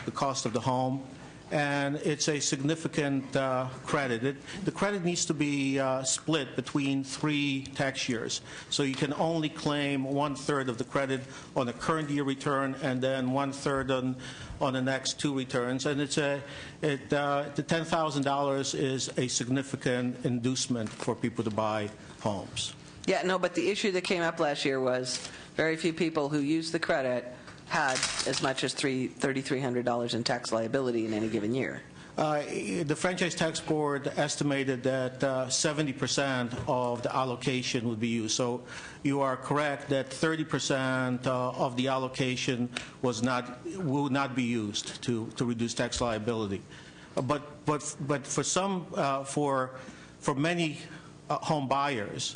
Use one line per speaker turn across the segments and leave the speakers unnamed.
the cost of the home, and it's a significant credit. The credit needs to be split between 3 tax years. So you can only claim 1/3 of the credit on the current year return and then 1/3 on the next 2 returns. And the $10,000 is a significant inducement for people to buy homes.
Yeah, no, but the issue that came up last year was very few people who used the credit had as much as $3,300 in tax liability in any given year.
The Franchise Tax Board estimated that 70% of the allocation would be used. So you are correct that 30% of the allocation will not be used to reduce tax liability. But for some for many home buyers,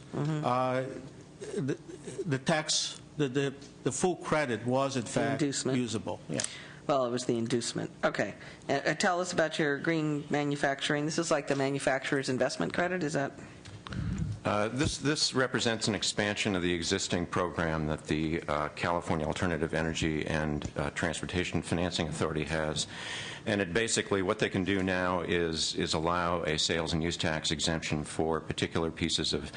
the full credit was in fact usable. Yeah.
Well, it was the inducement. Okay. Tell us about your green manufacturing. This is like the manufacturer's investment credit, is that?
This represents an expansion of the existing program that the California Alternative Energy and Transportation Financing Authority has. And it basically, what they can do now is allow a sales and use tax exemption for particular pieces of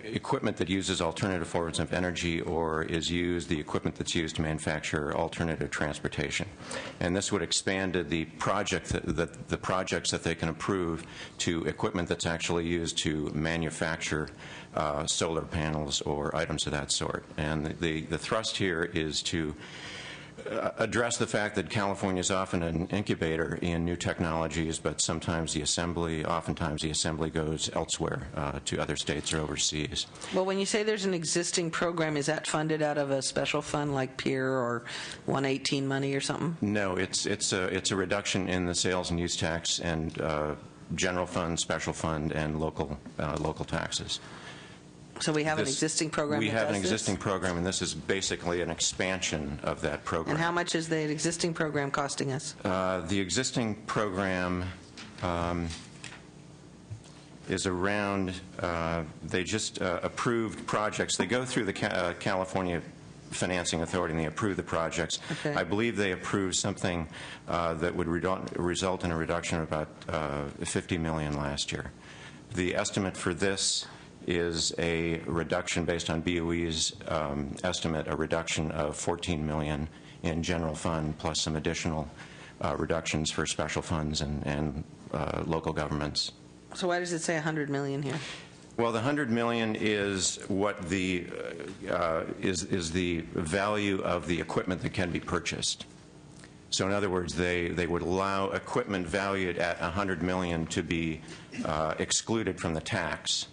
equipment that uses alternative forms of energy or is the equipment that's used to manufacture alternative transportation. And this would expand the projects that they can approve to equipment that's actually used to manufacture solar panels or items of that sort. And the thrust here is to address the fact that California is often an incubator in new technologies, but oftentimes the assembly goes elsewhere to other states or overseas.
Well, when you say there's an existing program, is that funded out of a special fund like PEER or 118 money or something?
No, it's a reduction in the sales and use tax and general fund, special fund, and local taxes.
So we have an existing program that does this?
We have an existing program, and this is basically an expansion of that program.
And how much is the existing program costing us?
The existing program is around, they just approved projects. They go through the California Financing Authority and they approve the projects.
Okay.
I believe they approved something that would result in a reduction of about $50 million last year. The estimate for this is a reduction based on BOE's estimate, a reduction of $14 million in general fund plus some additional reductions for special funds and local governments.
So why does it say $100 million here?
Well, the $100 million is what the is the value of the equipment that can be purchased. So in other words, they would allow equipment valued at $100 million to be excluded from the tax.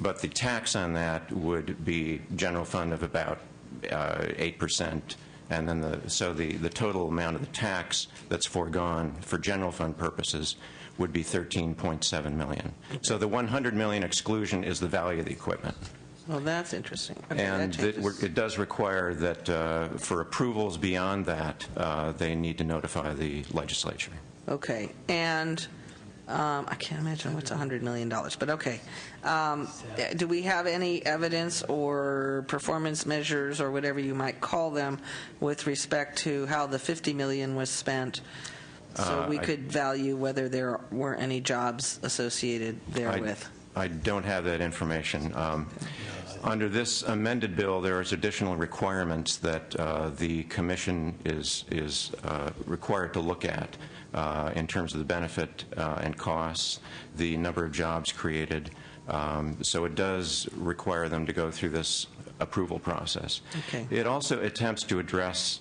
But the tax on that would be general fund of about 8%, and then the total amount of the tax that's foregone for general fund purposes would be $13.7 million. Okay. So the $100 million exclusion is the value of the equipment.
Well, that's interesting. Okay,
and it does require that for approvals beyond that, they need to notify the legislature.
Okay, and I can't imagine what's $100 million, but okay. Do we have any evidence or performance measures or whatever you might call them with respect to how the $50 million was spent so we could value whether there were any jobs associated therewith?
I don't have that information. Under this amended bill, there is additional requirements that the Commission is required to look at in terms of the benefit and costs, the number of jobs created. So it does require them to go through this approval process.
Okay.
It also attempts to address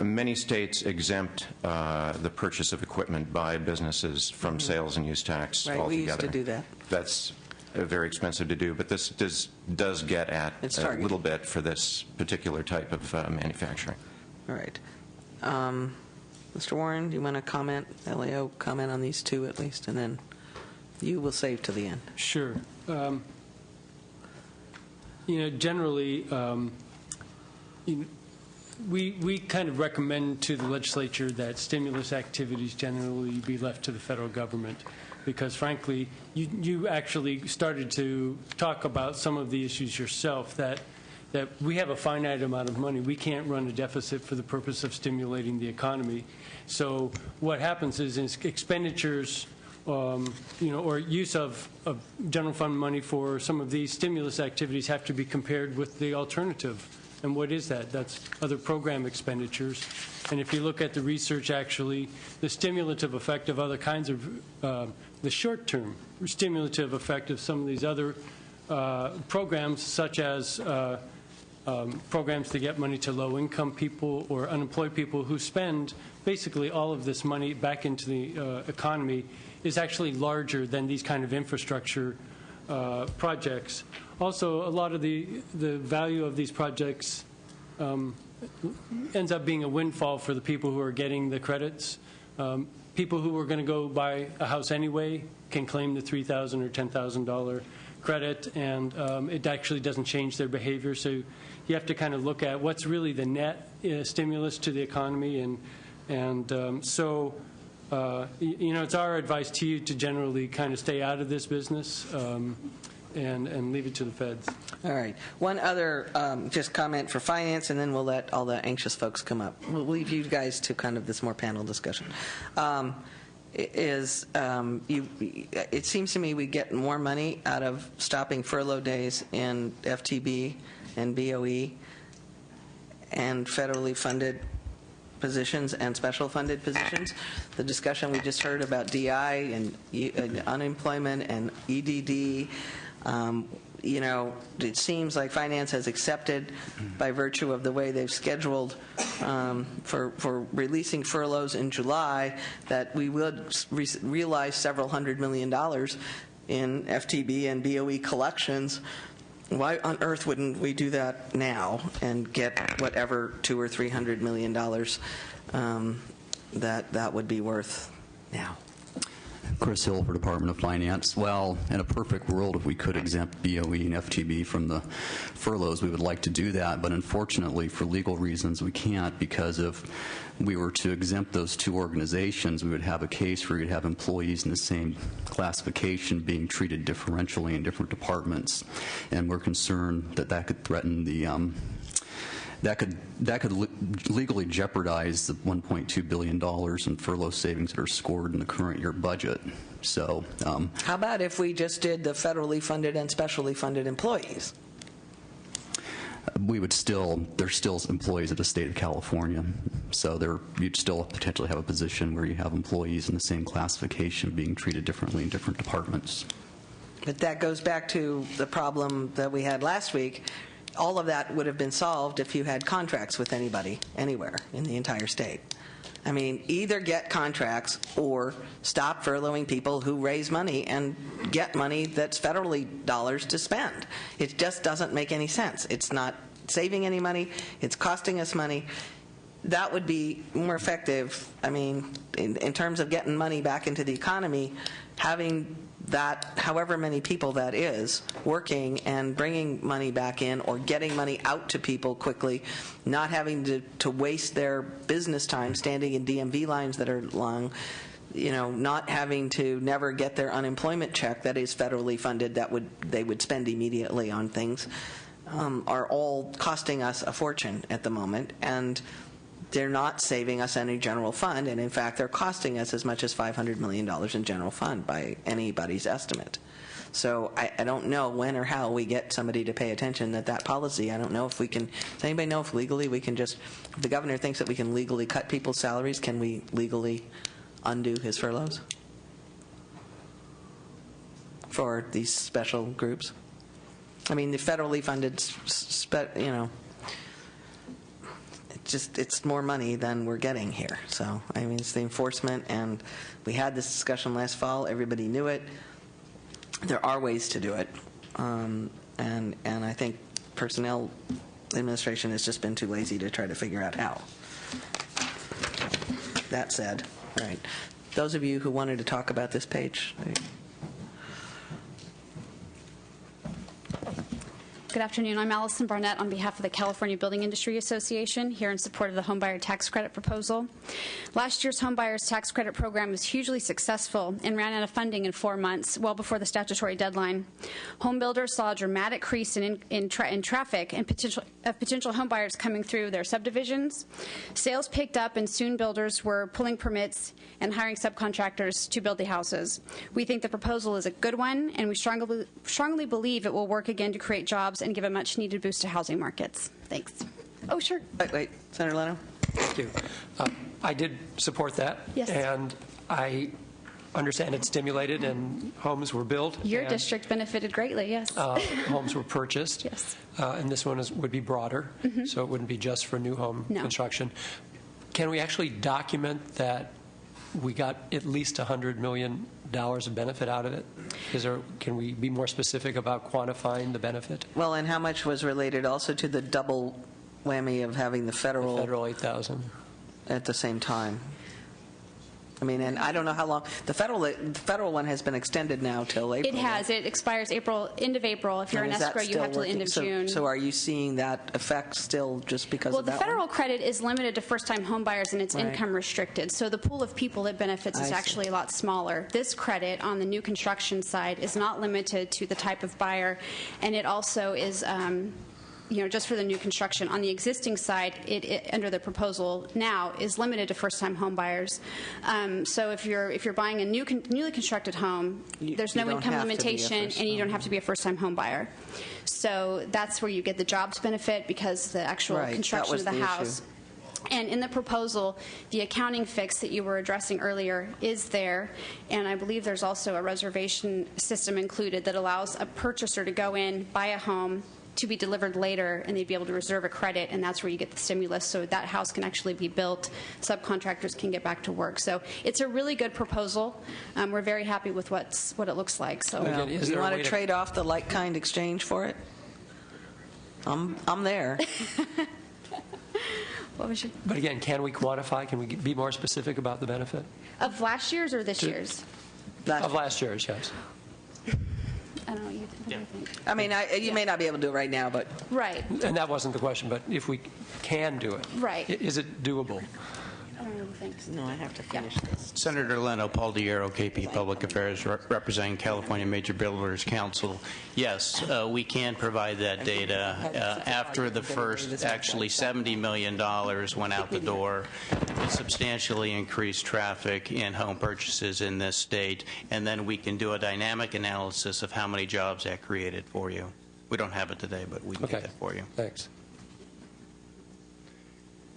many states exempt the purchase of equipment by businesses from sales and use tax altogether.
We used to do that.
That's very expensive to do, but this does get at a little bit for this particular type of manufacturing.
All right. Mr. Warren, do you want to comment, LAO, comment on these two at least, and then you will save to the end.
Sure. Generally, we kind of recommend to the legislature that stimulus activities generally be left to the federal government, because frankly, you actually started to talk about some of the issues yourself, that that we have a finite amount of money. We can't run a deficit for the purpose of stimulating the economy. So what happens is expenditures, or use of general fund money for some of these stimulus activities have to be compared with the alternative. And what is that? That's other program expenditures. And if you look at the research, actually, the stimulative effect of other kinds of, the short-term stimulative effect of some of these other programs, such as programs to get money to low-income people or unemployed people who spend basically all of this money back into the economy, is actually larger than these kind of infrastructure projects. Also, a lot of the value of these projects ends up being a windfall for the people who are getting the credits. People who are going to go buy a house anyway can claim the $3,000 or $10,000 credit, and it actually doesn't change their behavior. So you have to kind of look at what's really the net stimulus to the economy, and so it's our advice to you to generally kind of stay out of this business and leave it to the feds.
All right. One other just comment for finance, and then we'll let all the anxious folks come up. We'll leave you guys to kind of this more panel discussion. It seems to me we get more money out of stopping furlough days in FTB and BOE and federally funded positions and special funded positions. The discussion we just heard about DI and unemployment and EDD, it seems like finance has accepted, by virtue of the way they've scheduled for releasing furloughs in July, that we would realize several $100 million in FTB and BOE collections. Why on earth wouldn't we do that now and get whatever $200 or $300 million that would be worth now?
Chris Hill for Department of Finance. Well, in a perfect world, if we could exempt BOE and FTB from the furloughs, we would like to do that. But unfortunately, for legal reasons, we can't, because if we were to exempt those two organizations, we would have a case where you'd have employees in the same classification being treated differentially in different departments. And we're concerned that that could threaten the that could legally jeopardize the $1.2 billion in furlough savings that are scored in the current year budget. So,
how about if we just did the federally funded and specially funded employees?
We would they're still employees of the state of California. So you'd still potentially have a position where you have employees in the same classification being treated differently in different departments.
But that goes back to the problem that we had last week. All of that would have been solved if you had contracts with anybody, anywhere in the entire state. I mean, either get contracts or stop furloughing people who raise money and get money that's federally dollars to spend. It just doesn't make any sense. It's not saving any money. It's costing us money. That would be more effective, I mean, in terms of getting money back into the economy, having that, however many people that is, working and bringing money back in or getting money out to people quickly, not having to waste their business time standing in DMV lines that are long, not having to never get their unemployment check that is federally funded that they would spend immediately on things, are all costing us a fortune at the moment. And they're not saving us any general fund, and in fact, they're costing us as much as $500 million in general fund by anybody's estimate. So I don't know when or how we get somebody to pay attention to that policy. I don't know if we can. Does anybody know if legally we can just, if the governor thinks that we can legally cut people's salaries, can we legally undo his furloughs for these special groups? I mean, the federally funded, it's more money than we're getting here. So, I mean, it's the enforcement, and we had this discussion last fall. Everybody knew it. There are ways to do it, and I think personnel administration has just been too lazy to try to figure out how. That said, all right, those of you who wanted to talk about this page.
Good Good afternoon. I'm Allison Barnett on behalf of the California Building Industry Association, here in support of the homebuyer tax credit proposal. Last year's homebuyers tax credit program was hugely successful and ran out of funding in 4 months, well before the statutory deadline. Home builders saw a dramatic increase in traffic and potential homebuyers coming through their subdivisions. Sales picked up, and soon builders were pulling permits and hiring subcontractors to build the houses. We think the proposal is a good one, and we strongly believe it will work again to create jobs and give a much-needed boost to housing markets. Thanks. Oh, sure.
Wait. Senator Leno?
Thank you. I did support that.
Yes.
And I understand it stimulated and homes were built.
Your
and,
district benefited greatly, yes.
homes were purchased.
Yes.
And this one would be broader, so it wouldn't be just for new home construction. Can we actually document that we got at least $100 million of benefit out of it? Can we be more specific about quantifying the benefit?
Well, and how much was related also to the double whammy of having the federal
Federal 8,000.
at the same time? I mean, and I don't know how long the federal one has been extended now till April.
It has. It expires end of April. If you're in
And is that
escrow, you
still
have till the end of
working?
June.
So are you seeing that effect still just because
Well,
of
the
that
federal
one?
credit is limited to first-time homebuyers, and it's
Right.
income restricted. So the pool of people it benefits
I
is
see.
actually a lot smaller. This credit on the new construction side is not limited to the type of buyer, and it also is just for the new construction. On the existing side, it under the proposal now is limited to first-time home buyers. So if you're buying a newly constructed home, there's no
you don't
income
have to be a
limitation, and you don't have to be a first-time home buyer. So that's where you get the jobs benefit, because the actual
Right, that
construction
was
of the
the
house.
issue.
And in the proposal, the accounting fix that you were addressing earlier is there, and I believe there's also a reservation system included that allows a purchaser to go in, buy a home, to be delivered later, and they'd be able to reserve a credit, and that's where you get the stimulus, so that house can actually be built, subcontractors can get back to work. So it's a really good proposal. We're very happy with what it looks like. So
Again, is
you
there a
want
way
to
to-
trade off the like-kind exchange for it? I'm there.
what was your,
But again, can we quantify? Can we be more specific about the benefit?
of last year's or this year's?
Of last year's, yes.
I don't know. What do you think?
I mean, you may not be able to do it right now, but
Right.
And that wasn't the question, but if we can do it,
Right.
is it doable?
I don't know what you think.
no, I have to finish this.
Senator Leno, Paul DiEro, KP Public Affairs, representing California Major Builders Council. Yes, we can provide that data. After the first, actually $70 million went out the door, it substantially increased traffic in home purchases in this state, and then we can do a dynamic analysis of how many jobs that created for you. We don't have it today, but we can
Okay.
get that for you.
Thanks.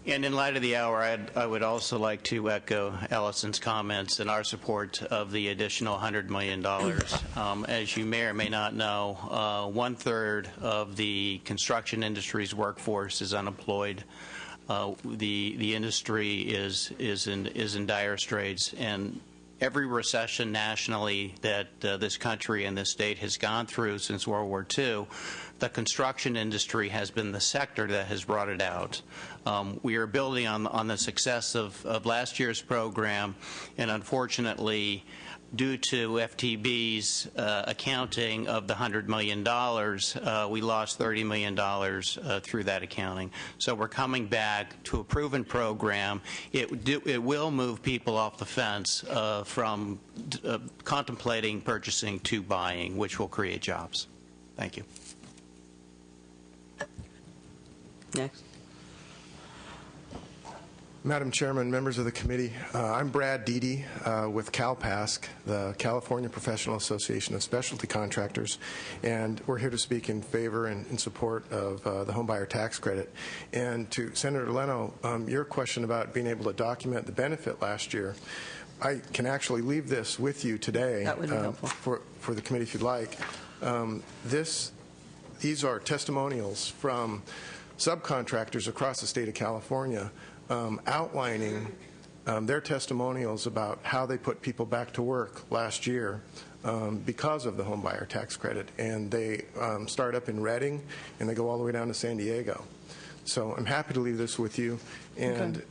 And in light of the hour, I would also like to echo Allison's comments in our support of the additional $100 million. As you may or may not know, one-third of the construction industry's workforce is unemployed. The industry is in dire straits, and every recession nationally that this country and this state has gone through since World War II, the construction industry has been the sector that has brought it out. We are building on the success of last year's program, and unfortunately, due to FTB's accounting of the $100 million, we lost $30 million through that accounting. So we're coming back to a proven program. It will move people off the fence from contemplating purchasing to buying, which will create jobs. Thank you.
Next.
Madam Chairman, members of the committee, I'm Brad Deedy with CalPASC, the California Professional Association of Specialty Contractors, and we're here to speak in favor and in support of the homebuyer tax credit. And to Senator Leno, your question about being able to document the benefit last year, I can actually leave this with you today.
That would be helpful.
For the committee if you'd like. These are testimonials from subcontractors across the state of California outlining their testimonials about how they put people back to work last year because of the homebuyer tax credit. And they start up in Redding, and they go all the way down to San Diego. So I'm happy to leave this with you, and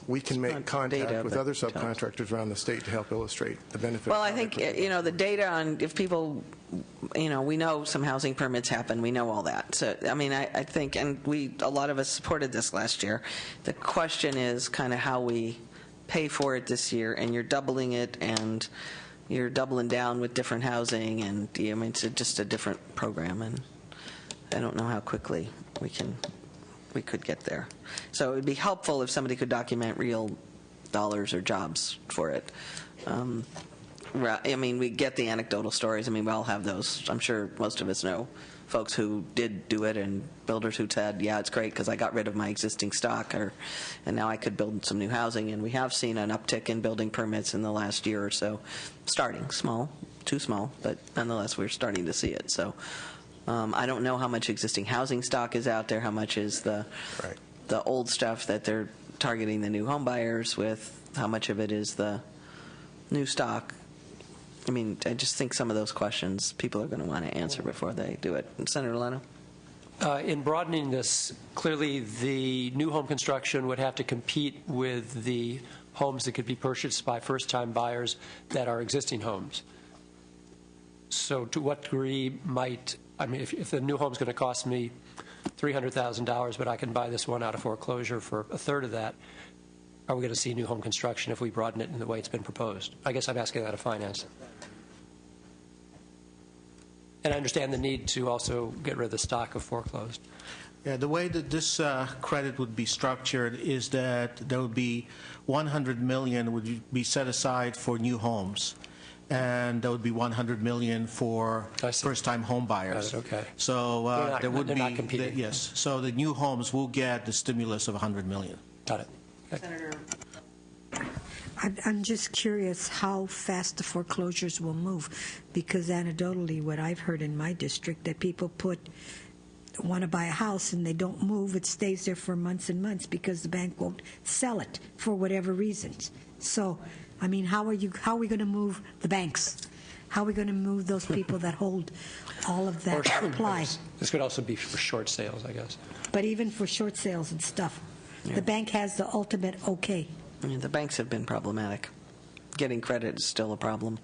we can make
not
contact
data,
with
but
other subcontractors around the state to help illustrate the benefit.
Well, I think, the data on if people, we know some housing permits happen. We know all that. So, I mean, I think, and a lot of us supported this last year. The question is kind of how we pay for it this year, and you're doubling it, and you're doubling down with different housing, and I mean, it's just a different program, and I don't know how quickly we could get there. So it would be helpful if somebody could document real dollars or jobs for it. I mean, we get the anecdotal stories. I mean, we all have those. I'm sure most of us know folks who did do it and builders who said, yeah, it's great because I got rid of my existing stock, and now I could build some new housing. And we have seen an uptick in building permits in the last year or so, starting small, too small, but nonetheless, we're starting to see it. So I don't know how much existing housing stock is out there, how much is the old stuff that they're targeting the new home buyers with, how much of it is the new stock. I mean, I just think some of those questions people are going to want to answer before they do it. Senator Leno?
In broadening this, clearly the new home construction would have to compete with the homes that could be purchased by first-time buyers that are existing homes. So to what degree might, I mean, if the new home is going to cost me $300,000, but I can buy this one out of foreclosure for a third of that, are we going to see new home construction if we broaden it in the way it's been proposed? I guess I'm asking that of finance. And I understand the need to also get rid of the stock of foreclosed.
Yeah, the way that this credit would be structured is that there would be $100 million would be set aside for new homes, and there would be $100 million for first-time home buyers.
Okay.
So there would
they're
be
not competing.
yes. So the new homes will get the stimulus of $100 million.
Got it. Okay.
Senator?
I'm just curious how fast the foreclosures will move, because anecdotally, what I've heard in my district, that people want to buy a house and they don't move, it stays there for months and months because the bank won't sell it for whatever reasons. So, I mean, how are we going to move the banks? How are we going to move those people that hold all of that supply?
This could also be for short sales, I guess.
But even for short sales and stuff, the bank has the ultimate okay.
I mean, the banks have been problematic. Getting credit is still a problem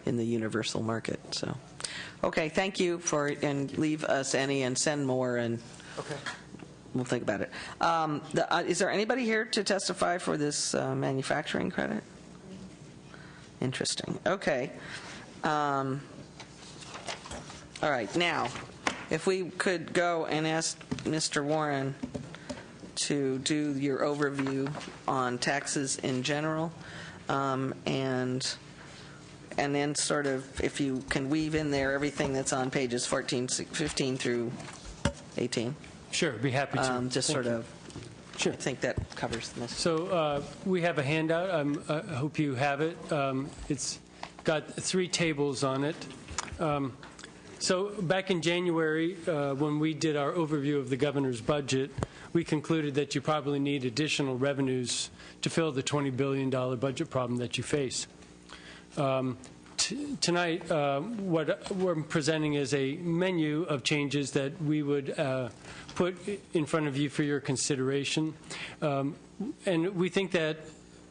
in the universal market. So, okay, thank you and leave us any and send more, and we'll think about it. Is there anybody here to testify for this manufacturing credit? Interesting. Okay. All right. Now, if we could go and ask Mr. Warren to do your overview on taxes in general, and then sort of, if you can weave in there everything that's on pages 15 through 18.
Sure, be happy to.
Just
Thank
sort
you.
of,
Sure.
I think that covers this.
So we have a handout. I hope you have it. It's got 3 tables on it. So back in January, when we did our overview of the governor's budget, we concluded that you probably need additional revenues to fill the $20 billion budget problem that you face. Tonight, what we're presenting is a menu of changes that we would put in front of you for your consideration. And we think that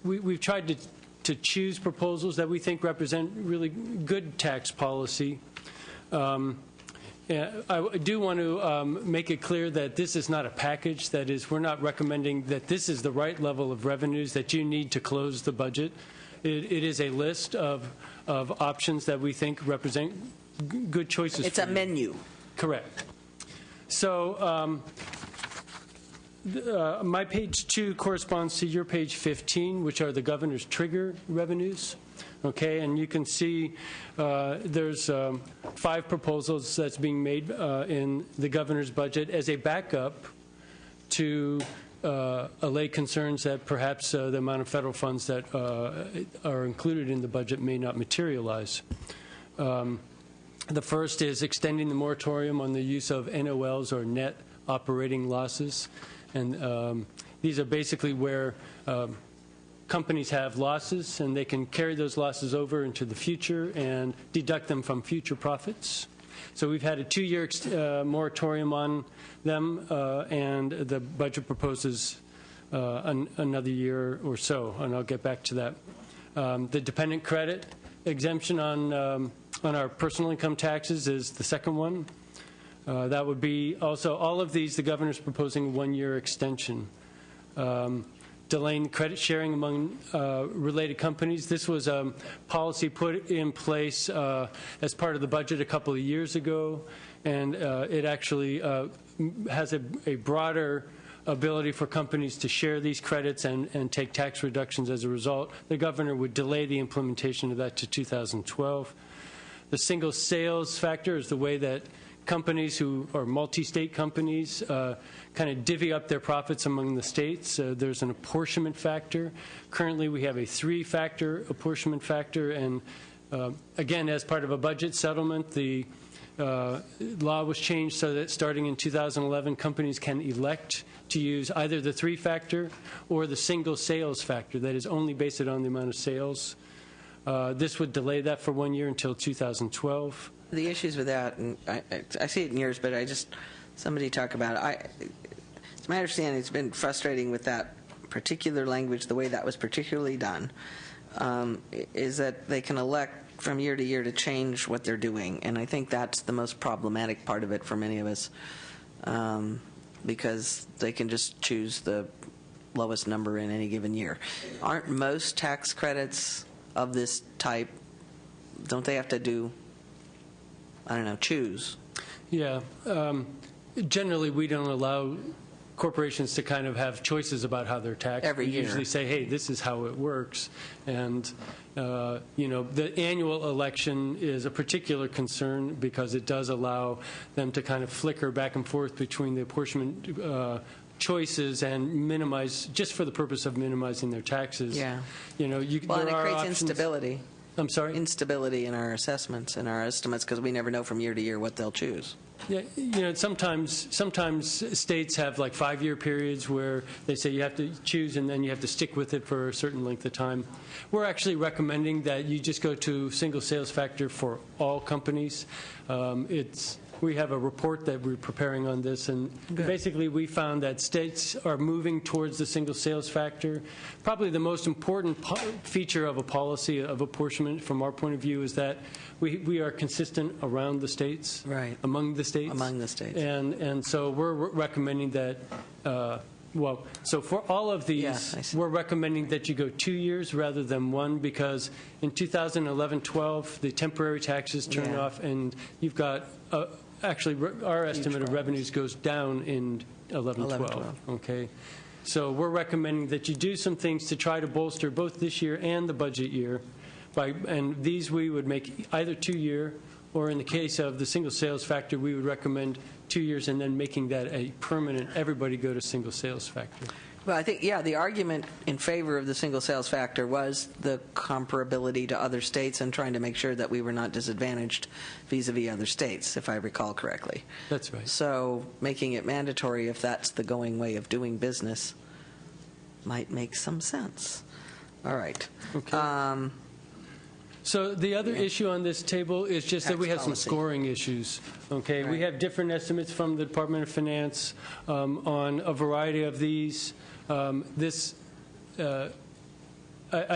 we've tried to choose proposals that we think represent really good tax policy. I do want to make it clear that this is not a package. That is, we're not recommending that this is the right level of revenues that you need to close the budget. It is a list of options that we think represent good choices.
It's a menu.
Correct. So my page 2 corresponds to your page 15, which are the governor's trigger revenues. Okay, and you can see there's 5 proposals that's being made in the governor's budget as a backup to allay concerns that perhaps the amount of federal funds that are included in the budget may not materialize. The first is extending the moratorium on the use of NOLs, or net operating losses. And these are basically where companies have losses, and they can carry those losses over into the future and deduct them from future profits. So we've had a 2-year moratorium on them, and the budget proposes another year or so, and I'll get back to that. The dependent credit exemption on our personal income taxes is the second one. That would be also, all of these, the governor's proposing a 1-year extension. Delaying credit sharing among related companies. This was a policy put in place as part of the budget a couple of years ago, and it actually has a broader ability for companies to share these credits and take tax reductions as a result. The governor would delay the implementation of that to 2012. The single sales factor is the way that companies who are multi-state companies kind of divvy up their profits among the states. There's an apportionment factor. Currently, we have a 3-factor apportionment factor, and again, as part of a budget settlement, the law was changed so that starting in 2011, companies can elect to use either the 3-factor or the single sales factor, that is only based on the amount of sales. This would delay that for 1 year until 2012.
The issues with that, and I see it in yours, but somebody talk about it. It's my understanding it's been frustrating with that particular language, the way that was particularly done, is that they can elect from year to year to change what they're doing, and I think that's the most problematic part of it for many of us, because they can just choose the lowest number in any given year. Aren't most tax credits of this type, don't they have to do, I don't know, choose?
Yeah. Generally, we don't allow corporations to kind of have choices about how they're taxed.
Every year.
We usually say, hey, this is how it works. And, the annual election is a particular concern because it does allow them to kind of flicker back and forth between the apportionment choices and minimize, just for the purpose of minimizing their taxes.
Yeah.
Well,
and it creates instability.
I'm sorry?
Instability in our assessments and our estimates, because we never know from year to year what they'll choose.
Yeah, sometimes states have like 5-year periods where they say you have to choose and then you have to stick with it for a certain length of time. We're actually recommending that you just go to single sales factor for all companies. We have a report that we're preparing on this, and basically we found that states are moving towards the single sales factor. Probably the most important feature of a policy of apportionment from our point of view is that we are consistent around the states,
right,
among the states.
Among the states.
And so we're recommending that, so for all of these, we're recommending that you go 2 years rather than 1, because in 2011-12, the temporary taxes turn off, and you've got actually, our estimate of revenues goes down in 11-12. Okay, so we're recommending that you do some things to try to bolster both this year and the budget year. And these we would make either 2-year, or in the case of the single sales factor, we would recommend 2 years and then making that a permanent, everybody go to single sales factor.
Well, I think, the argument in favor of the single sales factor was the comparability to other states and trying to make sure that we were not disadvantaged vis-a-vis other states, if I recall correctly.
That's right.
So making it mandatory, if that's the going way of doing business, might make some sense. All right.
Okay. So the other issue on this table is just that we have some scoring issues. Okay, we have different estimates from the Department of Finance on a variety of these. I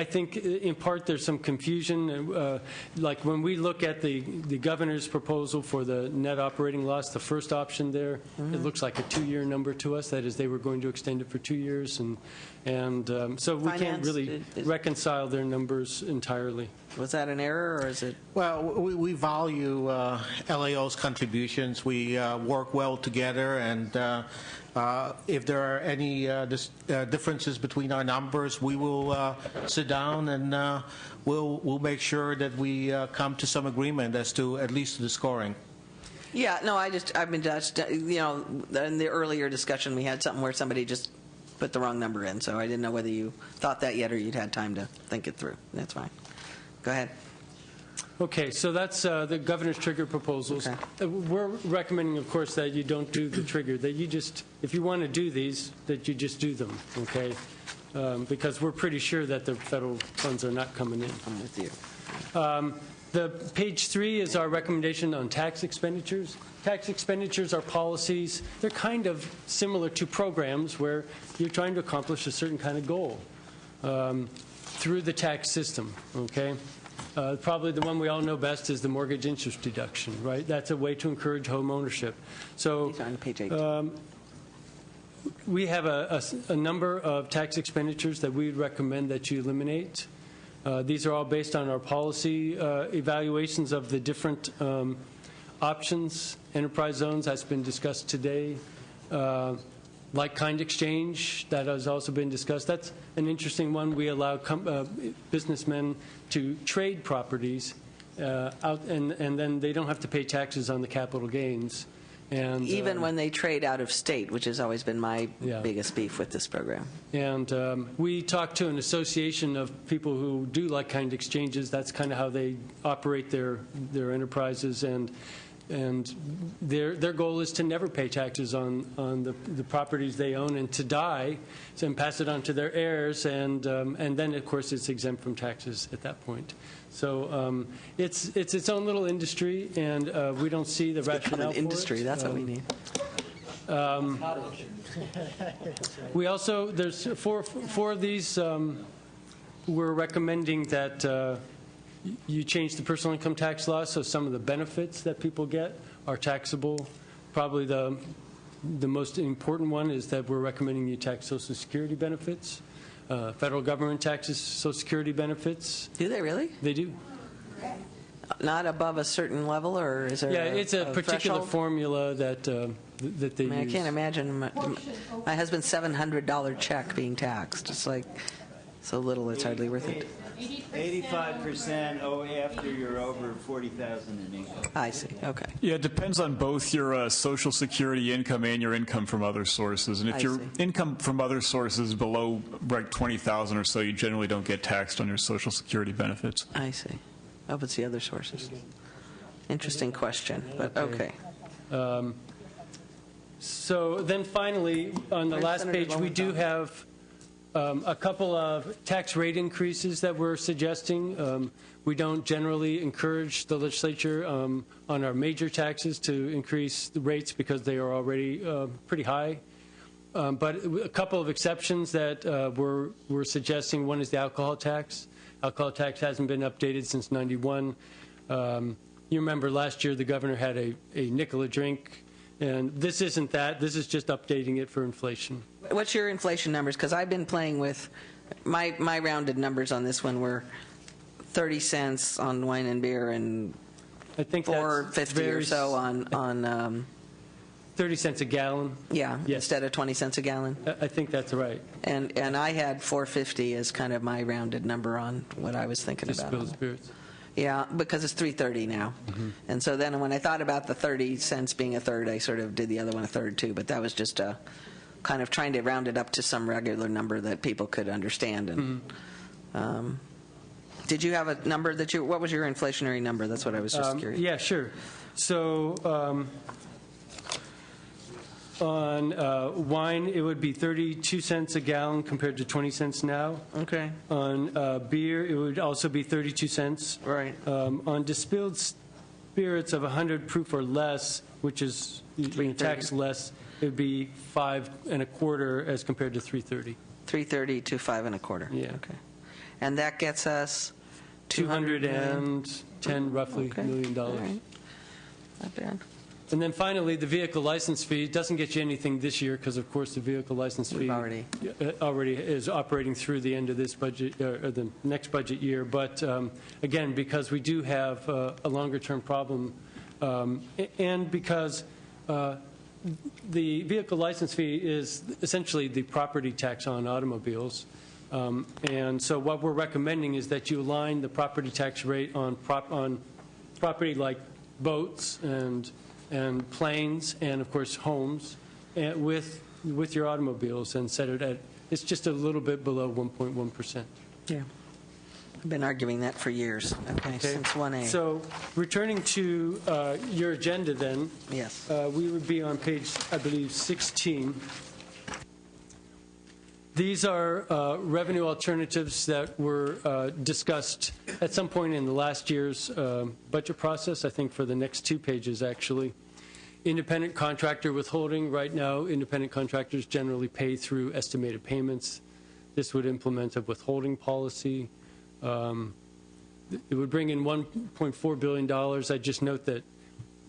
think in part there's some confusion. Like when we look at the governor's proposal for the net operating loss, the first option there, it looks like a 2-year number to us. That is, they were going to extend it for 2 years, and so we can't really reconcile their numbers entirely.
Was that an error, or is it?
Well, we value LAO's contributions. We work well together, and if there are any differences between our numbers, we will sit down and we'll make sure that we come to some agreement as to at least the scoring.
Yeah, no, I've been just, in the earlier discussion we had something where somebody just put the wrong number in, so I didn't know whether you thought that yet or you'd had time to think it through. That's fine. Go ahead.
Okay, so that's the governor's trigger proposals.
Okay.
We're recommending, of course, that you don't do the trigger, that you just, if you want to do these, that you just do them, okay? Because we're pretty sure that the federal funds are not coming in.
I'm with you.
The page 3 is our recommendation on tax expenditures. Tax expenditures are policies. They're kind of similar to programs where you're trying to accomplish a certain kind of goal through the tax system, okay? Probably the one we all know best is the mortgage interest deduction, right? That's a way to encourage home ownership. So
These are on page 8.
we have a number of tax expenditures that we would recommend that you eliminate. These are all based on our policy evaluations of the different options. Enterprise zones has been discussed today. Like-kind exchange, that has also been discussed. That's an interesting one. We allow businessmen to trade properties out, and then they don't have to pay taxes on the capital gains. And
Even when they trade out of state, which has always been my biggest beef with this program.
And we talked to an association of people who do like-kind exchanges. That's kind of how they operate their enterprises, and their goal is to never pay taxes on the properties they own and to die and pass it on to their heirs, and then, of course, it's exempt from taxes at that point. So it's its own little industry, and we don't see the rationale for
industry.
it.
That's what we need.
We also, there's four of these, we're recommending that you change the personal income tax law so some of the benefits that people get are taxable. Probably the most important one is that we're recommending you tax Social Security benefits. Federal government taxes Social Security benefits.
Do they really?
They do.
Not above a certain level, or is there
It's a particular
threshold?
formula that they use.
I can't imagine my husband's $700 check being taxed. It's like so little, it's hardly worth it.
85% after you're over 40,000 in income.
I see. Okay.
Yeah, it depends on both your Social Security income and your income from other sources. And if your income from other sources is below like 20,000 or so, you generally don't get taxed on your Social Security benefits.
I see. Oh, it's the other sources. Interesting question, but okay.
So then finally, on the last page, we do have a couple of tax rate increases that we're suggesting. We don't generally encourage the legislature on our major taxes to increase the rates because they are already pretty high. But a couple of exceptions that we're suggesting. One is the alcohol tax. Alcohol tax hasn't been updated since '91. You remember last year the governor had a nickel a drink. And this isn't that. This is just updating it for inflation.
What's your inflation numbers? Because I've been playing with my rounded numbers on this one were 30 cents on wine and beer and
I think
$4.50 or so on
30 cents a gallon.
Yeah,
Yes.
instead of 20 cents a gallon.
I think that's right.
And I had $4.50 as kind of my rounded number on what I was thinking about.
Distilled spirits.
Yeah, because it's $3.30 now. And so then when I thought about the 30 cents being a third, I sort of did the other one a third too. But that was just kind of trying to round it up to some regular number that people could understand. And did you have a number what was your inflationary number? That's what I was just curious.
Yeah, sure. So on wine, it would be 32 cents a gallon compared to 20 cents now.
Okay.
On beer, it would also be 32 cents.
Right.
On distilled spirits of 100 proof or less, which is taxed less, it would be 5 1/4 as compared to 3.30.
3.30 to 5 1/4.
Yeah.
Okay. And that gets us
210 roughly
Okay.
$1 million.
All right. Not bad.
And then finally, the vehicle license fee doesn't get you anything this year because, of course, the vehicle license fee already is operating through the end of this budget or the next budget year. But again, because we do have a longer-term problem, and because the vehicle license fee is essentially the property tax on automobiles. And so what we're recommending is that you align the property tax rate on property like boats and planes and, of course, homes with your automobiles and set it at, it's just a little bit below 1.1%.
Yeah. I've been arguing that for years. Okay. Since 1A.
So returning to your agenda then.
Yes.
We would be on page, I believe, 16. These are revenue alternatives that were discussed at some point in the last year's budget process, I think for the next 2 pages, actually. Independent contractor withholding. Right now, independent contractors generally pay through estimated payments. This would implement a withholding policy. It would bring in $1.4 billion. I just note that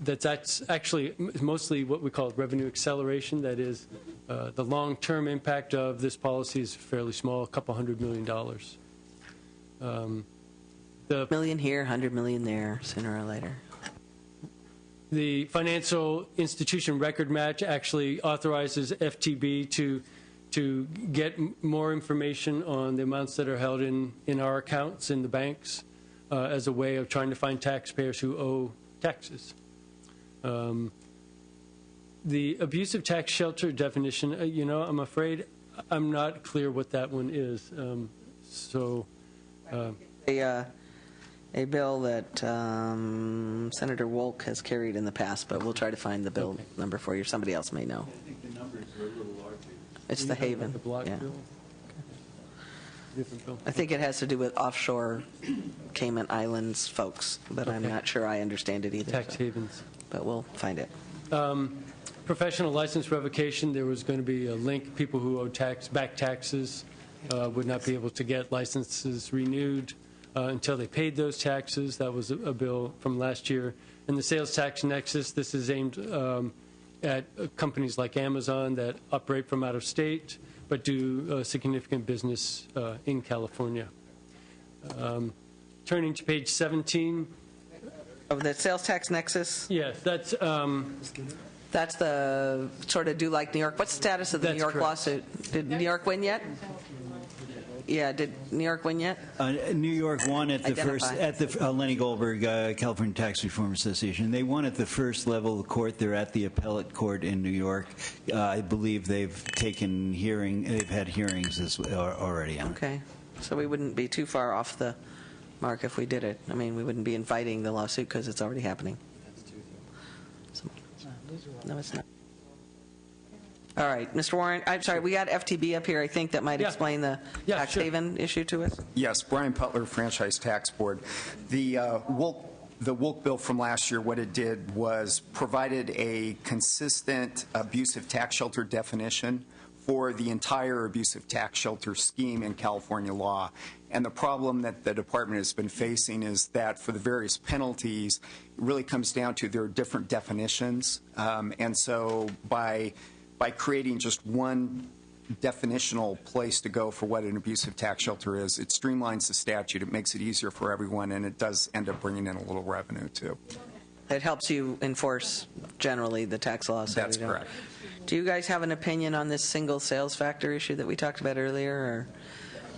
that's actually mostly what we call revenue acceleration. That is, the long-term impact of this policy is fairly small, a couple $100 million. The
million here, 100 million there, sooner or later.
The financial institution record match actually authorizes FTB to get more information on the amounts that are held in our accounts in the banks as a way of trying to find taxpayers who owe taxes. The abusive tax shelter definition, I'm afraid I'm not clear what that one is.
A bill that Senator Wolk has carried in the past, but we'll try to find the bill number for you. Somebody else may know.
I think the numbers are a little larger.
It's the Haven.
The block
yeah.
bill? Different bill.
I think it has to do with offshore Cayman Islands folks, but I'm not sure I understand it either.
Tax havens.
But we'll find it.
Professional license revocation, there was going to be a link. People who owe back taxes would not be able to get licenses renewed until they paid those taxes. That was a bill from last year. And the sales tax nexus, this is aimed at companies like Amazon that operate from out of state but do significant business in California. Turning to page 17.
Of the sales tax nexus?
Yes, that's
the sort of do like New York. What's the status of the New York lawsuit? Did New York win yet? Yeah, did New York win yet?
New York won at the first, at the Lenny Goldberg, California Tax Reform Association. They won at the first level of court. They're at the appellate court in New York. I believe they've had hearings already on it.
Okay, so we wouldn't be too far off the mark if we did it. I mean, we wouldn't be inviting the lawsuit because it's already happening. No, it's not. All right, Mr. Warren, I'm sorry, we got FTB up here, I think, that might explain the tax haven issue to us.
Yes, Brian Putler, Franchise Tax Board. The Wolk bill from last year, what it did was provided a consistent abusive tax shelter definition for the entire abusive tax shelter scheme in California law. And the problem that the department has been facing is that for the various penalties, it really comes down to there are different definitions. And so by creating just one definitional place to go for what an abusive tax shelter is, it streamlines the statute, it makes it easier for everyone, and it does end up bringing in a little revenue, too.
It helps you enforce, generally, the tax laws. So
that's correct.
Do you guys have an opinion on this single sales factor issue that we talked about earlier,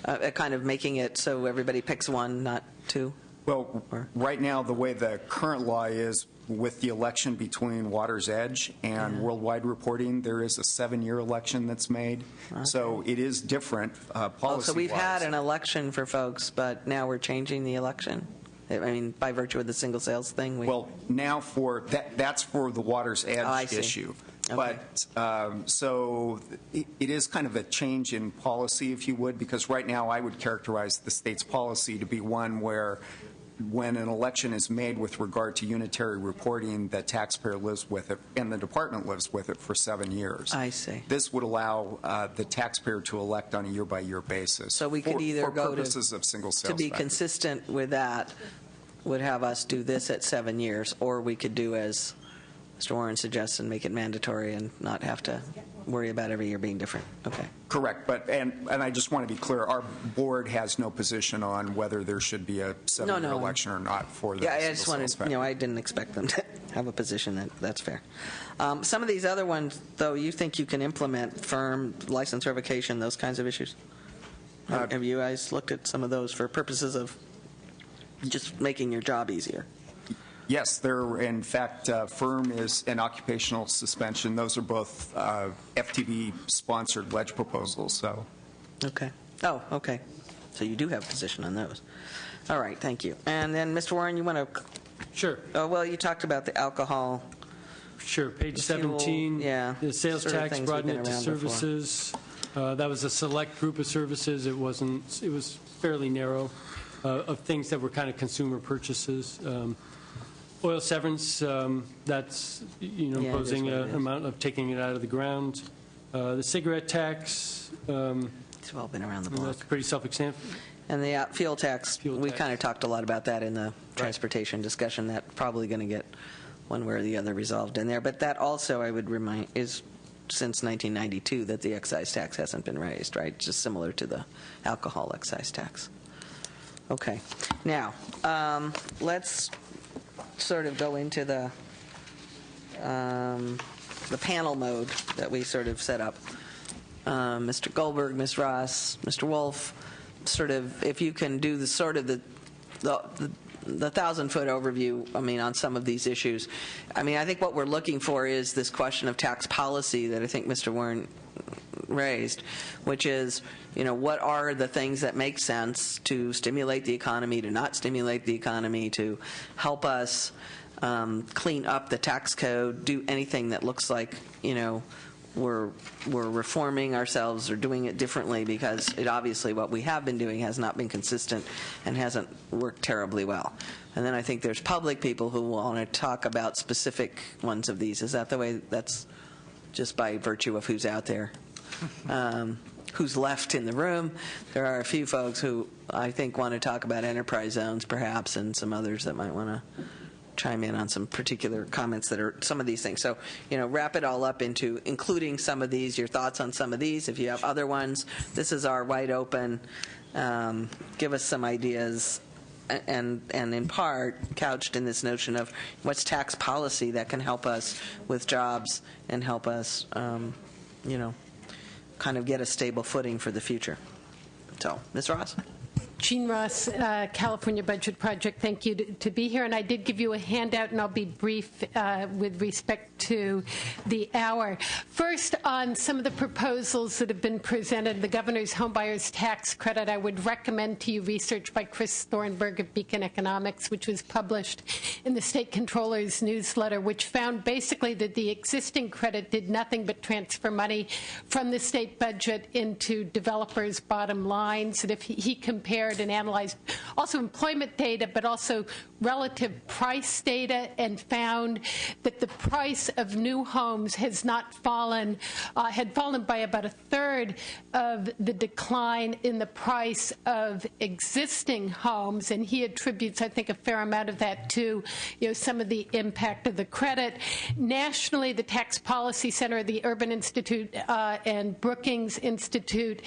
or kind of making it so everybody picks one, not two?
Well, right now, the way the current law is, with the election between Water's Edge and Worldwide Reporting, there is a 7-year election that's made. Okay. So it is different policy-wise.
So we've had an election for folks, but now we're changing the election? I mean, by virtue of the single sales thing?
Well, now for that's for the Water's Edge issue. Okay. But so it is kind of a change in policy, if you would, because right now I would characterize the state's policy to be one where when an election is made with regard to unitary reporting, the taxpayer lives with it and the department lives with it for 7 years.
I see.
This would allow the taxpayer to elect on a year-by-year basis.
So we could either go
purposes of single sales
to be
factor.
consistent with that, would have us do this at 7 years, or we could do as Mr. Warren suggests and make it mandatory and not have to worry about every year being different. Okay.
Correct. But and I just want to be clear, our board has no position on whether there should be a 7-year election or not for the
I just wanted, I didn't expect them to have a position. That's fair. Some of these other ones, though, you think you can implement firm license revocation, those kinds of issues? Have you guys looked at some of those for purposes of just making your job easier?
Yes, there. In fact, firm is an occupational suspension. Those are both FTB-sponsored ledge proposals. So.
Okay. Oh, okay. So you do have a position on those. All right. Thank you. And then, Mr. Warren, you want to?
Sure.
Well, you talked about the alcohol.
Sure. Page 17.
Yeah.
The sales tax brought into services. That was a select group of services. It was fairly narrow of things that were kind of consumer purchases. Oil severance, that's, imposing an amount of taking it out of the ground. The cigarette tax.
It's all been around the block.
That's pretty self-explanatory.
And the fuel tax, we kind of talked a lot about that in the transportation discussion. That's probably going to get one way or the other resolved in there. But that also, I would remind, is since 1992 that the excise tax hasn't been raised, right? Just similar to the alcohol excise tax. Okay. Now, let's sort of go into the panel mode that we sort of set up. Mr. Goldberg, Ms. Ross, Mr. Wolf, sort of, if you can do the sort of the 1,000-foot overview, on some of these issues. I think what we're looking for is this question of tax policy that I think Mr. Warren raised, which is, what are the things that make sense to stimulate the economy, to not stimulate the economy, to help us clean up the tax code, do anything that looks like, we're reforming ourselves or doing it differently, because obviously what we have been doing has not been consistent and hasn't worked terribly well. And then I think there's public people who want to talk about specific ones of these. Is that the way? That's just by virtue of who's out there, who's left in the room. There are a few folks who I think want to talk about enterprise zones perhaps, and some others that might want to chime in on some particular comments that are some of these things. So, wrap it all up into including some of these, your thoughts on some of these. If you have other ones, this is our wide open. Give us some ideas, and in part couched in this notion of what's tax policy that can help us with jobs and help us, kind of get a stable footing for the future. So, Ms. Ross?
Jean Ross, California Budget Project. Thank you to be here. And I did give you a handout, and I'll be brief with respect to the hour. First, on some of the proposals that have been presented, the governor's homebuyers tax credit, I would recommend to you research by Chris Thornburg of Beacon Economics, which was published in the state controller's newsletter, which found basically that the existing credit did nothing but transfer money from the state budget into developers' bottom lines. And if he compared and analyzed also employment data, but also relative price data, and found that the price of new homes has not fallen, had fallen by about a third of the decline in the price of existing homes. And he attributes, I think, a fair amount of that to, some of the impact of the credit. Nationally, the Tax Policy Center, the Urban Institute, and Brookings Institute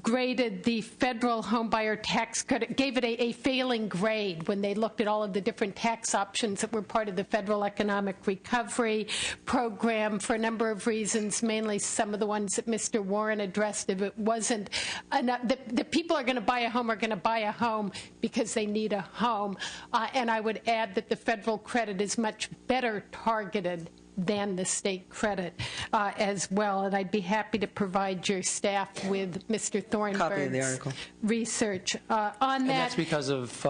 graded the federal homebuyer tax credit, gave it a failing grade when they looked at all of the different tax options that were part of the federal economic recovery program for a number of reasons, mainly some of the ones that Mr. Warren addressed. If it wasn't enough, the people are going to buy a home are going to buy a home because they need a home. And I would add that the federal credit is much better targeted than the state credit as well. And I'd be happy to provide your staff with Mr. Thornburg's research on that.
And that's because of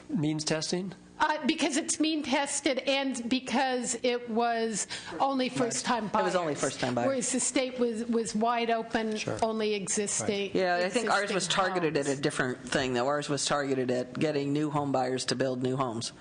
means testing?
Because it's mean tested, and because it was only first-time buyers.
It was only first-time buyers.
Whereas the state was wide open, only existing.
Right. Yeah, I think ours was targeted at a different thing, though. Ours was targeted at getting new home buyers to build new homes.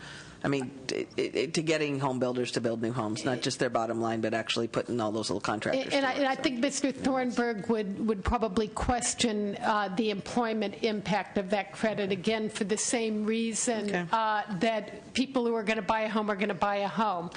To getting home builders to build new homes, not just their bottom line, but actually putting all those little contractors.
And I think Mr. Thornburg would probably question the employment impact of that credit, again, for the same reason that people who are going to buy a home are going to buy a home.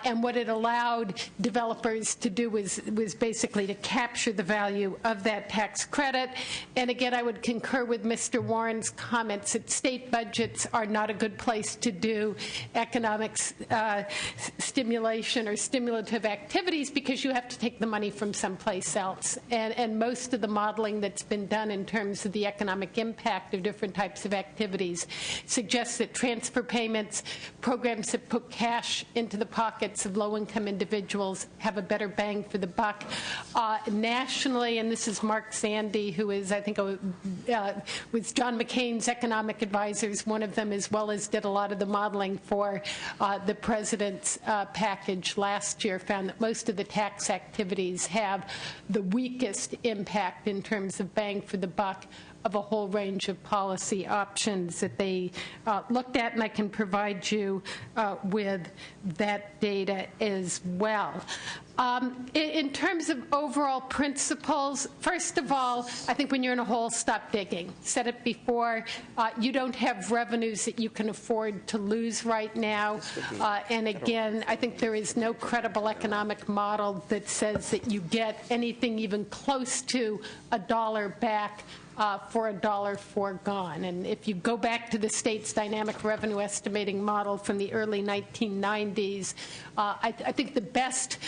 And what it allowed developers to do was basically to capture the value of that tax credit. And again, I would concur with Mr. Warren's comments that state budgets are not a good place to do economic stimulation or stimulative activities, because you have to take the money from someplace else. And most of the modeling that's been done in terms of the economic impact of different types of activities suggests that transfer payments, programs that put cash into the pockets of low-income individuals, have a better bang for the buck. Nationally, and this is Mark Zandy, who is, I think, with John McCain's economic advisors, one of them, as well as did a lot of the modeling filing for the president's package last year found that most of the tax activities have the weakest impact in terms of bang for the buck of a whole range of policy options that they looked at, and I can provide you with that data as well. In terms of overall principles, first of all, I think when you're in a hole, stop digging. Said it before, you don't have revenues that you can afford to lose right now. And again, I think there is no credible economic model that says that you get anything even close to $1 back for $1 foregone. And if you go back to the state's dynamic revenue estimating model from the early 1990s, I think the best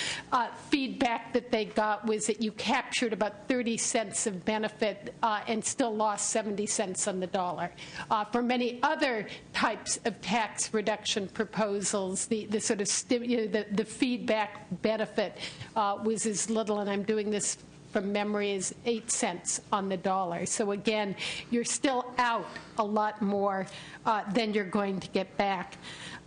feedback that they got was that you captured about 30 cents of benefit and still lost 70 cents on the dollar. For many other types of tax reduction proposals, the sort of the feedback benefit was as little, and I'm doing this from memory, is 8 cents on the dollar. So again, you're still out a lot more than you're going to get back.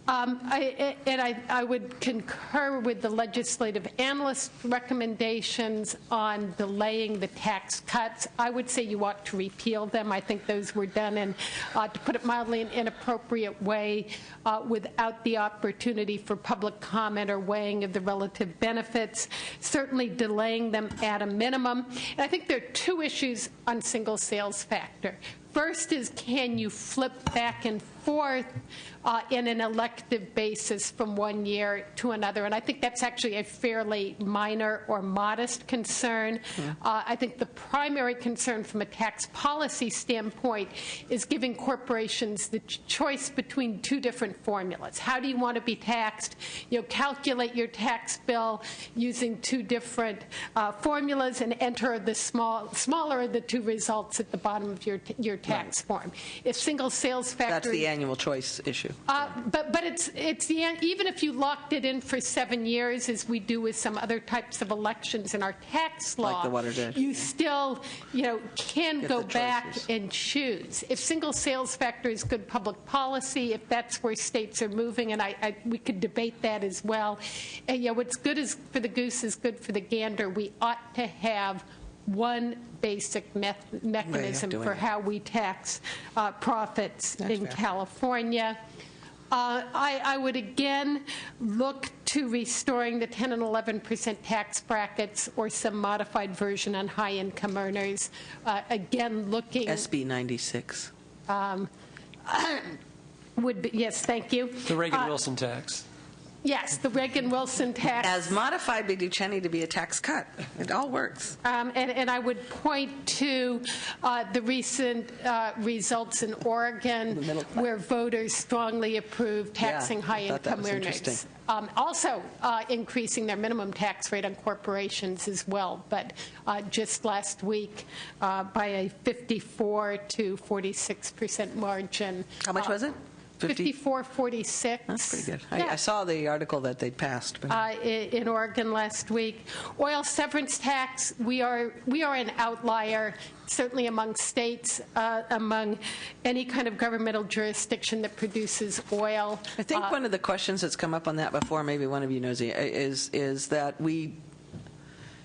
I would concur with the legislative analyst recommendations on delaying the tax cuts. I would say you ought to repeal them. I think those were done in, to put it mildly, an inappropriate way without the opportunity for public comment or weighing of the relative benefits, certainly delaying them at a minimum. And I think there are two issues on single sales factor. First is, can you flip back and forth in an elective basis from one year to another? And I think that's actually a fairly minor or modest concern. I think the primary concern from a tax policy standpoint is giving corporations the choice between two different formulas. How do you want to be taxed? You know, calculate your tax bill using two different formulas and enter the smaller of the two results at the bottom of your tax form. If single sales factor...
That's the annual choice issue.
But it's even if you locked it in for 7 years, as we do with some other types of elections in our tax law,
like the water dish,
you still can go back and choose. If single sales factor is good public policy, if that's where states are moving, and we could debate that as well. And what's good is for the goose is good for the gander. We ought to have one basic mechanism for how we tax profits in California. I would again look to restoring the 10 and 11% tax brackets or some modified version on high-income earners. Again, looking...
SB 96.
Would be, yes, thank you.
The Reagan-Wilson tax.
Yes, the Reagan-Wilson tax.
As modified by Duchenne to be a tax cut. It all works.
And I would point to the recent results in Oregon where voters strongly approved taxing high-income earners. Also increasing their minimum tax rate on corporations as well, but just last week by a 54 to 46% margin.
How much was it?
54-46.
That's pretty good.
Yeah.
I saw the article that they passed.
In Oregon last week. Oil severance tax, we are an outlier, certainly among states, among any kind of governmental jurisdiction that produces oil.
I think one of the questions that's come up on that before, maybe one of you knows, is that we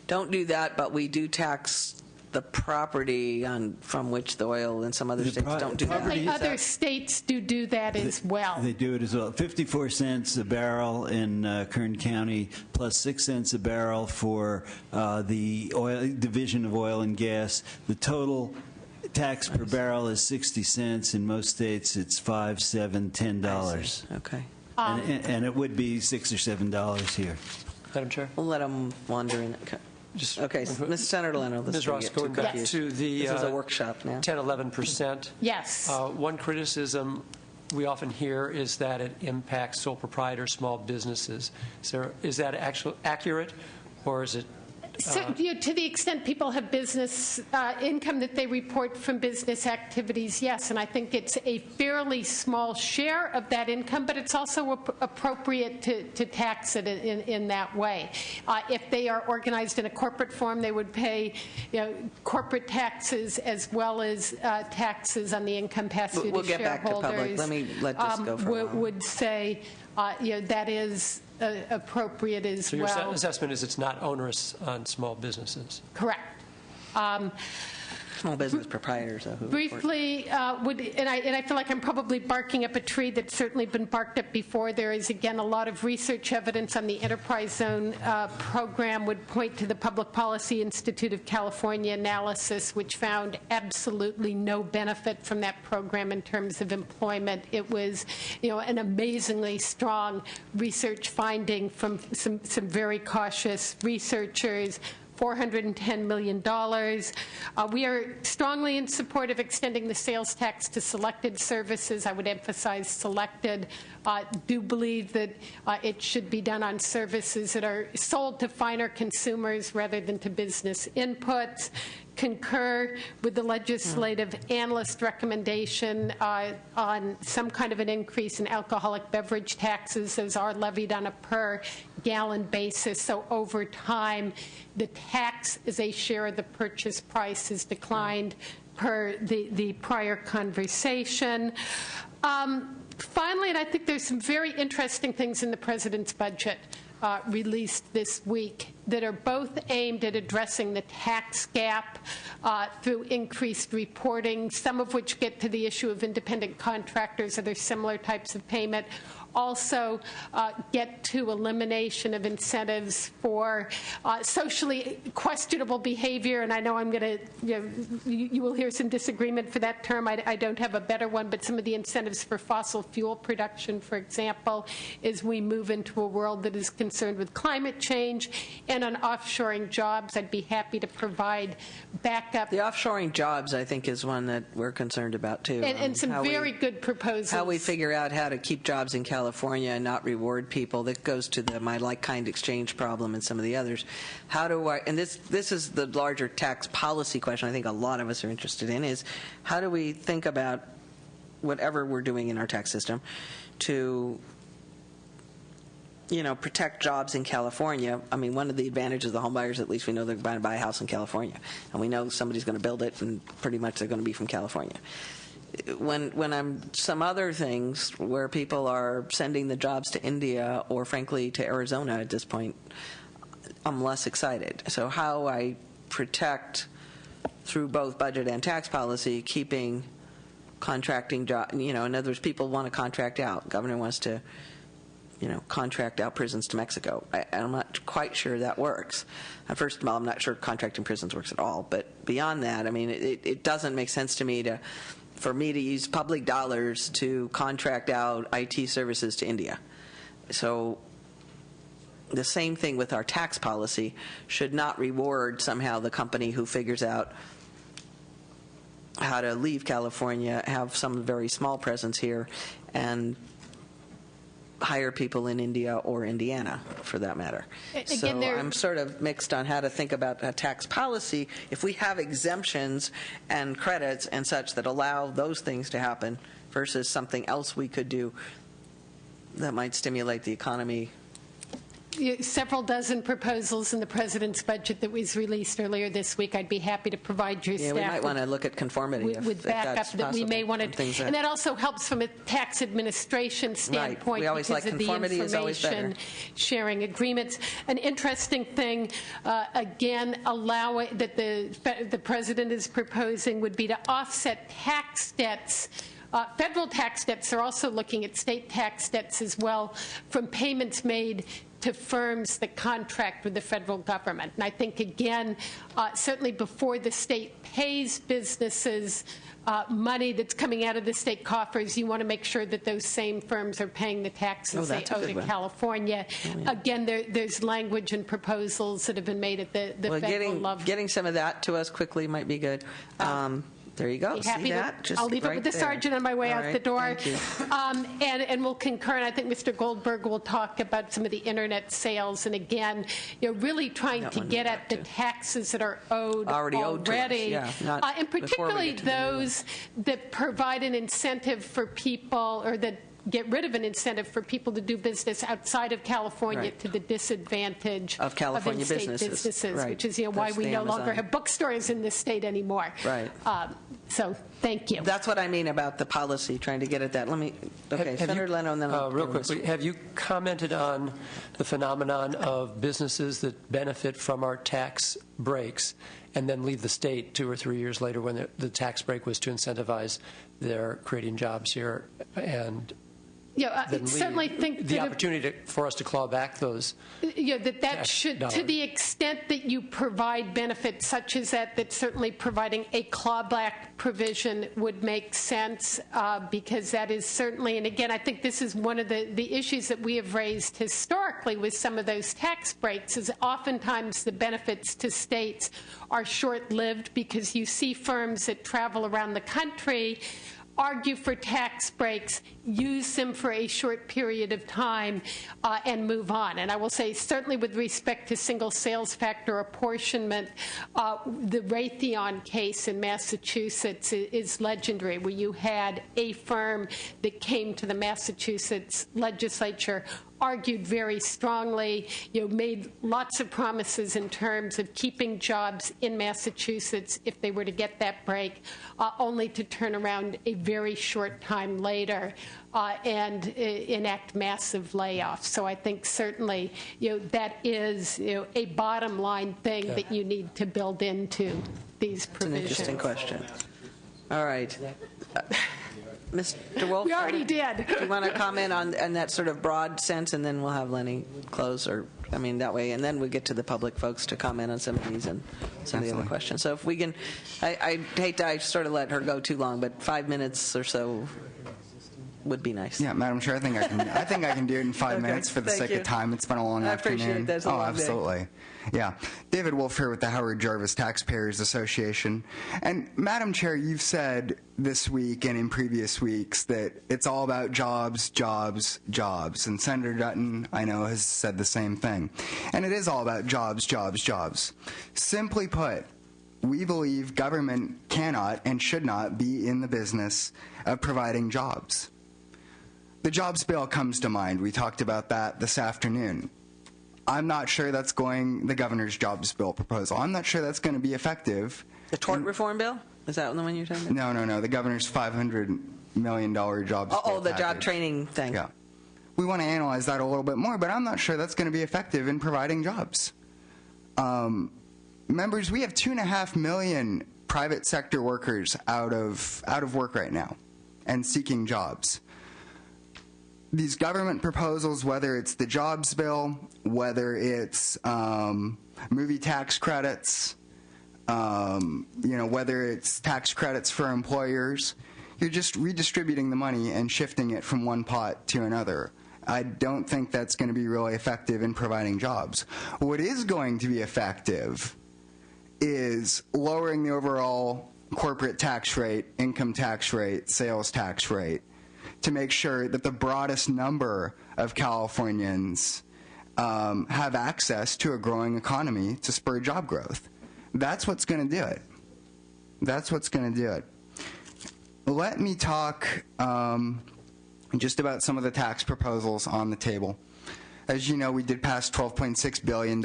don't do that, but we do tax the property from which the oil and some other states don't do that.
Other states do that as well.
They do it as well. 54 cents a barrel in Kern County, plus 6 cents a barrel for the oil division of oil and gas. The total tax per barrel is 60 cents. In most states, it's $5, $7, $10.
Okay.
And it would be $6 or $7 here.
Madam Chair?
We'll let them wander in. Okay, Ms. Senator Leno.
Ms. Ross, going back to the
this is a workshop now.
10, 11%.
Yes.
One criticism we often hear is that it impacts sole proprietors, small businesses. Is that actually accurate, or is it
So, to the extent people have business income that they report from business activities, yes, and I think it's a fairly small share of that income, but it's also appropriate to tax it in that way. If they are organized in a corporate form, they would pay corporate taxes as well as taxes on the income passed through
We'll
to
get
shareholders.
back to public. Let me let this go for a while.
Would say that is appropriate as
so your
well.
assessment is it's not onerous on small businesses?
Correct.
Small business proprietors.
Briefly, and I feel like I'm probably barking up a tree that's certainly been barked up before. There is, again, a lot of research evidence on the Enterprise Zone program would point to the Public Policy Institute of California analysis, which found absolutely no benefit from that program in terms of employment. It was, an amazingly strong research finding from some very cautious researchers. $410 million. We are strongly in support of extending the sales tax to selected services. I would emphasize selected. Do believe that it should be done on services that are sold to finer consumers rather than to business inputs. Concur with the legislative analyst recommendation on some kind of an increase in alcoholic beverage taxes. Those are levied on a per gallon basis. So over time, the tax as a share of the purchase price has declined per the prior conversation. Finally, and I think there's some very interesting things in the president's budget released this week that are both aimed at addressing the tax gap through increased reporting, some of which get to the issue of independent contractors, other similar types of payment, also get to elimination of incentives for socially questionable behavior. And I know I'm going to, you will hear some disagreement for that term. I don't have a better one, but some of the incentives for fossil fuel production, for example, as we move into a world that is concerned with climate change and on offshoring jobs, I'd be happy to provide backup.
The offshoring jobs, I think, is one that we're concerned about, too.
And some very good proposals.
How we figure out how to keep jobs in California and not reward people. That goes to the my like-kind exchange problem and some of the others. How do I, and this is the larger tax policy question I think a lot of us are interested in, is how do we think about whatever we're doing in our tax system to protect jobs in California. I mean, one of the advantages of the home buyers, at least we know they're going to buy a house in California. And we know somebody's going to build it, and pretty much they're going to be from California. When I'm some other things where people are sending the jobs to India or, frankly, to Arizona at this point, I'm less excited. So how I protect, through both budget and tax policy, keeping contracting jobs, in other words, people want to contract out. Governor wants to contract out prisons to Mexico. I'm not quite sure that works. First of all, I'm not sure contracting prisons works at all. But beyond that, I mean, it doesn't make sense to me for me to use public dollars to contract out IT services to India. So the same thing with our tax policy should not reward somehow the company who figures out how to leave California, have some very small presence here, and hire people in India or Indiana, for that matter. So I'm sort of mixed on how to think about a tax policy if we have exemptions and credits and such that allow those things to happen versus something else we could do that might stimulate the economy.
Several dozen proposals in the president's budget that was released earlier this week. I'd be happy to provide your staff.
We might want to look at conformity
with backup that we may want to, and that also helps from a tax administration standpoint.
Right. We always
because
like
of
conformity
the
is always better.
information sharing agreements. An interesting thing, again, that the president is proposing would be to offset tax debts. Federal tax debts are also looking at state tax debts as well from payments made to firms that contract with the federal government. And I think, again, certainly before the state pays businesses money that's coming out of the state coffers, you want to make sure that those same firms are paying the taxes they owe to California. Again, there's language and proposals that have been made at the federal level.
Getting some of that to us quickly might be good. There you go.
Be
See
happy
that?
to,
Just
I'll leave it
right
with the
there.
sergeant on my way
All
out
right,
the door.
thank you.
And we'll concur, and I think Mr. Goldberg will talk about some of the internet sales, and again, really trying
That
to
one
get
we'll
at the
talk to.
taxes that are owed
Already owed to us, yeah, not
and
before we
particularly
get to the new one.
those that provide an incentive for people, or that get rid of an incentive for people to do business outside of California
Right.
to the disadvantage
Of California
in-state
businesses. Right.
which is why
That's
we
the
no longer
Amazon.
have bookstores in this state anymore.
Right.
So thank you.
That's what I mean about the policy, trying to get at that. Let me, okay, Senator Leno, and then I'll
real
go to Mr.
quickly, have you commented on the phenomenon of businesses that benefit from our tax breaks and then leave the state 2 or 3 years later when the tax break was to incentivize their creating jobs here, and
Yeah, I
then
certainly think
the
that
opportunity for us to claw back those
that
tax
should, to
dollars.
the extent that you provide benefits such as that certainly providing a clawback provision would make sense, because that is certainly, and again, I think this is one of the issues that we have raised historically with some of those tax breaks, is oftentimes the benefits to states are short-lived, because you see firms that travel around the country argue for tax breaks, use them for a short period of time, and move on. And I will say, certainly with respect to single sales factor apportionment, the Raytheon case in Massachusetts is legendary, where you had a firm that came to the Massachusetts legislature, argued very strongly, made lots of promises in terms of keeping jobs in Massachusetts if they were to get that break, only to turn around a very short time later and enact massive layoffs. So I think certainly that is a bottom line thing that you need to build into these
That's an
provisions.
interesting question. All right. Mr. Wolf?
We already did.
Do you want to comment on that sort of broad sense, and then we'll have Lenny close, or, I mean, that way, and then we get to the public folks to comment on some of these and some of the other questions. So if we can, I hate to, I sort of let her go too long, but 5 minutes or so would be nice.
Yeah, Madam Chair, I think I can do it in 5 minutes for the
thank
sake
you.
of time. It's been a long
I
afternoon.
appreciate that. It's a long day.
Absolutely. Yeah. David Wolf here with the Howard Jarvis Taxpayers Association. And Madam Chair, you've said this week and in previous weeks that it's all about jobs, jobs, jobs. And Senator Dutton, I know, has said the same thing. And it is all about jobs, jobs, jobs. Simply put, we believe government cannot and should not be in the business of providing jobs. The jobs bill comes to mind. We talked about that this afternoon. I'm not sure that's the governor's jobs bill proposal. I'm not sure that's going to be effective.
The tort reform bill? Is that the one you're talking about?
No. The governor's $500 million jobs bill
Oh, the job
package.
training thing.
Yeah. We want to analyze that a little bit more, but I'm not sure that's going to be effective in providing jobs. Members, we have 2.5 million private sector workers out of work right now and seeking jobs. These government proposals, whether it's the jobs bill, whether it's movie tax credits, whether it's tax credits for employers, you're just redistributing the money and shifting it from one pot to another. I don't think that's going to be really effective in providing jobs. What is going to be effective is lowering the overall corporate tax rate, income tax rate, sales tax rate, to make sure that the broadest number of Californians have access to a growing economy to spur job growth. That's what's going to do it. That's what's going to do it. Let me talk just about some of the tax proposals on the table. As you know, we did pass $12.6 billion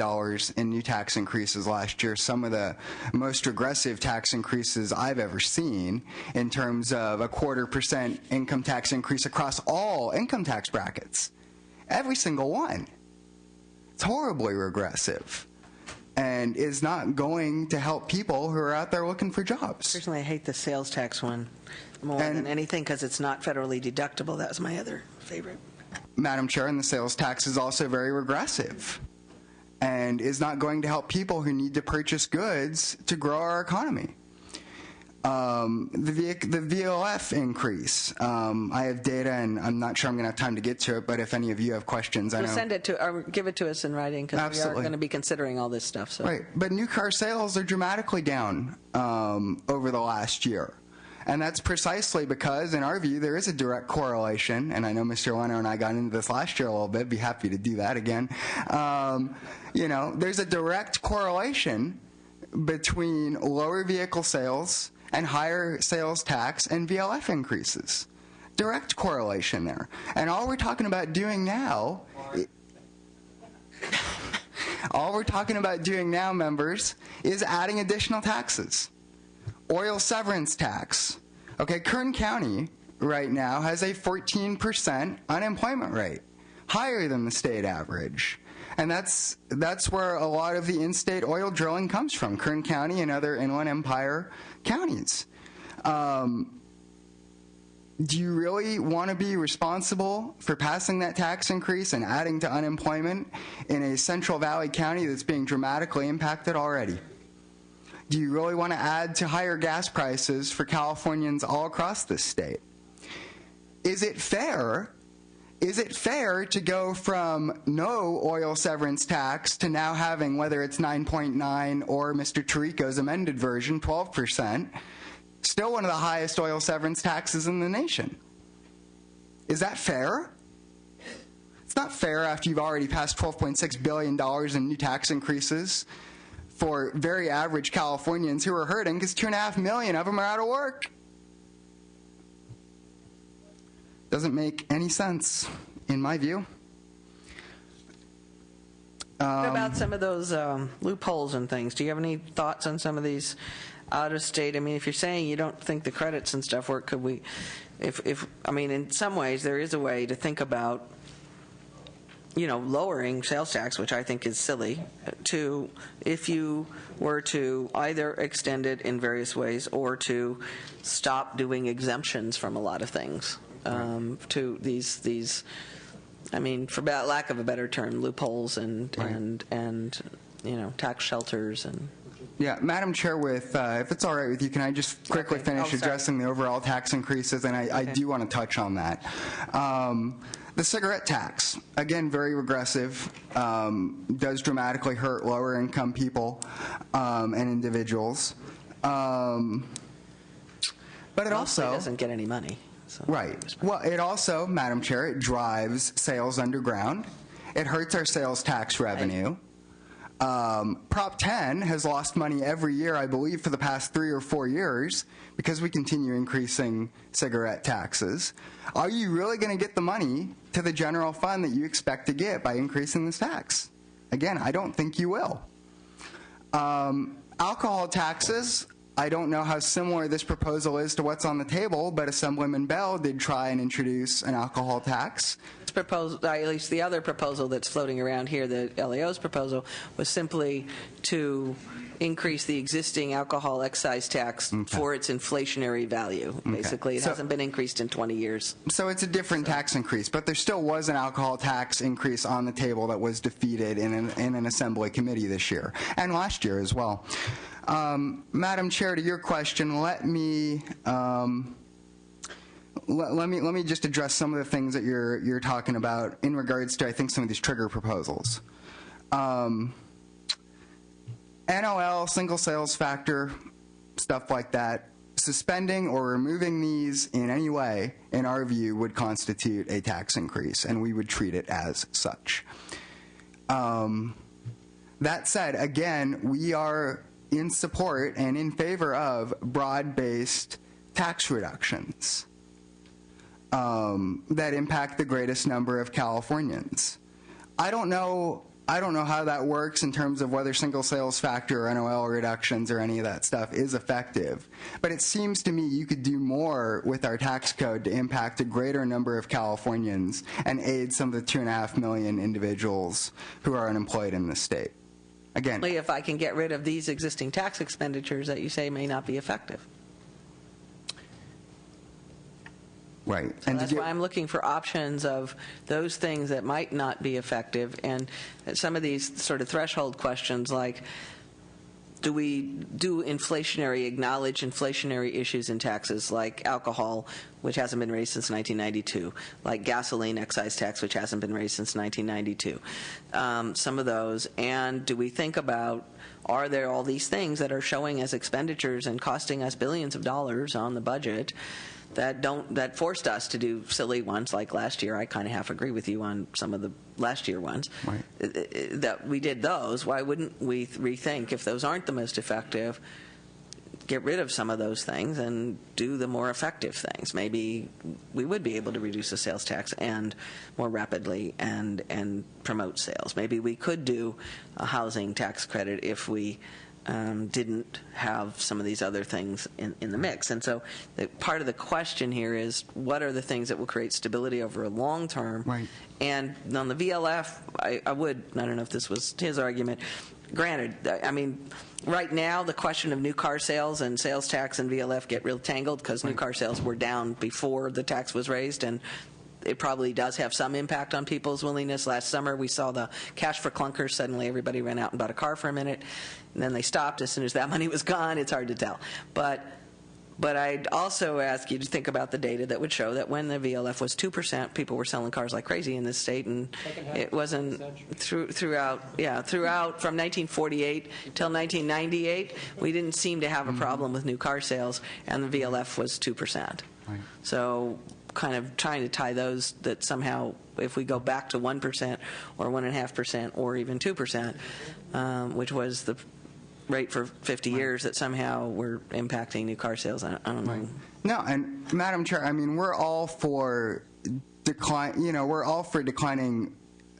in new tax increases last year, some of the most regressive tax increases I've ever seen in terms of a 0.25% income tax increase across all income tax brackets. Every single one. It's horribly regressive and is not going to help people who are out there looking for jobs.
Personally, I hate the sales tax one more than anything because it's not federally deductible. That was my other favorite.
Madam Chair, and the sales tax is also very regressive and is not going to help people who need to purchase goods to grow our economy. The VOF increase, I have data, and I'm not sure I'm going to have time to get to it, but if any of you have questions, I know.
Send it to, or give it to us in writing, because we are going to be considering all this stuff. So.
Right, but new car sales are dramatically down over the last year. And that's precisely because, in our view, there is a direct correlation, and I know Mr. Leno and I got into this last year a little bit, be happy to do that again. There's a direct correlation between lower vehicle sales and higher sales tax and VLF increases. Direct correlation there. And all we're talking about doing now, members, is adding additional taxes. Oil severance tax. Okay, Kern County right now has a 14% unemployment rate, higher than the state average. And that's where a lot of the in-state oil drilling comes from, Kern County and other Inland Empire counties. Do you really want to be responsible for passing that tax increase and adding to unemployment in a Central Valley county that's being dramatically impacted already? Do you really want to add to higher gas prices for Californians all across this state? Is it fair to go from no oil severance tax to now having, whether it's 9.9 or Mr. Tirico's amended version, 12%, still one of the highest oil severance taxes in the nation? Is that fair? It's not fair after you've already passed $12.6 billion in new tax increases for very average Californians who are hurting because 2.5 million of them are out of work. Doesn't make any sense, in my view.
What about some of those loopholes and things? Do you have any thoughts on some of these out of state? I mean, if you're saying you don't think the credits and stuff work, could we, in some ways there is a way to think about, lowering sales tax, which I think is silly, to if you were to either extend it in various ways or to stop doing exemptions from a lot of things, to these, for lack of a better term, loopholes and tax shelters and.
Yeah, Madam Chair, if it's all right with you, can I just quickly finish addressing the overall tax increases? And I do want to touch on that. The cigarette tax, again, very regressive, does dramatically hurt lower income people and individuals. But it also
doesn't get any money. So.
Right. Well, it also, Madam Chair, it drives sales underground. It hurts our sales tax revenue. Prop 10 has lost money every year, I believe, for the past 3 or 4 years because we continue increasing cigarette taxes. Are you really going to get the money to the general fund that you expect to get by increasing this tax? Again, I don't think you will. Alcohol taxes, I don't know how similar this proposal is to what's on the table, but Assemblyman Bell did try and introduce an alcohol tax.
Proposal, at least the other proposal that's floating around here, the LAO's proposal, was simply to increase the existing alcohol excise tax for its inflationary value. Basically, it hasn't been increased in 20 years.
So it's a different tax increase, but there still was an alcohol tax increase on the table that was defeated in an Assembly committee this year, and last year as well. Madam Chair, to your question, let me just address some of the things that you're talking about in regards to, I think, some of these trigger proposals. NOL, single sales factor, stuff like that, suspending or removing these in any way, in our view, would constitute a tax increase, and we would treat it as such. That said, again, we are in support and in favor of broad-based tax reductions that impact the greatest number of Californians. I don't know how that works in terms of whether single sales factor or NOL reductions or any of that stuff is effective. But it seems to me you could do more with our tax code to impact a greater number of Californians and aid some of the 2.5 million individuals who are unemployed in this state. Again,
if I can get rid of these existing tax expenditures that you say may not be effective.
Right.
So that's why I'm looking for options of those things that might not be effective, and some of these sort of threshold questions like do we do acknowledge inflationary issues in taxes like alcohol, which hasn't been raised since 1992, like gasoline excise tax, which hasn't been raised since 1992, some of those, and do we think about, are there all these things that are showing as expenditures and costing us billions of dollars on the budget that forced us to do silly ones like last year? I kind of half agree with you on some of the last year ones.
Right.
That we did those. Why wouldn't we rethink, if those aren't the most effective, get rid of some of those things and do the more effective things? Maybe we would be able to reduce the sales tax and more rapidly and promote sales. Maybe we could do a housing tax credit if we didn't have some of these other things in the mix. And so part of the question here is, what are the things that will create stability over a long term?
Right.
And on the VLF, I don't know if this was his argument, granted, I mean, right now the question of new car sales and sales tax and VLF get real tangled because new car sales were down before the tax was raised, and it probably does have some impact on people's willingness. Last summer, we saw the cash for clunkers. Suddenly, everybody ran out and bought a car for a minute, and then they stopped as soon as that money was gone. It's hard to tell. But I'd also ask you to think about the data that would show that when the VLF was 2%, people were selling cars like crazy in this state, and it wasn't throughout from 1948 till 1998, we didn't seem to have a problem with new car sales, and the VLF was 2%.
Right.
So kind of trying to tie those, that somehow if we go back to 1% or 1.5% or even 2%, which was the rate for 50 years, that somehow we're impacting new car sales. I don't know.
No, and Madam Chair, I mean, we're all for declining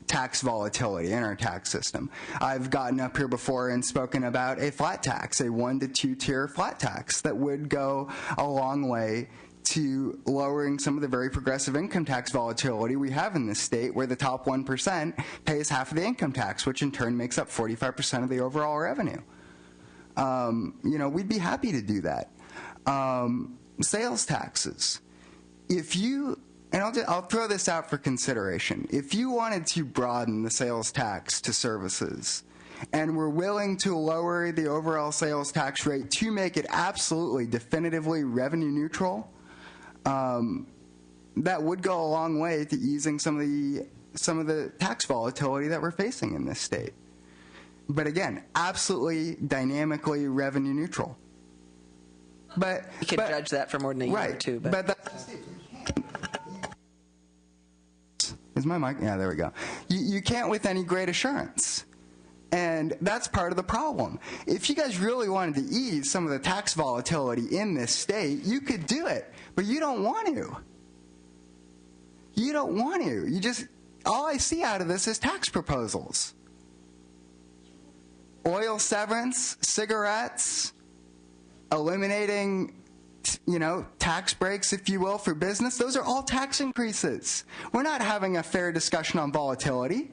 tax volatility in our tax system. I've gotten up here before and spoken about a flat tax, a 1 to 2 tier flat tax that would go a long way to lowering some of the very progressive income tax volatility we have in this state, where the top 1% pays half of the income tax, which in turn makes up 45% of the overall revenue. We'd be happy to do that. Sales taxes. I'll throw this out for consideration. If you wanted to broaden the sales tax to services, and we're willing to lower the overall sales tax rate to make it absolutely definitively revenue neutral, that would go a long way to easing some of the tax volatility that we're facing in this state. But again, absolutely dynamically revenue neutral. But
you can judge that for more than a year or two. But
is my mic? Yeah, there we go. You can't with any great assurance. And that's part of the problem. If you guys really wanted to ease some of the tax volatility in this state, you could do it. But you don't want to. You don't want to. All I see out of this is tax proposals. Oil severance, cigarettes, eliminating, tax breaks, if you will, for business. Those are all tax increases. We're not having a fair discussion on volatility.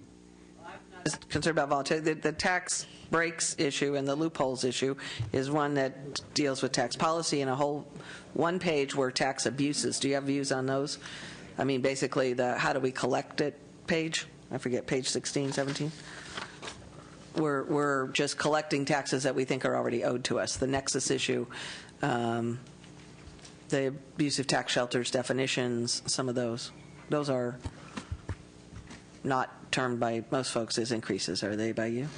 I'm not concerned about volatility. The tax breaks issue and the loopholes issue is one that deals with tax policy, and a whole one page were tax abuses. Do you have views on those? I mean, basically the how do we collect it page. I forget, page 16, 17. We're just collecting taxes that we think are already owed to us. The nexus issue, the abusive tax shelters definitions, some of those are not termed by most folks as increases. Are they by you?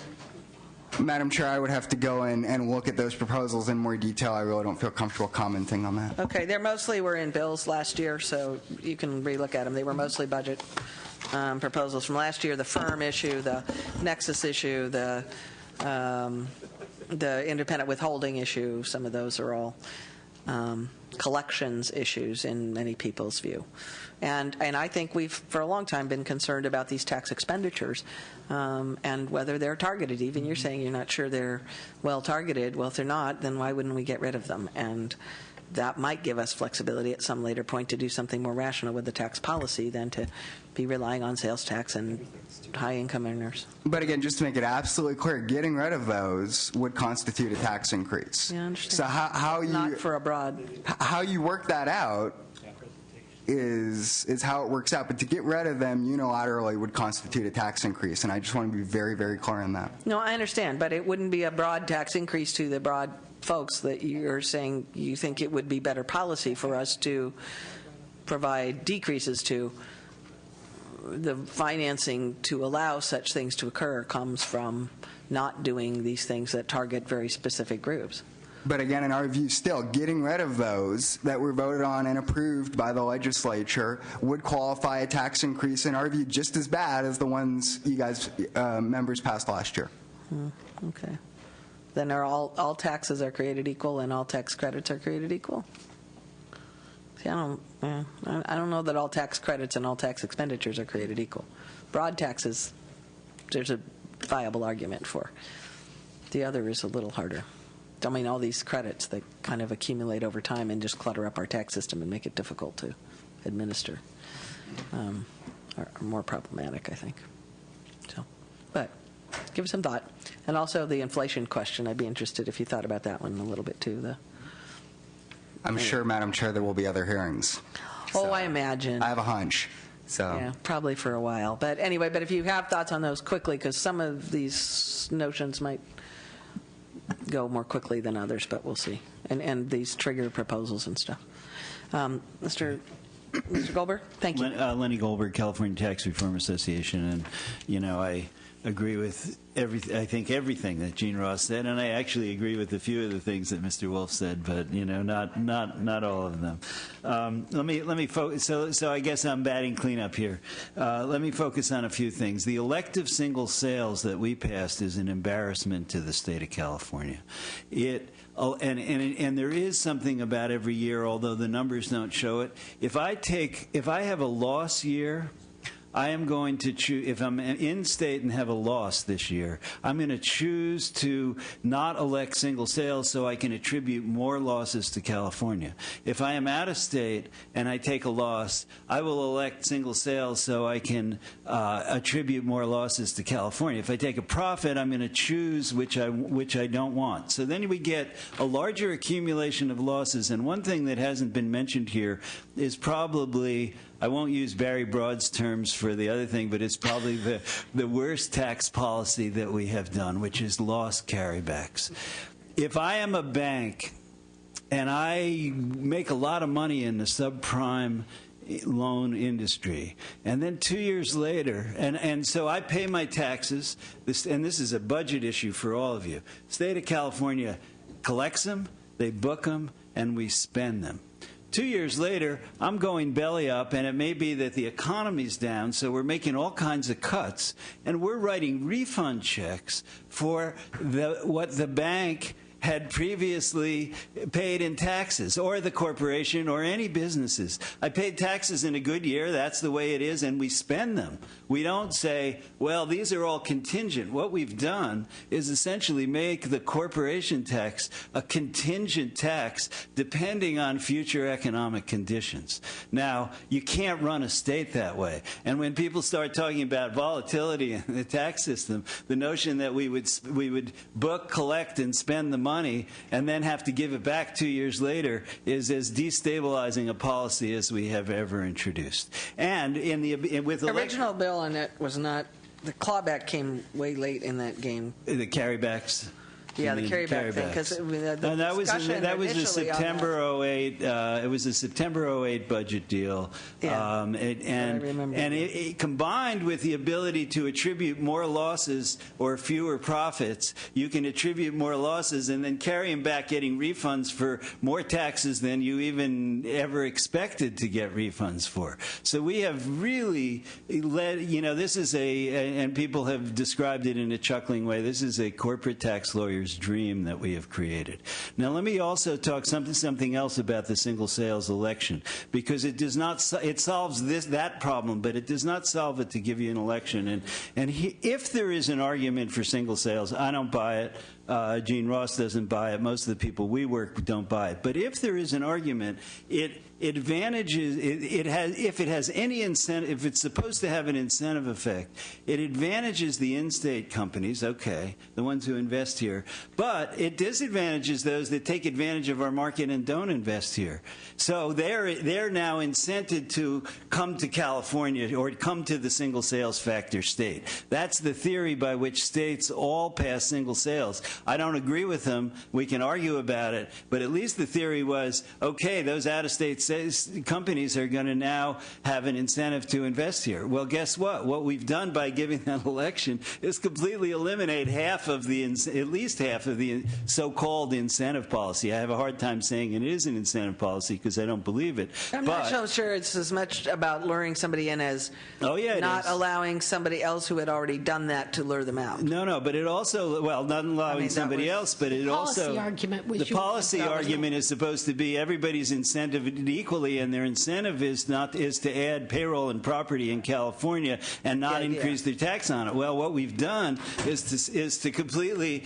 Madam Chair, I would have to go in and look at those proposals in more detail. I really don't feel comfortable commenting on that.
Okay, they mostly were in bills last year, so you can relook at them. They were mostly budget proposals from last year. The firm issue, the nexus issue, the independent withholding issue, some of those are all collections issues in many people's view. And I think we've, for a long time, been concerned about these tax expenditures and whether they're targeted. Even you're saying you're not sure they're well targeted. Well, if they're not, then why wouldn't we get rid of them? And that might give us flexibility at some later point to do something more rational with the tax policy than to be relying on sales tax and high-income earners.
But again, just to make it absolutely clear, getting rid of those would constitute a tax increase.
Yeah, I understand.
So how you
not for a broad.
How you work that out is how it works out. But to get rid of them unilaterally would constitute a tax increase, and I just want to be very, very clear on that.
No, I understand, but it wouldn't be a broad tax increase to the broad folks that you're saying you think it would be better policy for us to provide decreases to. The financing to allow such things to occur comes from not doing these things that target very specific groups.
But again, in our view, still, getting rid of those that were voted on and approved by the legislature would qualify a tax increase, in our view, just as bad as the ones you guys, members, passed last year.
Okay. Then are all taxes are created equal and all tax credits are created equal? See, I don't know that all tax credits and all tax expenditures are created equal. Broad taxes, there's a viable argument for. The other is a little harder. I mean, all these credits that kind of accumulate over time and just clutter up our tax system and make it difficult to administer are more problematic, I think. So, but give it some thought. And also the inflation question, I'd be interested if you thought about that one a little bit too.
I'm sure, Madam Chair, there will be other hearings.
Oh, I imagine.
I have a hunch. So.
Yeah, probably for a while. But anyway, if you have thoughts on those quickly, because some of these notions might more quickly than others, but we'll see. And these trigger proposals and stuff. Mr. Goldberg, thank you.
Lenny Goldberg, California Tax Reform Association, and I agree with I think everything that Gene Ross said, and I actually agree with a few of the things that Mr. Wolf said, but not all of them. Let me focus. So I guess I'm batting cleanup here. Let me focus on a few things. The elective single sales that we passed is an embarrassment to the state of California. And there is something about every year, although the numbers don't show it. If I have a loss year, I am going to choose, if I'm in state and have a loss this year, I'm going to choose to not elect single sales so I can attribute more losses to California. If I am out of state and I take a loss, I will elect single sales so I can attribute more losses to California. If I take a profit, I'm going to choose which I don't want. So then we get a larger accumulation of losses. And one thing that hasn't been mentioned here is probably, I won't use Barry Broad's terms for the other thing, but it's probably the worst tax policy that we have done, which is loss carrybacks. If I am a bank and I make a lot of money in the subprime loan industry, and then 2 years later, and so I pay my taxes, and this is a budget issue for all of you. The state of California collects them, they book them, and we spend them. 2 years later, I'm going belly up, and it may be that the economy's down, so we're making all kinds of cuts, and we're writing refund checks for what the bank had previously paid in taxes, or the corporation, or any businesses. I paid taxes in a good year, that's the way it is, and we spend them. We don't say, well, these are all contingent. What we've done is essentially make the corporation tax a contingent tax depending on future economic conditions. Now, you can't run a state that way. And when people start talking about volatility in the tax system, the notion that we would book, collect, and spend the money and then have to give it back 2 years later is as destabilizing a policy as we have ever introduced. And with the
original bill on it was not, the clawback came way late in that game.
The carrybacks.
Yeah, the carryback thing, because
that was a September 08. It was a September 08 budget deal, and it combined with the ability to attribute more losses or fewer profits. You can attribute more losses and then carry them back, getting refunds for more taxes than you even ever expected to get refunds for. So we have really led. This is and people have described it in a chuckling way. This is a corporate tax lawyer's dream that we have created. Now, let me also talk something else about the single sales election, because it does not, it solves that problem, but it does not solve it to give you an election. If there is an argument for single sales, I don't buy it. Gene Ross doesn't buy it. Most of the people we work with don't buy it. But if there is an argument, it advantages, it has, if it has any incentive, if it's supposed to have an incentive effect, it advantages the in-state companies, okay, the ones who invest here, but it disadvantages those that take advantage of our market and don't invest here. So they're now incented to come to California or come to the single sales factor state. That's the theory by which states all pass single sales. I don't agree with them. We can argue about it, but at least the theory was, okay, those out-of-state companies are going to now have an incentive to invest here. Well, guess what? What we've done by giving that election is completely eliminate half of the, at least half of the so-called incentive policy. I have a hard time saying it is an incentive policy because I don't believe it.
I'm not so sure it's as much about luring somebody in as not allowing somebody else who had already done that to lure them out.
No, but it also, well, not allowing somebody else, but it also, the policy argument is supposed to be everybody's incentive equally, and their incentive is to add payroll and property in California and not increase their tax on it. Well, what we've done is to completely,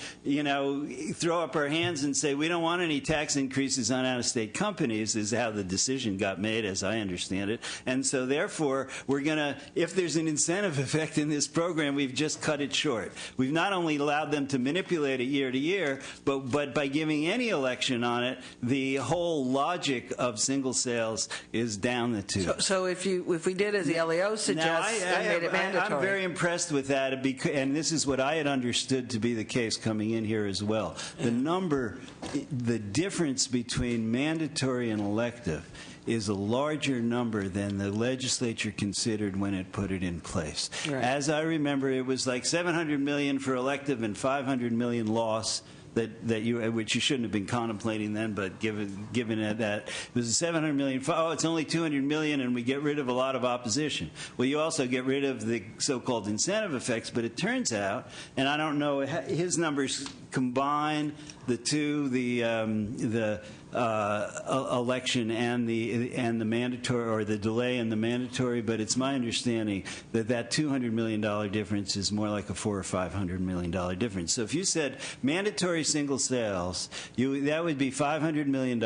throw up our hands and say we don't want any tax increases on out-of-state companies, is how the decision got made, as I understand it. And so therefore, we're going to, if there's an incentive effect in this program, we've just cut it short. We've not only allowed them to manipulate it year to year, but by giving any election on it, the whole logic of single sales is down the tube.
So if we did as the LEO suggests and made it mandatory.
I'm very impressed with that, and this is what I had understood to be the case coming in here as well. The difference between mandatory and elective is a larger number than the legislature considered when it put it in place.
Right.
As I remember, it was like $700 million for elective and $500 million loss. Which you shouldn't have been contemplating then, but given that it was $700 million. Oh, it's only $200 million, and we get rid of a lot of opposition. Well, you also get rid of the so-called incentive effects, but it turns out, and I don't know, his numbers combine the two, the election and the mandatory, or the delay and the mandatory, but it's my understanding that $200 million difference is more like a $400 or $500 million difference. So if you said mandatory single sales, that would be $500 million,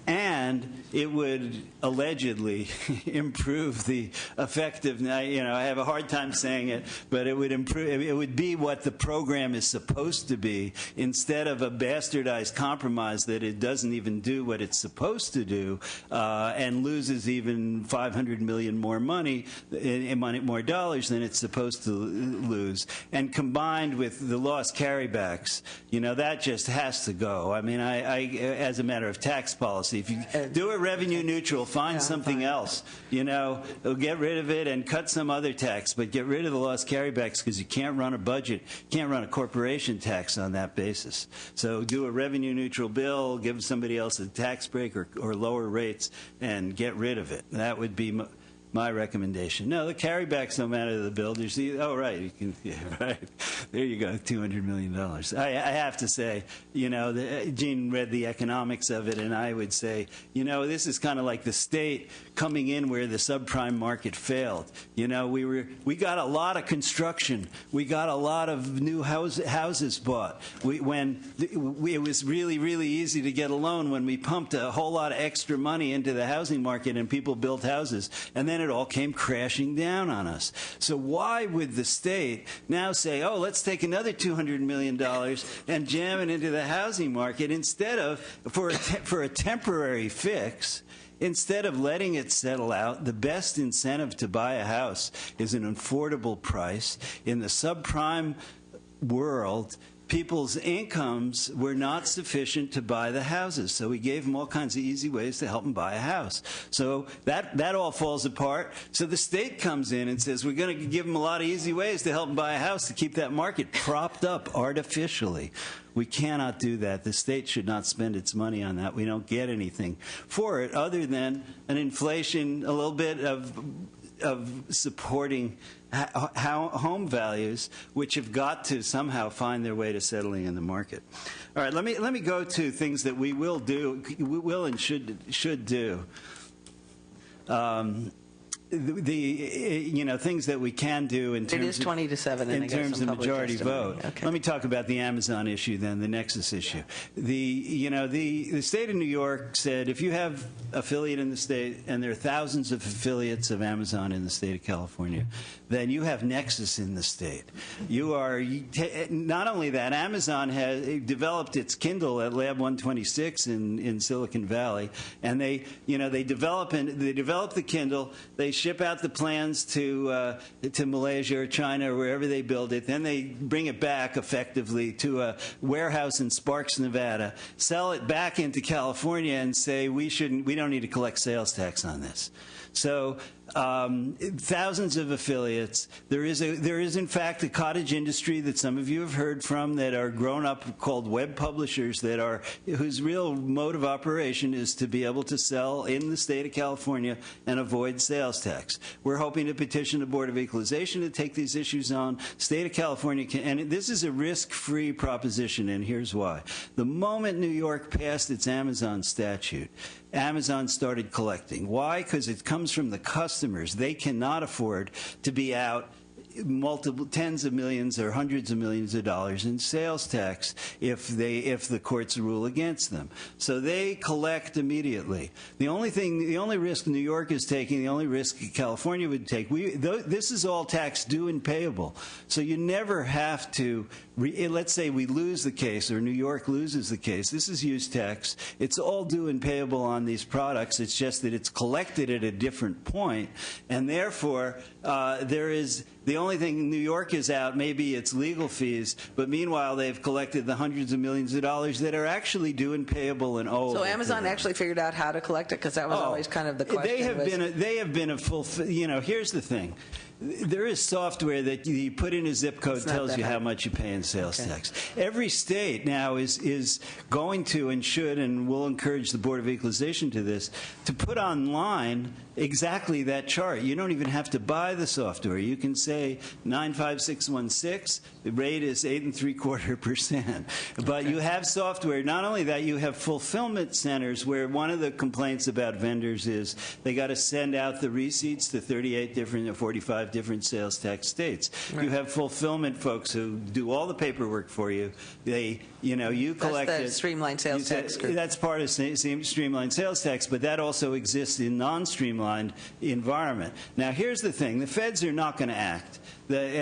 and it would allegedly improve the effectiveness. I have a hard time saying it, but it would improve. It would be what the program is supposed to be, instead of a bastardized compromise that it doesn't even do what it's supposed to do, and loses even $500 million more money, more dollars than it's supposed to lose. And combined with the lost carrybacks, that just has to go. I mean, as a matter of tax policy, if you do it revenue neutral, find something else. Get rid of it and cut some other tax, but get rid of the lost carrybacks, because you can't run a budget, can't run a corporation tax on that basis. So do a revenue neutral bill, give somebody else a tax break or lower rates, and get rid of it. That would be my recommendation. No, the carrybacks don't matter to the builders. Right. Right. There you go, $200 million. I have to say, Gene read the economics of it, and I would say, this is kind of like the state coming in where the subprime market failed. We got a lot of construction. We got a lot of new houses bought. When it was really, really easy to get a loan, when we pumped a whole lot of extra money into the housing market and people built houses, and then it all came crashing down on us. So why would the state now say, oh, let's take another $200 million and jam it into the housing market instead of, for a temporary fix, instead of letting it settle out? The best incentive to buy a house is an affordable price. In the subprime world, people's incomes were not sufficient to buy the houses, so we gave them all kinds of easy ways to help them buy a house. So that all falls apart. So the state comes in and says, we're going to give them a lot of easy ways to help them buy a house to keep that market propped up artificially. We cannot do that. The state should not spend its money on that. We don't get anything for it other than an inflation, a little bit of supporting home values, which have got to somehow find their way to settling in the market. All right, let me go to things that we will and should do. things that we can do in terms
it is 20 to 7
in terms of majority vote.
Okay.
Let me talk about the Amazon issue then, the Nexus issue. The state of New York said if you have affiliate in the state, and there are thousands of affiliates of Amazon in the state of California, then you have Nexus in the state. Not only that, Amazon has developed its Kindle at Lab 126 in Silicon Valley, and they develop the Kindle. They ship out the plans to Malaysia or China or wherever they build it. Then they bring it back effectively to a warehouse in Sparks, Nevada, sell it back into California, and say we don't need to collect sales tax on this. So thousands of affiliates. There is in fact a cottage industry that some of you have heard from that are grown up called web publishers whose real mode of operation is to be able to sell in the state of California and avoid sales tax. We're hoping to petition the Board of Equalization to take these issues on. State of California and this is a risk-free proposition, and here's why. The moment New York passed its Amazon statute, Amazon started collecting. Why? Because it comes from the customers. They cannot afford to be out multiple tens of millions or hundreds of millions of dollars in sales tax if the courts rule against them. So they collect immediately. The only risk New York is taking, the only risk California would take, this is all tax due and payable. So you never have to, let's say we lose the case or New York loses the case. This is use tax. It's all due and payable on these products. It's just that it's collected at a different point, and therefore the only thing New York is out, maybe it's legal fees, but meanwhile they've collected the hundreds of millions of dollars that are actually due and payable and owed.
So Amazon actually figured out how to collect it, because that was always kind of the question.
They have been a full. Here's the thing. There is software that you put in a zip code tells you how much you pay in sales tax. Every state now is going to and should, and will encourage the Board of Equalization to this, to put online exactly that chart. You don't even have to buy the software. You can say 95616, the rate is 8.75%. But you have software. Not only that, you have fulfillment centers where one of the complaints about vendors is they got to send out the receipts to 38 different or 45 different sales tax states. Right. You have fulfillment folks who do all the paperwork for you. You collect
it. That's the streamlined sales tax group.
That's part of streamlined sales tax, but that also exists in non-streamlined environment. Now, here's the thing. The feds are not going to act.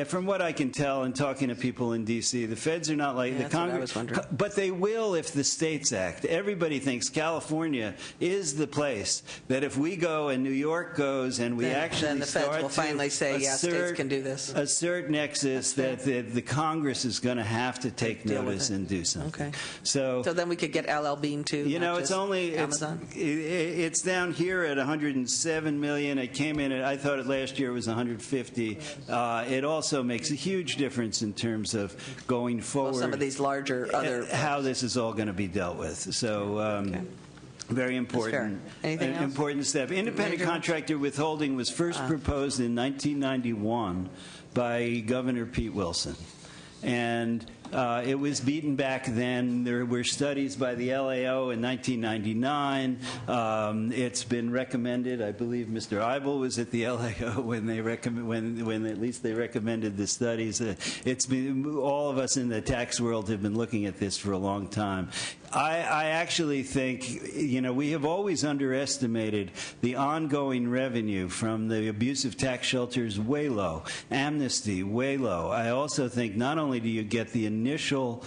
From what I can tell and talking to people in D.C., the feds are not like the Congress, but they will if the states act. Everybody thinks California is the place that if we go and New York goes and we
then the feds will finally say, yeah, states can do this.
Assert Nexus that the Congress is going to have to take notice and do something.
Okay.
So
then we could get LL Bean too.
It's only Amazon. It's down here at 107 million. It came in I thought last year it was 150. It also makes a huge difference in terms of going forward.
Some of these larger
how this is all going to be dealt with. So. Very important.
Anything else?
Important step. Independent contractor withholding was first proposed in 1991 by Governor Pete Wilson. And it was beaten back then. There were studies by the LAO in 1999. It's been recommended. I believe Mr. Eibel was at the LAO when at least they recommended the studies. It's been all of us in the tax world have been looking at this for a long time. I actually think, we have always underestimated the ongoing revenue from the abusive tax shelters, way low. Amnesty, way low. I also think not only do you get the initial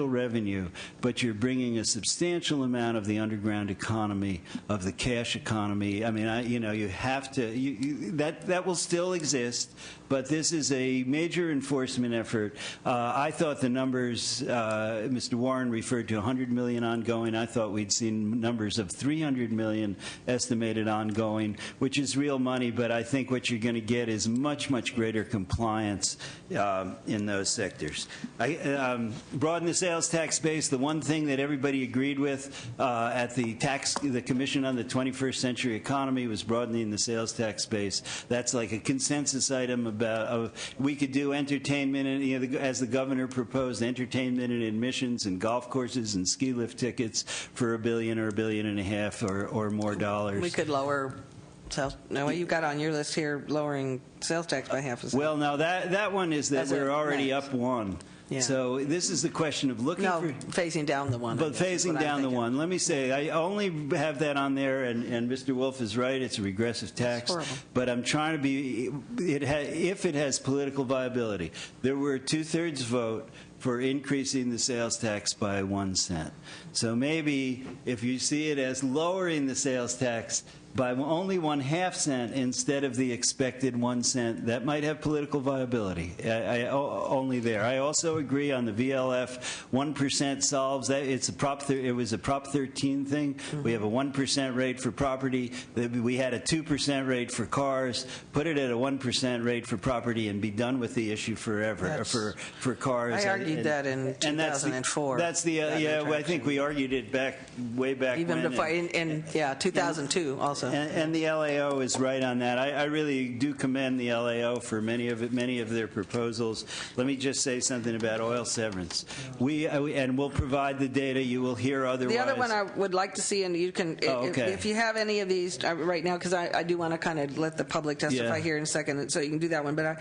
revenue, but you're bringing a substantial amount of the underground economy, of the cash economy. I mean, you have to, that will still exist, but this is a major enforcement effort. I thought the numbers, Mr. Warren referred to 100 million ongoing. I thought we'd seen numbers of 300 million estimated ongoing, which is real money, but I think what you're going to get is much, much greater compliance in those sectors. Broaden the sales tax base. The one thing that everybody agreed with at the Commission on the 21st Century Economy was broadening the sales tax base. That's like a consensus item about we could do entertainment, and as the governor proposed, entertainment and admissions and golf courses and ski lift tickets for $1 billion or $1.5 billion or more dollars.
We could lower Sales, no, you've got on your list here lowering sales tax by 0.5%.
Well, no, that one is that we're already up one.
Yeah.
So this is the question of looking for...
phasing down the one.
But phasing down the one. Let me say, I only have that on there, and Mr. Wolf is right, it's a regressive tax. But I'm trying to be, if it has political viability. There were a 2/3 vote for increasing the sales tax by 1 cent. So maybe if you see it as lowering the sales tax by only 1/2 cent instead of the expected 1 cent, that might have political viability. Only there. I also agree on the VLF. 1% solves that. It's it was a Prop 13 thing. Mm-hmm. We have a 1% rate for property. We had a 2% rate for cars. Put it at a 1% rate for property and be done with the issue forever. For cars.
I argued that in 2004.
That's the I think we argued it way back
even
when.
Before, in 2002 also.
And the LAO is right on that. I really do commend the LAO for many of their proposals. Let me just say something about oil severance. And we'll provide the data. You will hear otherwise.
The other one I would like to see, and you can, if you have any of these right now, because I do want to kind of let the public testify here in a second, so you can do that one. But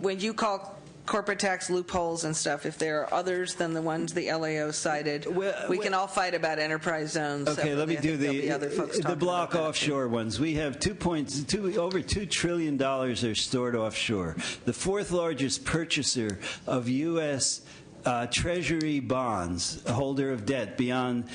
when you call corporate tax loopholes and stuff, if there are others than the ones the LAO cited, we can all fight about enterprise zones.
Okay, let me do the block offshore ones. We have over $2 trillion are stored offshore. The 4th largest purchaser of U.S. Treasury bonds, a holder of debt behind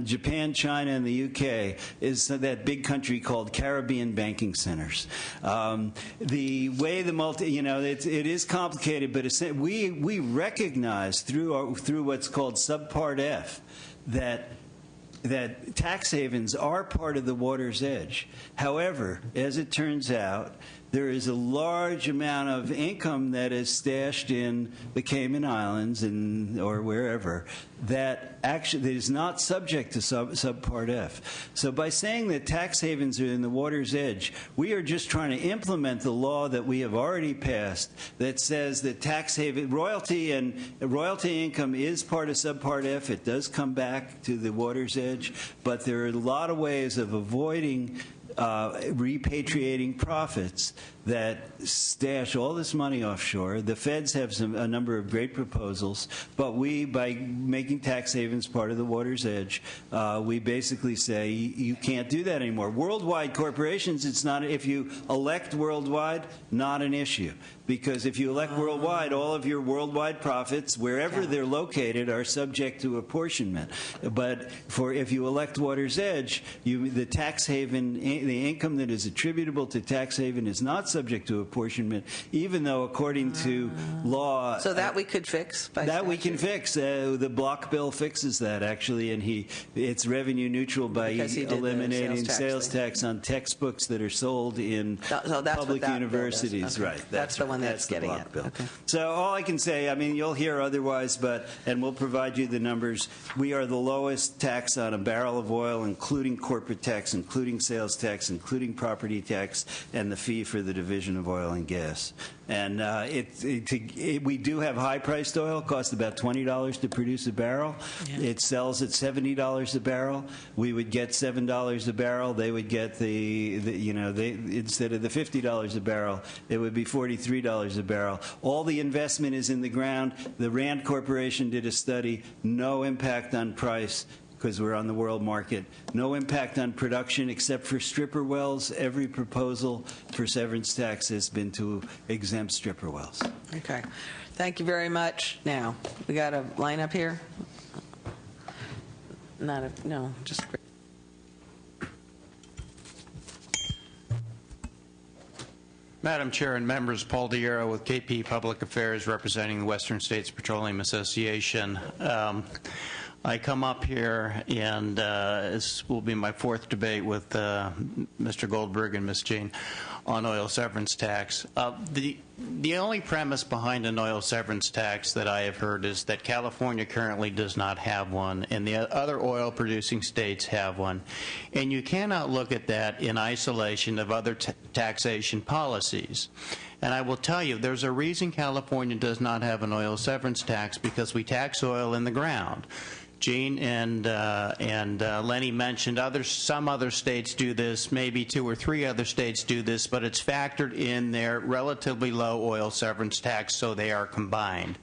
Japan, China, and the UK, is that big country called Caribbean Banking Centers. The way it is complicated, but we recognize through what's called Subpart F that tax havens are part of the water's edge. However, as it turns out, there is a large amount of income that is stashed in the Cayman Islands or wherever that is not subject to Subpart F. So by saying that tax havens are in the water's edge, we are just trying to implement the law that we have already passed that says that tax haven royalty income is part of Subpart F. It does come back to the water's edge, but there are a lot of ways of avoiding repatriating profits that stash all this money offshore. The feds have a number of great proposals, but by making tax havens part of the water's edge, we basically say you can't do that anymore. Worldwide corporations, it's not. If you elect worldwide, not an issue. Because if you elect worldwide, all of your worldwide profits, wherever they're located, are subject to apportionment. But if you elect water's edge, the tax haven, the income that is attributable to tax haven is not subject to apportionment, even though according to law...
So that we could fix?
That we can fix. The block bill fixes that, actually, and it's revenue neutral by eliminating sales tax on textbooks that are sold in public universities.
Okay.
Right.
That's the one that's getting it.
Okay. So all I can say, you'll hear otherwise, and we'll provide you the numbers. We are the lowest tax on a barrel of oil, including corporate tax, including sales tax, including property tax, and the fee for the division of oil and gas. And we do have high-priced oil. It costs about $20 to produce a barrel. Yeah. It sells at $70 a barrel. We would get $7 a barrel. They would get instead of the $50 a barrel, it would be $43 a barrel. All the investment is in the ground. The Rand Corporation did a study. No impact on price, because we're on the world market. No impact on production except for stripper wells. Every proposal for severance tax has been to exempt stripper wells.
Okay. Thank you very much. Now, we got a line up here? No, just...
Madam Chair and members, Paul Diero with KP Public Affairs representing the Western States Petroleum Association. I come up here, and this will be my 4th debate with Mr. Goldberg and Ms. Jean on oil severance tax. The only premise behind an oil severance tax that I have heard is that California currently does not have one, and the other oil-producing states have one. And you cannot look at that in isolation of other taxation policies. And I will tell you, there's a reason California does not have an oil severance tax, because we tax oil in the ground. Gene and Lenny mentioned some other states do this, maybe 2 or 3 other states do this, but it's factored in their relatively low oil severance tax, so they are combined.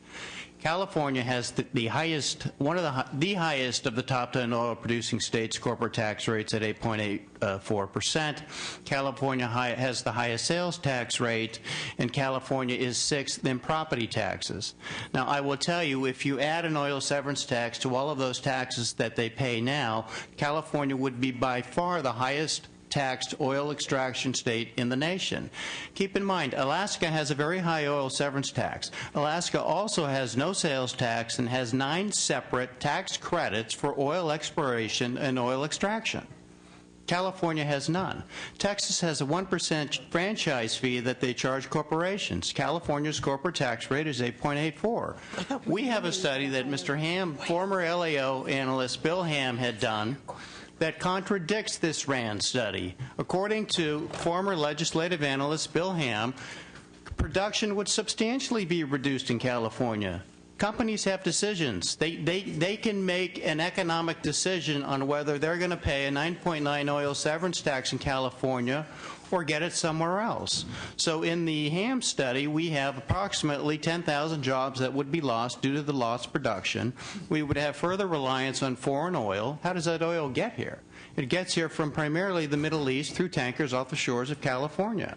California has the highest, the highest of the top 10 oil-producing states' corporate tax rates at 8.84%. California has the highest sales tax rate, and California is 6th in property taxes. Now, I will tell you, if you add an oil severance tax to all of those taxes that they pay now, California would be by far the highest taxed oil extraction state in the nation. Keep in mind, Alaska has a very high oil severance tax. Alaska also has no sales tax and has 9 separate tax credits for oil exploration and oil extraction. California has none. Texas has a 1% franchise fee that they charge corporations. California's corporate tax rate is 8.84. We have a study that Mr. Ham, former LAO analyst Bill Ham, had done that contradicts this RAND study. According to former legislative analyst Bill Ham, production would substantially be reduced in California. Companies have decisions. They can make an economic decision on whether they're going to pay a 9.9 oil severance tax in California or get it somewhere else. So in the Ham study, we have approximately 10,000 jobs that would be lost due to the lost production. We would have further reliance on foreign oil. How does that oil get here? It gets here from primarily the Middle East through tankers off the shores of California.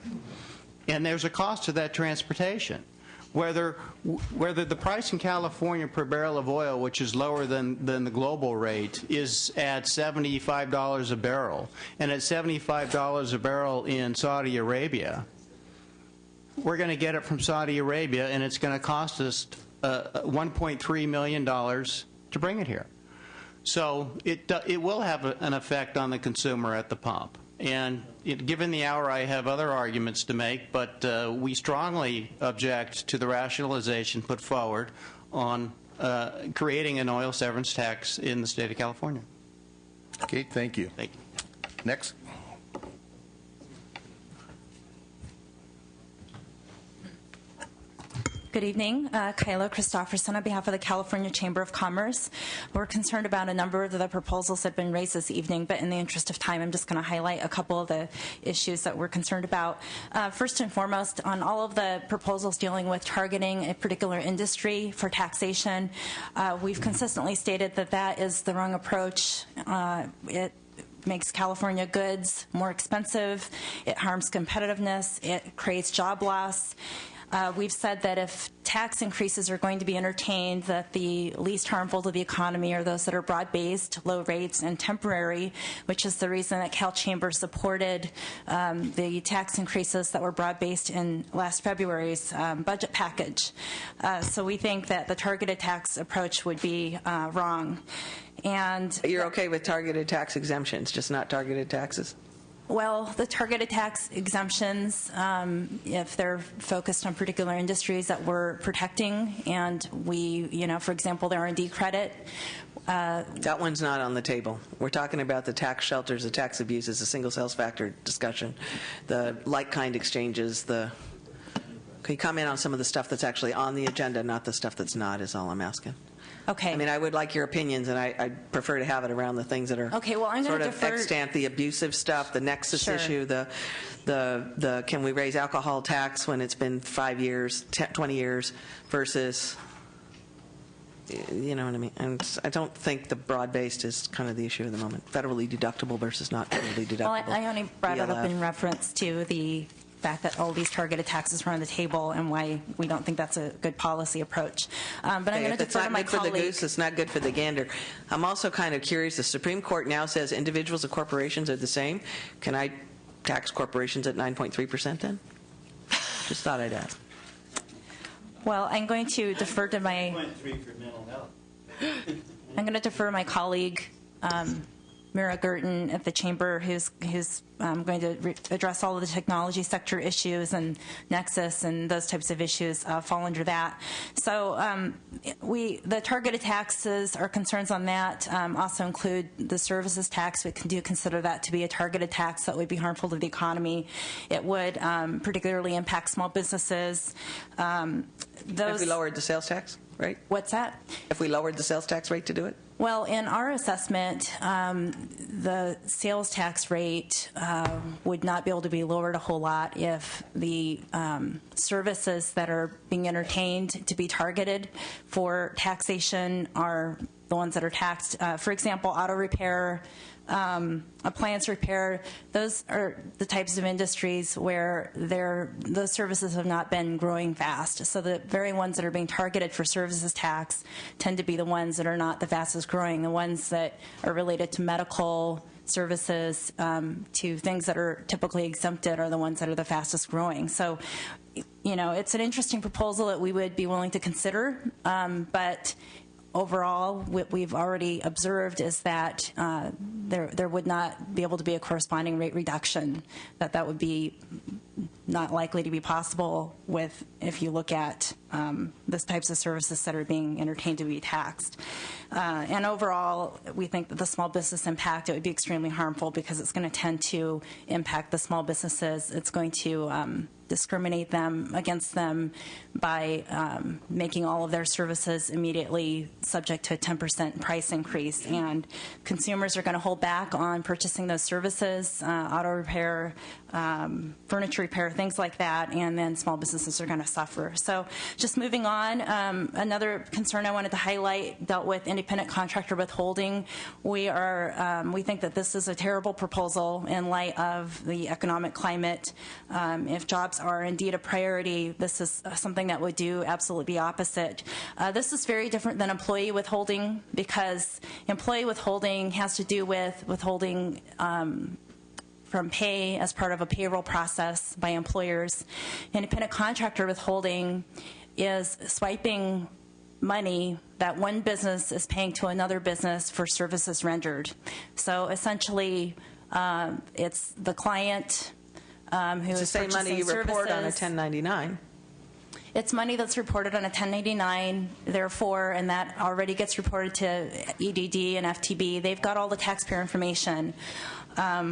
And there's a cost to that transportation. Whether the price in California per barrel of oil, which is lower than the global rate, is at $75 a barrel, and at $75 a barrel in Saudi Arabia, we're going to get it from Saudi Arabia, and it's going to cost us $1.3 million to bring it here. So it will have an effect on the consumer at the pump. And given the hour, I have other arguments to make, but we strongly object to the rationalization put forward on creating an oil severance tax in the state of California.
Okay, thank you.
Thank you.
Next.
Good evening. Kyla Christofferson on behalf of the California Chamber of Commerce. We're concerned about a number of the proposals that have been raised this evening, but in the interest of time, I'm just going to highlight a couple of the issues that we're concerned about. First and foremost, on all of the proposals dealing with targeting a particular industry for taxation, we've consistently stated that that is the wrong approach. It makes California goods more expensive. It harms competitiveness. It creates job loss. We've said that if tax increases are going to be entertained, that the least harmful to the economy are those that are broad-based, low rates, and temporary, which is the reason that Cal Chamber supported the tax increases that were broad-based in last February's budget package. So we think that the targeted tax approach would be wrong. And
you're okay with targeted tax exemptions, just not targeted taxes?
Well, the targeted tax exemptions, if they're focused on particular industries that we're protecting, and we, for example, the R&D credit.
That one's not on the table. We're talking about the tax shelters, the tax abuses, the single sales factor discussion, the like-kind exchanges. Can you comment on some of the stuff that's actually on the agenda, not the stuff that's not, is all I'm asking.
Okay.
I mean, I would like your opinions, and I prefer to have it around the things that are
okay. Well, I'm
sort
going
of
to defer.
extant, the abusive stuff, the nexus
Sure.
issue, the can we raise alcohol tax when it's been 5 years, 20 years, versus, you know what I mean? And I don't think the broad-based is kind of the issue at the moment. Federally deductible versus not federally deductible.
Well, I only brought it up in reference to the fact that all these targeted taxes were on the table and why we don't think that's a good policy approach. But I'm going to defer to my colleague. If it's not good for the goose, it's not good for the gander. I'm also kind of curious. The Supreme Court now says individuals and corporations are the same. Can I tax corporations at 9.3% then? Just thought I'd ask. Well, I'm going to defer to my.
9.3 for mental health.
I'm going to defer to my colleague Mira Gurton at the Chamber, who's going to address all of the technology sector issues, and Nexus and those types of issues fall under that. So the targeted taxes, our concerns on that also include the services tax. We do consider that to be a targeted tax that would be harmful to the economy. It would particularly impact small businesses.
If we lowered the sales tax rate?
What's that?
If we lowered the sales tax rate to do it?
Well, in our assessment, the sales tax rate would not be able to be lowered a whole lot if the services that are being entertained to be targeted for taxation are the ones that are taxed. For example, auto repair, appliance repair, those are the types of industries where those services have not been growing fast. So the very ones that are being targeted for services tax tend to be the ones that are not the fastest growing. The ones that are related to medical services, to things that are typically exempted, are the ones that are the fastest growing. So, it's an interesting proposal that we would be willing to consider, but overall, what we've already observed is that there would not be able to be a corresponding rate reduction, that would be not likely to be possible if you look at the types of services that are being entertained to be taxed. And overall, we think that the small business impact, it would be extremely harmful because it's going to tend to impact the small businesses. It's going to discriminate against them by making all of their services immediately subject to a 10% price increase. And consumers are going to hold back on purchasing those services, auto repair, furniture repair, things like that, and then small businesses are going to suffer. So just moving on, another concern I wanted to highlight dealt with independent contractor withholding. We think that this is a terrible proposal in light of the economic climate. If jobs are indeed a priority, this is something that would do absolutely the opposite. This is very different than employee withholding because employee withholding has to do with withholding from pay as part of a payroll process by employers. Independent contractor withholding is swiping money that one business is paying to another business for services rendered. So essentially, it's the client who is purchasing services.
It's the same money you report on a 1099.
It's money that's reported on a 1099, therefore, and that already gets reported to EDD and FTB. They've got all the taxpayer information.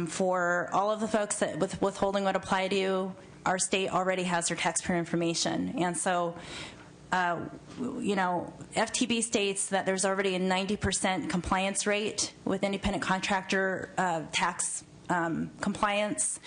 For all of the folks that withholding would apply to, our state already has their taxpayer information. And so, FTB states that there's already a 90% compliance rate with independent contractor tax compliance.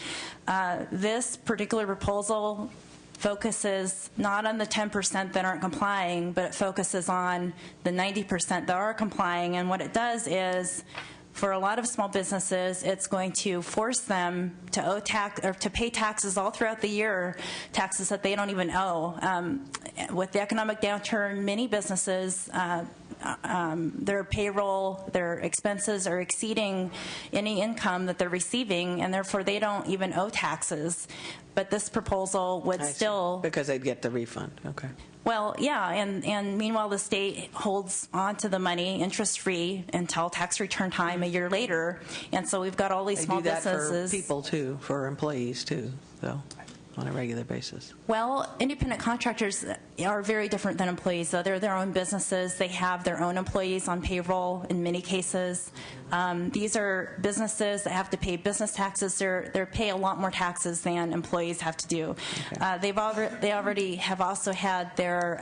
This particular proposal focuses not on the 10% that aren't complying, but it focuses on the 90% that are complying. And what it does is, for a lot of small businesses, it's going to force them to owe tax or to pay taxes all throughout the year, taxes that they don't even owe. With the economic downturn, many businesses, their payroll, their expenses are exceeding any income that they're receiving, and therefore they don't even owe taxes. But this proposal would still...
Because they'd get the refund, okay.
Well, yeah, and meanwhile the state holds on to the money interest-free until tax return time a year later, and so we've got all these small businesses.
They do that for people too, for employees too, though, on a regular basis.
Well, independent contractors are very different than employees, though. They're their own businesses. They have their own employees on payroll in many cases. These are businesses that have to pay business taxes. They pay a lot more taxes than employees have to do. Okay. They already have also had their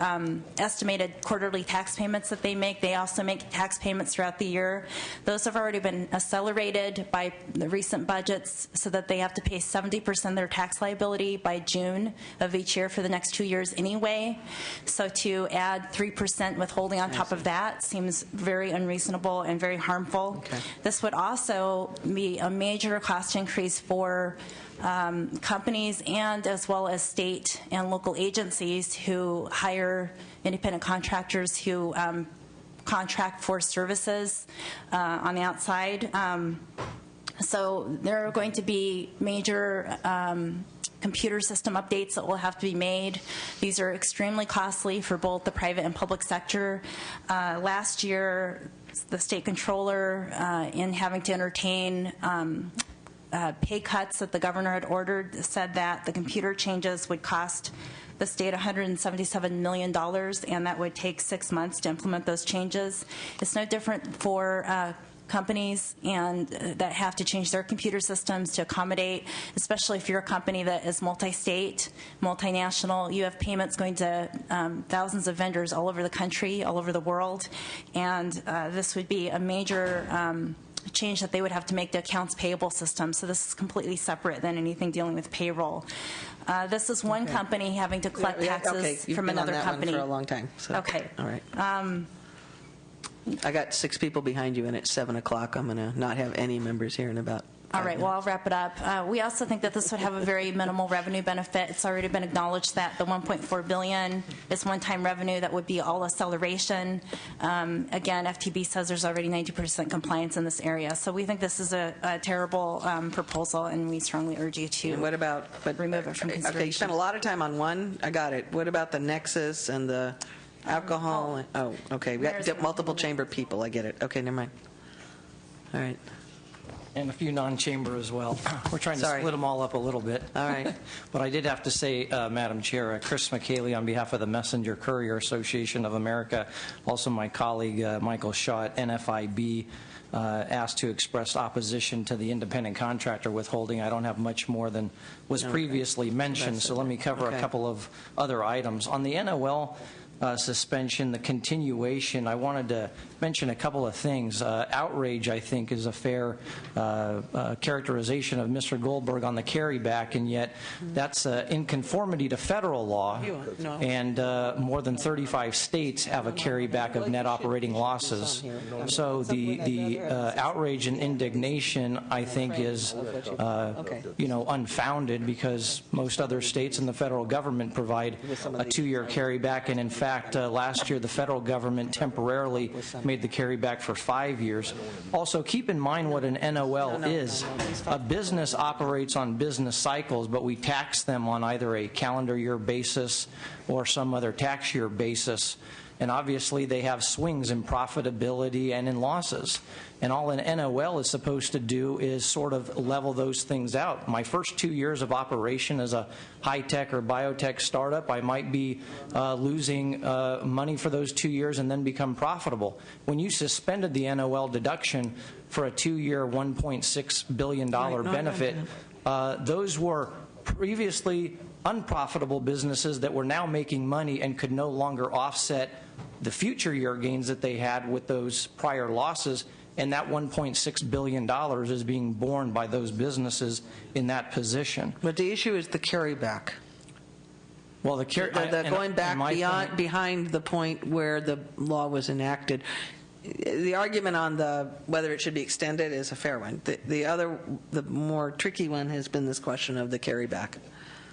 estimated quarterly tax payments that they make. They also make tax payments throughout the year. Those have already been accelerated by the recent budgets so that they have to pay 70% of their tax liability by June of each year for the next 2 years anyway. So to add 3% withholding on top of that seems very unreasonable and very harmful. Okay. This would also be a major cost increase for companies and as well as state and local agencies who hire independent contractors who contract for services on the outside. So there are going to be major computer system updates that will have to be made. These are extremely costly for both the private and public sector. Last year, the state controller in having to entertain pay cuts that the governor had ordered, said that the computer changes would cost the state $177 million, and that would take 6 months to implement those changes. It's no different for companies and that have to change their computer systems to accommodate, especially if you're a company that is multi-state, multinational. You have payments going to thousands of vendors all over the country, all over the world, and this would be a major change that they would have to make the accounts payable system. So this is completely separate than anything dealing with payroll. This is one company having to collect taxes from another company.
You've been on that one for a long time. So.
Okay.
All right. I got 6 people behind you, and at 7 o'clock, I'm going to not have any members here in about.
All right, well, I'll wrap it up. We also think that this would have a very minimal revenue benefit. It's already been acknowledged that the $1.4 billion is one-time revenue that would be all acceleration. Again, FTB says there's already 90% compliance in this area. So we think this is a terrible proposal, and we strongly urge you to
what about,
remove it from consideration.
Okay, you spent a lot of time on one. I got it. What about the nexus and the alcohol? Oh, okay. We got multiple chamber people. I get it. Okay, never mind. All right.
And a few non-chamber as well. We're trying to split them all up a little bit.
All right.
But I did have to say, Madam Chair, Chris McKaylee on behalf of the Messenger Courier Association of America, also my colleague Michael Shaw at NFIB, asked to express opposition to the independent contractor withholding. I don't have much more than was previously mentioned, so let me cover a couple of other items. On the NOL suspension, the continuation, I wanted to mention a couple of things. Outrage, I think, is a fair characterization of Mr. Goldberg on the carryback, and yet that's in conformity to federal law, and more than 35 states have a carryback of net operating losses. So the outrage and indignation, I think, is unfounded, because most other states and the federal government provide a 2-year carryback, and in fact, last year the federal government temporarily made the carryback for 5 years. Also, keep in mind what an NOL is. A business operates on business cycles, but we tax them on either a calendar year basis or some other tax year basis. And obviously they have swings in profitability and in losses. And all an NOL is supposed to do is sort of level those things out. My first 2 years of operation as a high-tech or biotech startup, I might be losing money for those 2 years and then become profitable. When you suspended the NOL deduction for a 2-year $1.6 billion benefit, those were previously unprofitable businesses that were now making money and could no longer offset the future year gains that they had with those prior losses, and that $1.6 billion is being borne by those businesses in that position.
But the issue is the carryback.
Well,
going back behind the point where the law was enacted. The argument on whether it should be extended is a fair one. The more tricky one has been this question of the carryback.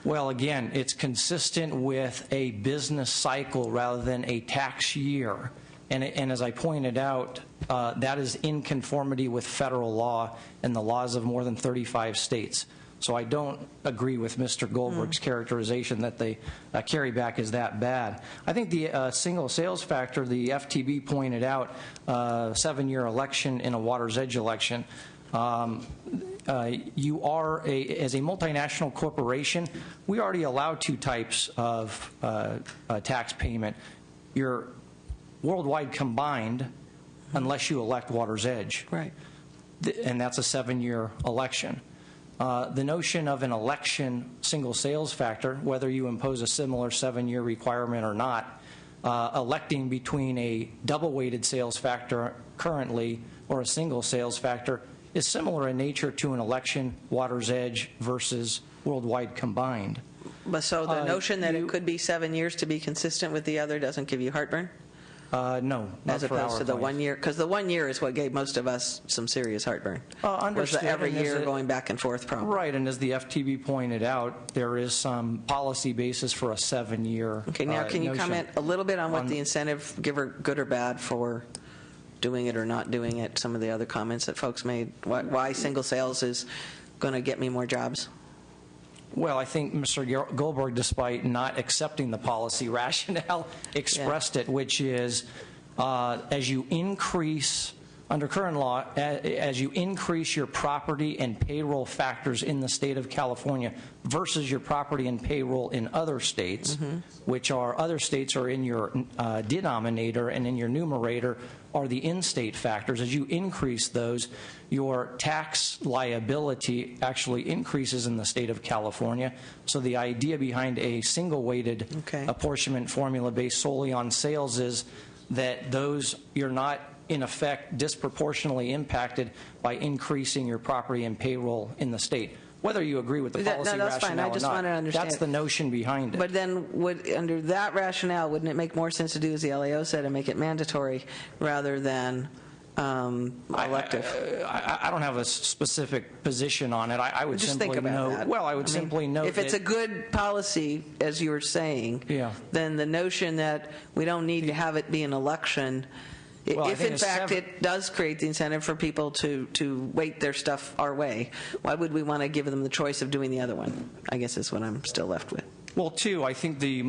Well, again, it's consistent with a business cycle rather than a tax year. And as I pointed out, that is in conformity with federal law and the laws of more than 35 states. So I don't agree with Mr. Goldberg's characterization that the carryback is that bad. I think the single sales factor, the FTB pointed out, 7-year election in a Water's Edge election. You are, as a multinational corporation, we already allow 2 types of tax payment. You're worldwide combined unless you elect Water's Edge.
Right.
And that's a 7-year election. The notion of an election single sales factor, whether you impose a similar 7-year requirement or not, electing between a double-weighted sales factor currently or a single sales factor is similar in nature to an election Water's Edge versus worldwide combined.
But so the notion that it could be 7 years to be consistent with the other doesn't give you heartburn?
No,
as opposed to the 1 year, because the 1 year is what gave most of us some serious heartburn.
Understood.
Was every year going back and forth problem.
Right, and as the FTB pointed out, there is some policy basis for a 7-year.
Okay, now can you comment a little bit on what the incentive, good or bad, for doing it or not doing it? Some of the other comments that folks made. Why single sales is going to get me more jobs?
Well, I think Mr. Goldberg, despite not accepting the policy rationale, expressed it, which is as you increase, under current law, as you increase your property and payroll factors in the state of California versus your property and payroll in other states, which are other states are in your denominator and in your numerator are the in-state factors. As you increase those, your tax liability actually increases in the state of California. So the idea behind a single-weighted apportionment formula based solely on sales is that those, you're not in effect disproportionately impacted by increasing your property and payroll in the state. Whether you agree with the policy
that's
rationale
fine. I just
or
want to
not,
understand.
that's the notion behind it.
But then, under that rationale, wouldn't it make more sense to do as the LAO said and make it mandatory rather than elective?
I don't have a specific position on it. I would
just
simply
think about
note.
that.
Well, I would simply note
if it's a good policy, as you were saying, then the notion that we don't need to have it be an election.
Well,
if in fact it does create the incentive for people to weight their stuff our way, why would we want to give them the choice of doing the other one? I guess is what I'm still left with.
Well, too, I think the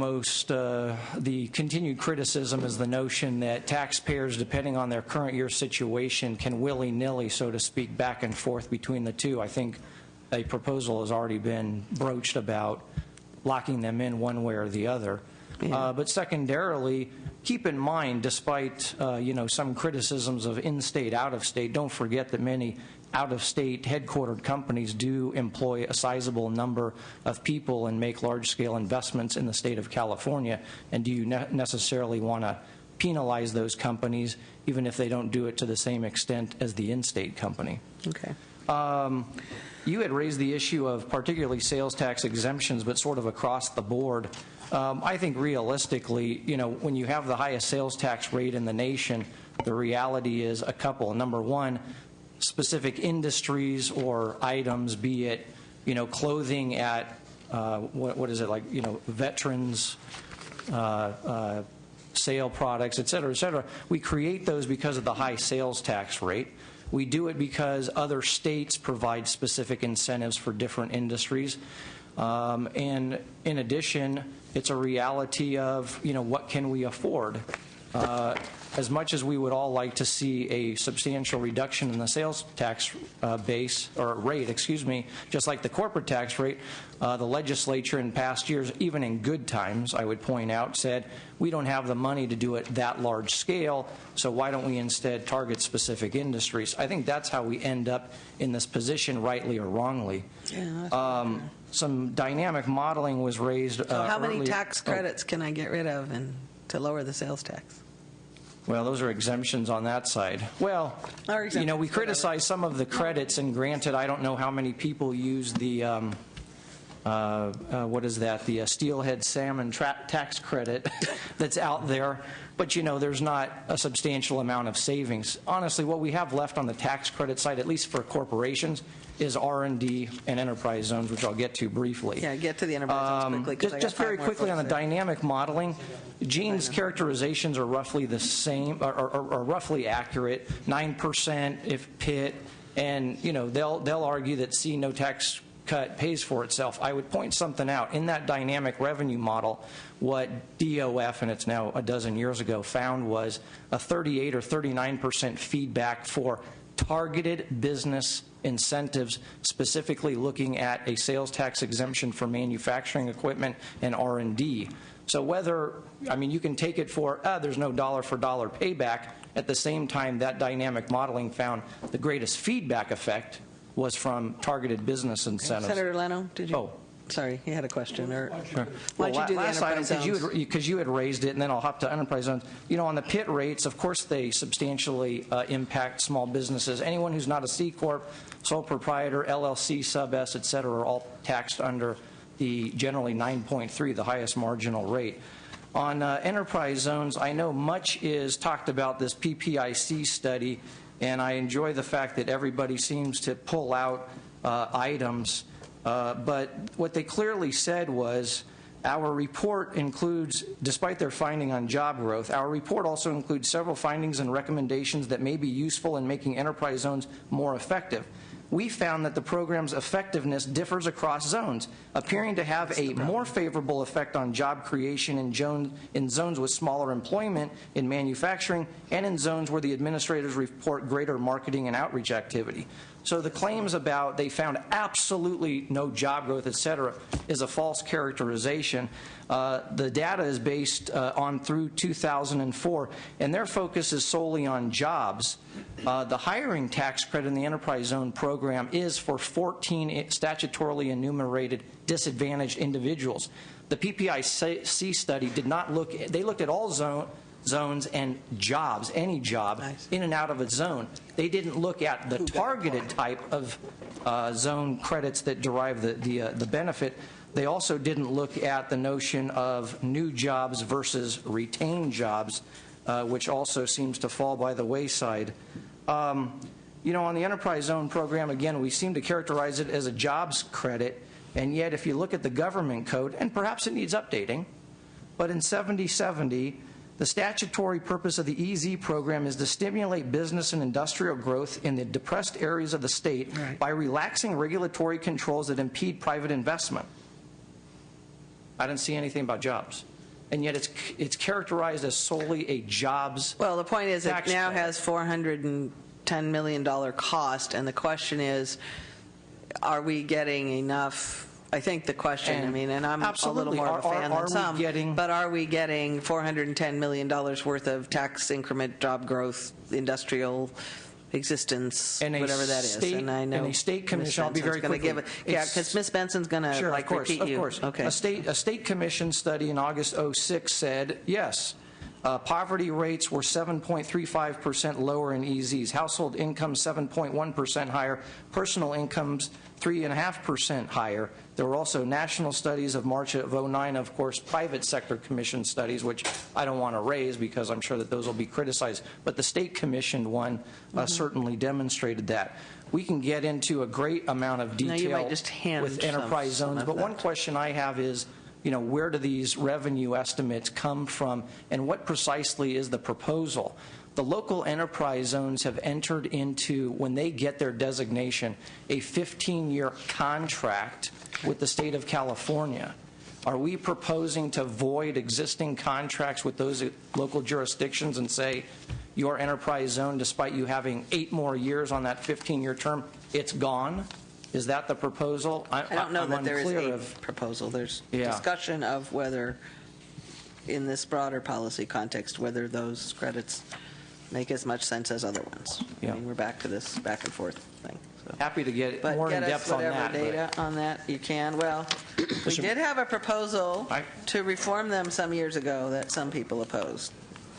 continued criticism is the notion that taxpayers, depending on their current year situation, can willy-nilly, so to speak, back and forth between the two. I think a proposal has already been broached about locking them in one way or the other. But secondarily, keep in mind, despite some criticisms of in-state, out-of-state, don't forget that many out-of-state headquartered companies do employ a sizable number of people and make large-scale investments in the state of California. And do you necessarily want to penalize those companies, even if they don't do it to the same extent as the in-state company?
Okay.
You had raised the issue of particularly sales tax exemptions, but sort of across the board. I think realistically, when you have the highest sales tax rate in the nation, the reality is a couple. Number one, specific industries or items, be it, clothing at, what is it, like, veterans, sale products, et cetera, we create those because of the high sales tax rate. We do it because other states provide specific incentives for different industries. And in addition, it's a reality of, what can we afford? As much as we would all like to see a substantial reduction in the sales tax rate, just like the corporate tax rate, the legislature in past years, even in good times, I would point out, said, we don't have the money to do it that large scale, so why don't we instead target specific industries? I think that's how we end up in this position, rightly or wrongly. Some dynamic modeling was raised
So how many tax credits can I get rid of to lower the sales tax?
Well, those are exemptions on that side. Well, we criticize some of the credits, and granted, I don't know how many people use the, what is that, the steelhead salmon tax credit that's out there, but there's not a substantial amount of savings. Honestly, what we have left on the tax credit side, at least for corporations, is R&D and enterprise zones, which I'll get to briefly.
Yeah, get to the enterprise zones quickly.
Just very quickly on the dynamic modeling, Gene's characterizations are roughly the same, or roughly accurate. 9% if PIT, and they'll argue that C, no tax cut, pays for itself. I would point something out. In that dynamic revenue model, what DOF, and it's now a dozen years ago, found was a 38 or 39% feedback for targeted business incentives, specifically looking at a sales tax exemption for manufacturing equipment and R&D. So you can take it for, there's no dollar-for-dollar payback. At the same time, that dynamic modeling found the greatest feedback effect was from targeted business incentives.
Senator Leno, did you?
Oh.
Sorry, you had a question. Or
sure.
Why don't you do the enterprise zones?
Because you had raised it, and then I'll hop to enterprise zones. On the PIT rates, of course, they substantially impact small businesses. Anyone who's not a C Corp, sole proprietor, LLC, sub S, et cetera, are all taxed under the generally 9.3, the highest marginal rate. On enterprise zones, I know much is talked about this PPIC study, and I enjoy the fact that everybody seems to pull out items. But what they clearly said was, our report includes, despite their finding on job growth, our report also includes several findings and recommendations that may be useful in making enterprise zones more effective. we found that the program's effectiveness differs across zones, appearing to have a more favorable effect on job creation in zones with smaller employment in manufacturing and in zones where the administrators report greater marketing and outreach activity. So the claims about they found absolutely no job growth, et cetera, is a false characterization. The data is based on through 2004, and their focus is solely on jobs. The hiring tax credit in the enterprise zone program is for 14 statutorily enumerated disadvantaged individuals. The PPIC study did not look, they looked at all zones and jobs, any job, in and out of a zone. They didn't look at the targeted type of zone credits that derive the benefit. They also didn't look at the notion of new jobs versus retained jobs, which also seems to fall by the wayside. You know, on the enterprise zone program, again, we seem to characterize it as a jobs credit, and yet if you look at the government code, and perhaps it needs updating, but in 7070, the statutory purpose of the EZ program is to stimulate business and industrial growth in the depressed areas of the state by relaxing regulatory controls that impede private investment. I didn't see anything about jobs. And yet it's characterized as solely a jobs.
Well, the point is it now has $410 million cost, and the question is, are we getting enough? I think the question, I mean, and I'm a little more of a fan than some, but are we getting $410 million worth of tax increment, job growth, industrial existence,
and
whatever that is?
And I know. And a state commission, I'll be very quick.
Yeah, because Ms. Benson's going to
sure,
repeat you.
Of course.
Okay.
A state commission study in August 06 said, yes, poverty rates were 7.35% lower in EZs, household income 7.1% higher, personal incomes 3.5% higher. There were also national studies of March of 09, of course, private sector commission studies, which I don't want to raise because I'm sure that those will be criticized. But the state commissioned one certainly demonstrated that. We can get into a great amount of detail with enterprise zones, but one question I have is, you know, where do these revenue estimates come from, and what precisely is the proposal? The local enterprise zones have entered into, when they get their designation, a 15-year contract with the state of California. Are we proposing to void existing contracts with those local jurisdictions and say, your enterprise zone, despite you having 8 more years on that 15-year term, it's gone? Is that the proposal?
I don't know that there is a proposal. There's discussion of whether, in this broader policy context, whether those credits make as much sense as other ones. I mean, we're back to this back and forth thing. So.
Happy to get more in depth on that.
Get us whatever data on that you can. Well, we did have a proposal to reform them some years ago that some people opposed.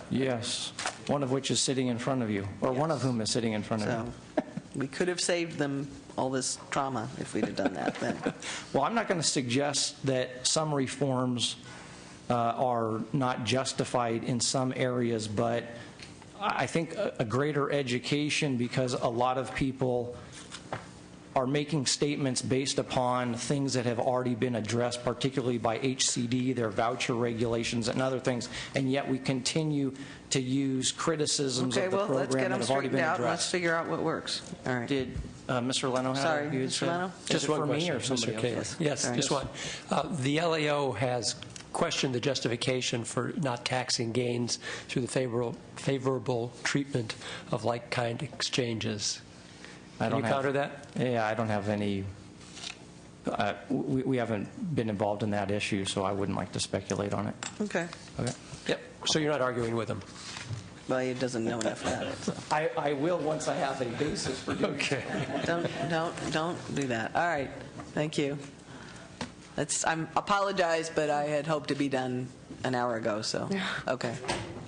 Yes, one of which is sitting in front of you, or one of whom is sitting in front of you.
We could have saved them all this trauma if we'd have done that then.
Well, I'm not going to suggest that some reforms are not justified in some areas, but I think a greater education, because a lot of people are making statements based upon things that have already been addressed, particularly by HCD, their voucher regulations and other things, and yet we continue to use criticisms of the program that have already been addressed.
Let's figure out what works. All right.
Did Mr. Leno have
Sorry, Mr. Leno?
Just one question, or somebody else?
Yes, just one. The LAO has questioned the justification for not taxing gains through the favorable treatment of like-kind exchanges. Can you counter that?
Yeah, I don't have any. We haven't been involved in that issue, so I wouldn't like to speculate on it.
Okay.
Okay.
Yep. So you're not arguing with him?
Well, he doesn't know enough about it. So.
I will once I have a basis for doing it.
Okay.
Don't do that. All right. Thank you. I apologize, but I had hoped to be done an hour ago. So okay.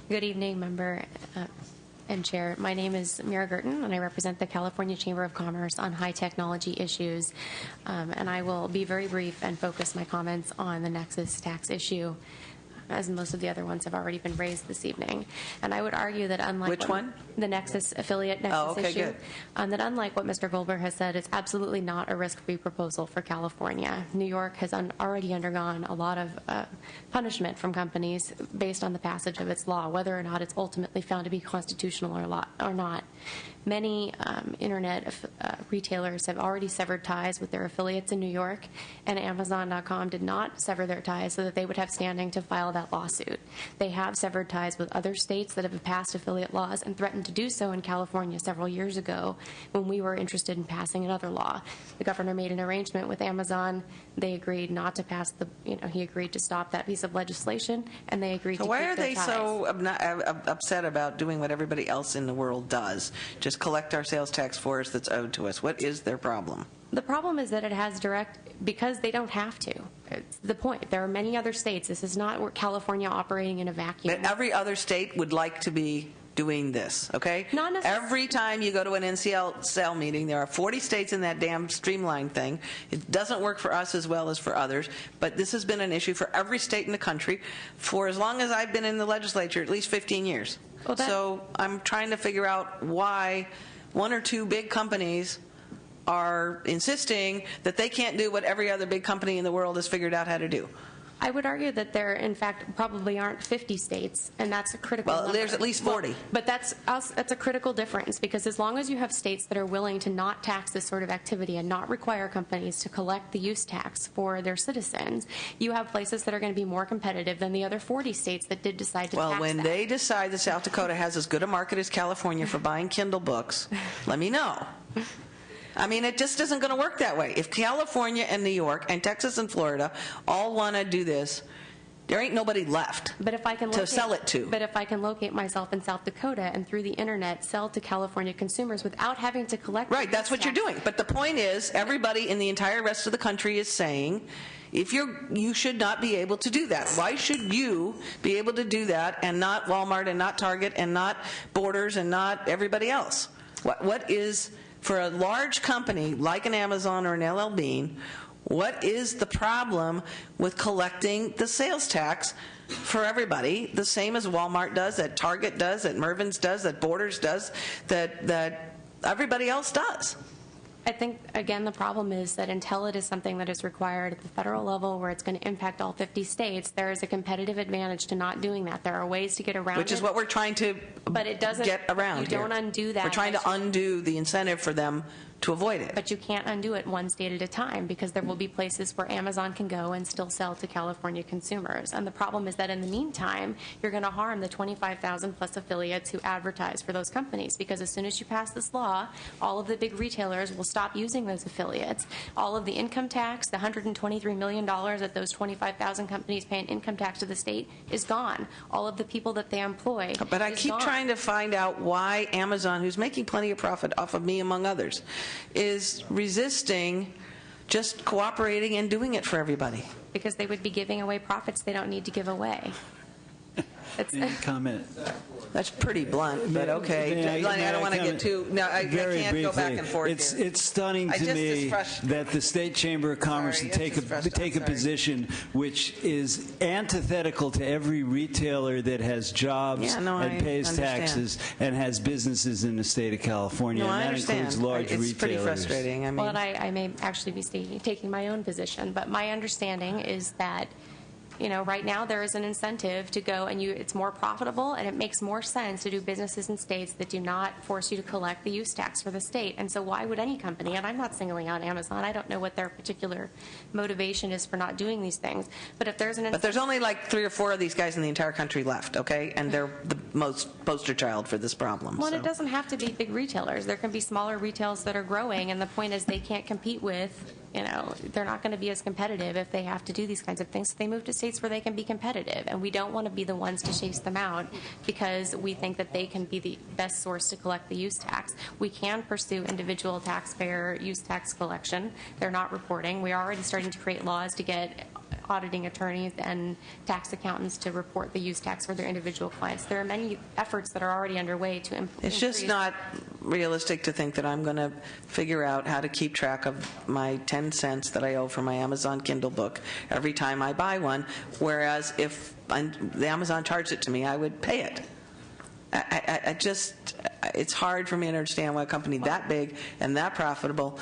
Good evening, member and chair. My name is Mira Girton, and I represent the California Chamber of Commerce on high technology issues. And I will be very brief and focus my comments on the Nexus tax issue, as most of the other ones have already been raised this evening. And I would argue that unlike
Which one?
The Nexus affiliate Nexus issue,
good.
That unlike what Mr. Goldberg has said, it's absolutely not a risk-free proposal for California. New York has already undergone a lot of punishment from companies based on the passage of its law, whether or not it's ultimately found to be constitutional or not. Many internet retailers have already severed ties with their affiliates in New York, and Amazon.com did not sever their ties so that they would have standing to file that lawsuit. They have severed ties with other states that have passed affiliate laws and threatened to do so in California several years ago when we were interested in passing another law. The governor made an arrangement with Amazon. They agreed not to pass he agreed to stop that piece of legislation, and they agreed to keep their ties.
So why are they so upset about doing what everybody else in the world does? Just collect our sales tax for us that's owed to us. What is their problem?
The problem is that it has because they don't have to. It's the point. There are many other states. This is not California operating in a vacuum.
But every other state would like to be doing this, okay?
Not necessarily.
Every time you go to an NCL meeting, there are 40 states in that damn streamline thing. It doesn't work for us as well as for others, but this has been an issue for every state in the country for as long as I've been in the legislature, at least 15 years. Well, so I'm trying to figure out why one or two big companies are insisting that they can't do what every other big company in the world has figured out how to do.
I would argue that there, in fact, probably aren't 50 states, and that's a critical number.
There's at least 40.
But that's a critical difference, because as long as you have states that are willing to not tax this sort of activity and not require companies to collect the use tax for their citizens, you have places that are going to be more competitive than the other 40 states that did decide to tax
Well, when they decide that South Dakota has as good a market as California for buying Kindle books, let me know. I mean, it just isn't going to work that way. If California and New York and Texas and Florida all want to do this, there ain't nobody left to sell it to.
But if I can locate myself in South Dakota and through the internet sell to California consumers without having to collect...
Right, that's what you're doing. But the point is, everybody in the entire rest of the country is saying, you should not be able to do that. Why should you be able to do that and not Walmart and not Target and not Borders and not everybody else? What is... For a large company like an Amazon or an LL Bean, what is the problem with collecting the sales tax for everybody, the same as Walmart does, that Target does, that Mervyn's does, that Borders does, that everybody else does?
I think, again, the problem is that until it is something that is required at the federal level where it's going to impact all 50 states, there is a competitive advantage to not doing that. There are ways to get around it.
Which is what we're trying to get around here.
You don't undo that.
We're trying to undo the incentive for them to avoid it.
But you can't undo it one state at a time, because there will be places where Amazon can go and still sell to California consumers. And the problem is that in the meantime, you're going to harm the 25,000 plus affiliates who advertise for those companies, because as soon as you pass this law, all of the big retailers will stop using those affiliates. All of the income tax, the $123 million that those 25,000 companies pay in income tax to the state, is gone. All of the people that they employ
But I keep trying to find out why Amazon, who's making plenty of profit off of me among others, is resisting just cooperating and doing it for everybody.
Because they would be giving away profits they don't need to give away.
Any comment?
That's pretty blunt, but okay. I don't want to get too... No, I can't
briefly,
go back and forth here.
It's stunning to me that the State Chamber of Commerce take a position which is antithetical to every retailer that has jobs and pays taxes and has businesses in the state of California.
No,
and
I
that
understand.
includes large retailers.
It's pretty frustrating. I mean,
Well, I may actually be taking my own position, but my understanding is that right now there is an incentive to go and it's more profitable, and it makes more sense to do businesses in states that do not force you to collect the use tax for the state. And so why would any company, and I'm not singling out Amazon, I don't know what their particular motivation is for not doing these things, but if there's an
But there's only like 3 or 4 of these guys in the entire country left, okay? And they're the most poster child for this problem.
Well, it doesn't have to be big retailers. There can be smaller retailers that are growing, and the point is they can't compete with, they're not going to be as competitive if they have to do these kinds of things. So they move to states where they can be competitive, and we don't want to be the ones to chase them out because we think that they can be the best source to collect the use tax. We can pursue individual taxpayer use tax collection. They're not reporting. We are already starting to create laws to get auditing attorneys and tax accountants to report the use tax for their individual clients. There are many efforts that are already underway to increase.
It's just not realistic to think that I'm going to figure out how to keep track of my 10 cents that I owe for my Amazon Kindle book every time I buy one, whereas if the Amazon charged it to me, I would pay it. It's hard for me to understand why a company that big and that profitable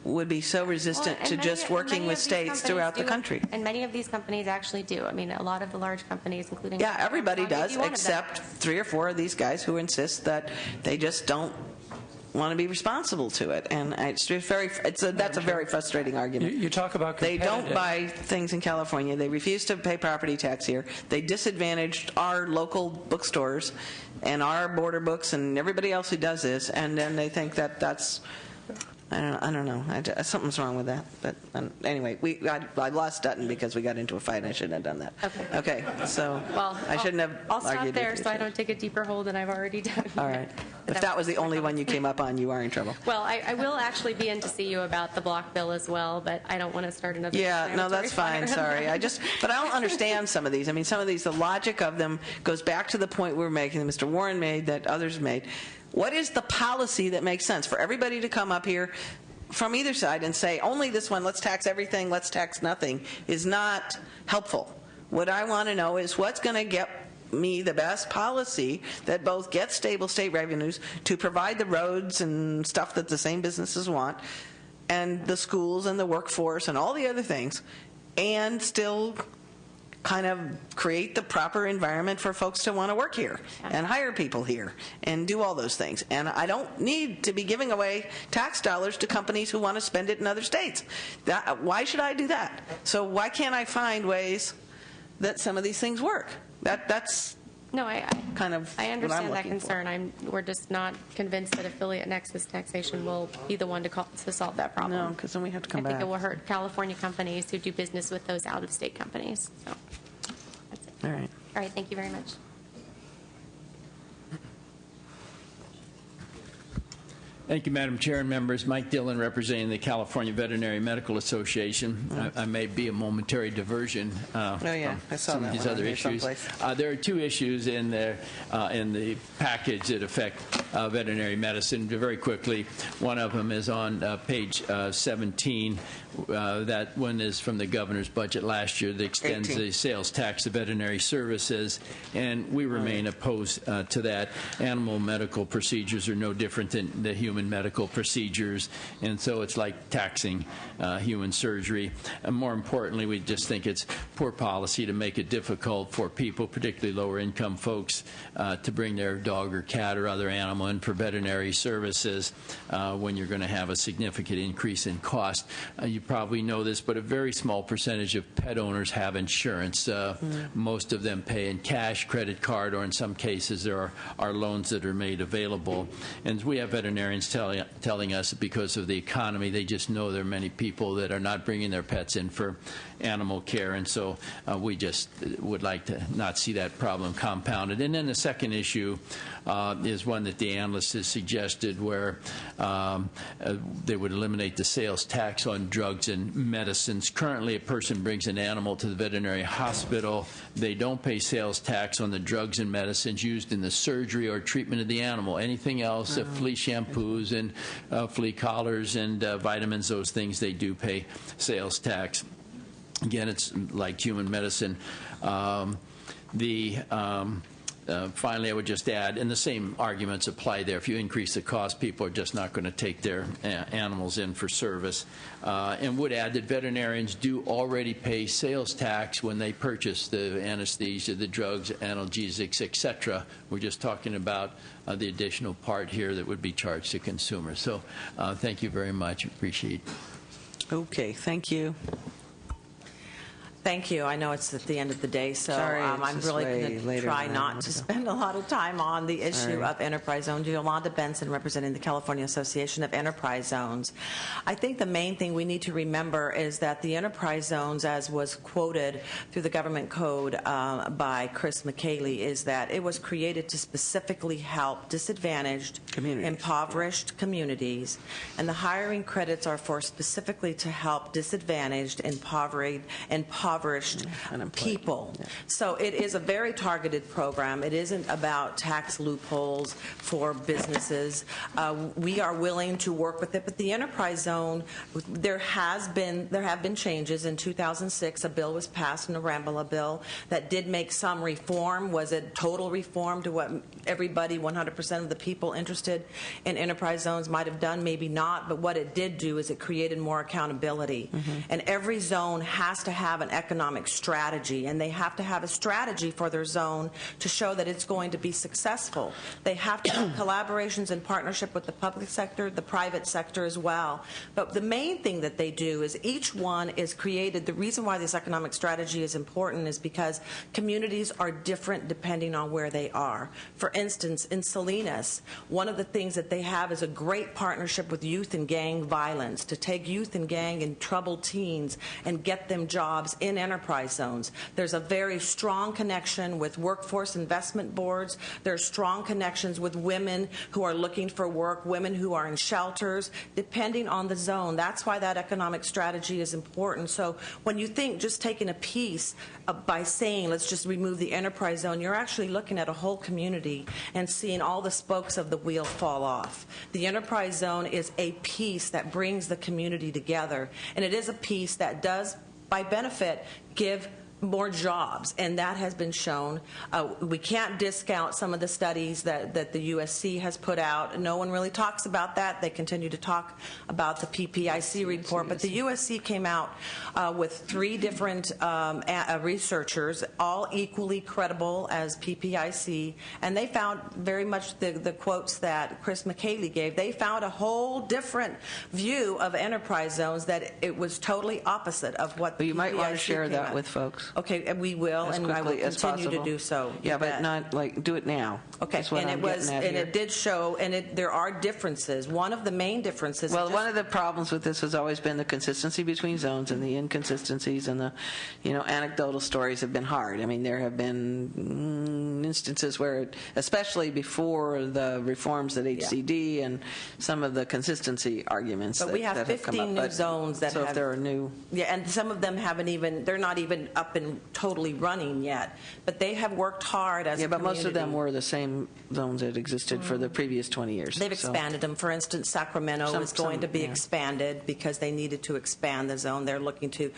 would be so resistant to just working with states throughout the country.
And many of these companies actually do. I mean, a lot of the large companies, including...
Yeah, everybody does, except 3 or 4 of these guys who insist that they just don't want to be responsible to it, and it's just that's a very frustrating argument.
You talk about
they
competitive.
don't buy things in California. They refuse to pay property tax here. They disadvantaged our local bookstores and our border books and everybody else who does this, and then they think that that's. I don't know. Something's wrong with that. But anyway, I lost Dutton because we got into a fight. I shouldn't have done that.
Okay.
So
well,
I shouldn't have
I'll stop
argued
there
with you.
so I don't take a deeper hole than I've already done.
All right. If that was the only one you came up on, you are in trouble.
Well, I will actually be in to see you about the block bill as well, but I don't want to start another.
Yeah, no, that's fine. Sorry. But I don't understand some of these. I mean, some of these, the logic of them goes back to the point we were making, that Mr. Warren made, that others made. What is the policy that makes sense for everybody to come up here from either side and say, only this one, let's tax everything, let's tax nothing, is not helpful. What I want to know is what's going to get me the best policy that both gets stable state revenues to provide the roads and stuff that the same businesses want, and the schools and the workforce and all the other things, and still kind of create the proper environment for folks to want to work here and hire people here and do all those things. And I don't need to be giving away tax dollars to companies who want to spend it in other states. Why should I do that? So why can't I find ways that some of these things work? That's
no, I
kind of
I understand
what I'm
that concern. We're just not convinced that affiliate nexus taxation will be the one to solve that problem.
No, because then we have to come
I think
back.
it will hurt California companies who do business with those out-of-state companies. So that's it.
All right.
All right. Thank you very much.
Thank you, Madam Chair and members. Mike Dillon, representing the California Veterinary Medical Association. I may be a momentary diversion
I saw
some of
that
these
one
other
on here
issues.
someplace.
There are two issues in there in the package that affect veterinary medicine. Very quickly, one of them is on page 17. That one is from the governor's budget last year that extends
18.
the sales tax to veterinary services, and we remain opposed to that. Animal medical procedures are no different than the human medical procedures, and so it's like taxing human surgery. And more importantly, we just think it's poor policy to make it difficult for people, particularly lower-income folks, to bring their dog or cat or other animal in for veterinary services when you're going to have a significant increase in cost. You probably know this, but a very small percentage of pet owners have insurance. Most of them pay in cash, credit card, or in some cases there are loans that are made available. And we have veterinarians telling us that because of the economy, they just know there are many people that are not bringing their pets in for animal care, and so we just would like to not see that problem compounded. And then the second issue is one that the analyst has suggested, where they would eliminate the sales tax on drugs and medicines. Currently, a person brings an animal to the veterinary hospital. They don't pay sales tax on the drugs and medicines used in the surgery or treatment of the animal. Anything else, flea shampoos and flea collars and vitamins, those things, they do pay sales tax. Again, it's like human medicine. Finally, I would just add, and the same arguments apply there. If you increase the cost, people are just not going to take their animals in for service. And would add that veterinarians do already pay sales tax when they purchase the anesthesia, the drugs, analgesics, etc. We're just talking about the additional part here that would be charged to consumers. So thank you very much. Appreciate it.
Okay, thank you.
Thank you. I know it's at the end of the day, so
Sorry,
I'm really going to try
than I
not
wanted
to
to.
spend a lot of time on the issue
All right.
of enterprise zones. Yolanda Benson, representing the California Association of Enterprise Zones. I think the main thing we need to remember is that the enterprise zones, as was quoted through the government code by Chris McCaley, is that it was created to specifically help disadvantaged, impoverished communities, and the hiring credits are for specifically to help disadvantaged, impoverished people.
Yeah.
So it is a very targeted program. It isn't about tax loopholes for businesses. We are willing to work with it, but the enterprise zone, there have been changes. In 2006, a bill was passed, an Arambula bill, that did make some reform. Was it total reform to what everybody, 100% of the people interested in enterprise zones might have done? Maybe not, but what it did do is it created more accountability. And every zone has to have an economic strategy, and they have to have a strategy for their zone to show that it's going to be successful. They have to have collaborations and partnership with the public sector, the private sector as well. But the main thing that they do is each one is created. The reason why this economic strategy is important is because communities are different depending on where they are. For instance, in Salinas, one of the things that they have is a great partnership with youth and gang violence to take youth and gang and troubled teens and get them jobs in enterprise zones. There's a very strong connection with workforce investment boards. There's strong connections with women who are looking for work, women who are in shelters, depending on the zone. That's why that economic strategy is important. So when you think just taking a piece by saying let's just remove the enterprise zone, you're actually looking at a whole community and seeing all the spokes of the wheel fall off. The enterprise zone is a piece that brings the community together, and it is a piece that does, by benefit, give more jobs, and that has been shown. We can't discount some of the studies that the USC has put out. No one really talks about that. They continue to talk about the PPIC report, but the USC came out with 3 different researchers, all equally credible as PPIC, and they found very much the quotes that Chris McKaylee gave. They found a whole different view of enterprise zones, that it was totally opposite of what
you might want to
PPIC
share
came
that
out.
with folks.
Okay, and we will,
As
and I will
quickly as
continue to
possible.
do so.
Yeah, but
bet.
not like do it now.
Okay,
That's what
and
I'm
it was,
getting at
and
here.
it did show, and there are differences. One of the main differences.
Well, one of the problems with this has always been the consistency between zones, and the inconsistencies and the, anecdotal stories have been hard. I mean, there have been instances where, especially before the reforms at HCD and some of the consistency arguments.
But we have
that
15
come up.
new
But-
zones that
so
have.
if there are new.
Yeah, and some of them haven't even. They're not even up and totally running yet. But they have worked hard as.
Yeah,
a
but most of them
community.
were the same zones that existed for the previous 20 years.
They've
So-
expanded them. For instance, Sacramento is going to be
yeah.
expanded because they needed to expand the zone. They're looking to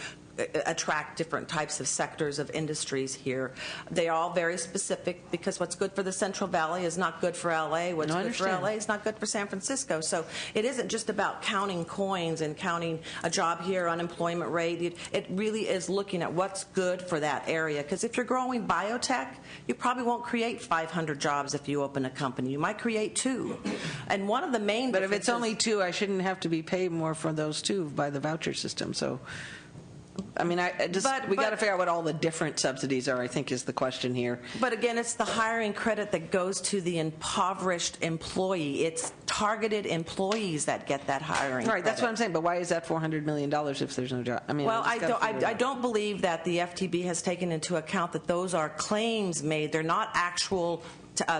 attract different types of sectors of industries here. They are all very specific, because what's good for the Central Valley is not good for LA. What's
No, I
good for
understand.
LA is not good for San Francisco. So it isn't just about counting coins and counting a job here, unemployment rate. It really is looking at what's good for that area. Because if you're growing biotech, you probably won't create 500 jobs if you open a company. You might create 2. And one of the main
But if it's
differences-
only 2, I shouldn't have to be paid more for those 2 by the voucher system. So, I mean, we got to figure out what all the different subsidies are, I think, is the question here.
But again, it's the hiring credit that goes to the impoverished employee. It's targeted employees that get that hiring
All right, that's
credit.
what I'm saying. But why is that $400 million if there's no job? I mean,
Well,
just gotta figure it
I
out.
don't believe that the FTB has taken into account that those are claims made. They're not actual.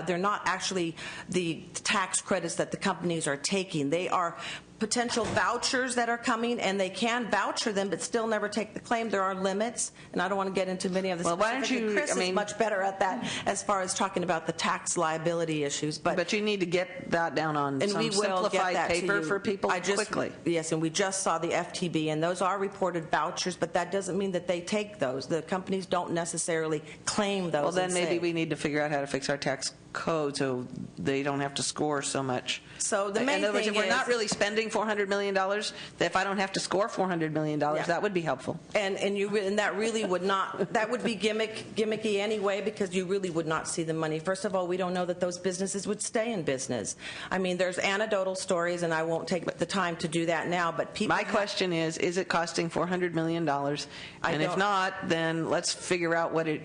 They're not actually the tax credits that the companies are taking. They are potential vouchers that are coming, and they can voucher them but still never take the claim. There are limits, and I don't want to get into many of the
Well, why don't
specifics.
you-
Chris is much better at that as far as talking about the tax liability issues. But
you need to get that down on
and
some
we will get
simplified
that to
paper
you.
for people quickly.
Yes, and we just saw the FTB, and those are reported vouchers, but that doesn't mean that they take those. The companies don't necessarily claim those.
Well, then
and
maybe
say-
we need to figure out how to fix our tax code so they don't have to score so much.
So the main
in other words,
thing
if we're not
is-
really spending $400 million, that if I don't have to score $400 million, that would be helpful.
And that really would not, that would be gimmicky anyway, because you really would not see the money. First of all, we don't know that those businesses would stay in business. I mean, there's anecdotal stories, and I won't take the time to do that now, but people.
My question is it costing $400 million? And if not, then let's figure out what it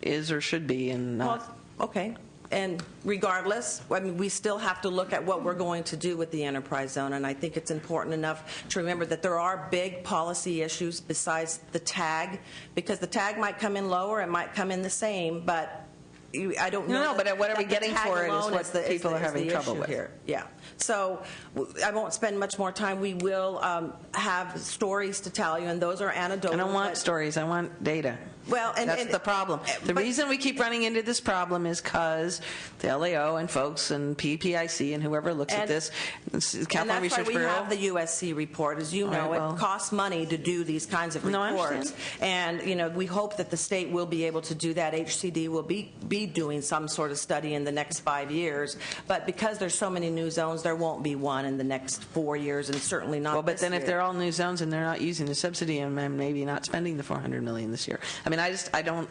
is or should be and not.
Well, okay. And regardless, I mean, we still have to look at what we're going to do with the enterprise zone, and I think it's important enough to remember that there are big policy issues besides the tag, because the tag might come in lower, it might come in the same, but I don't know.
No, but what are we
that the
getting
tag
for it is
alone
what
the-
people are
the
having trouble
issue
with.
here. Yeah. So I won't spend much more time. We will have stories to tell you, and those are anecdotal.
I don't want stories. I want data.
Well, and
that's the problem. The reason we keep running into this problem is because the LAO and folks and PPIC and whoever looks at this, California
and that's
Research
why we
Bureau.
have the USC report. As you know, it costs money to do these kinds of
No, I
reports.
understand.
And, you know, we hope that the state will be able to do that. HCD will be doing some sort of study in the next 5 years. But because there's so many new zones, there won't be one in the next 4 years, and certainly not
Well, but
this
then if
year.
they're all new zones and they're not using the subsidy and maybe not spending the $400 million this year. I mean, I don't.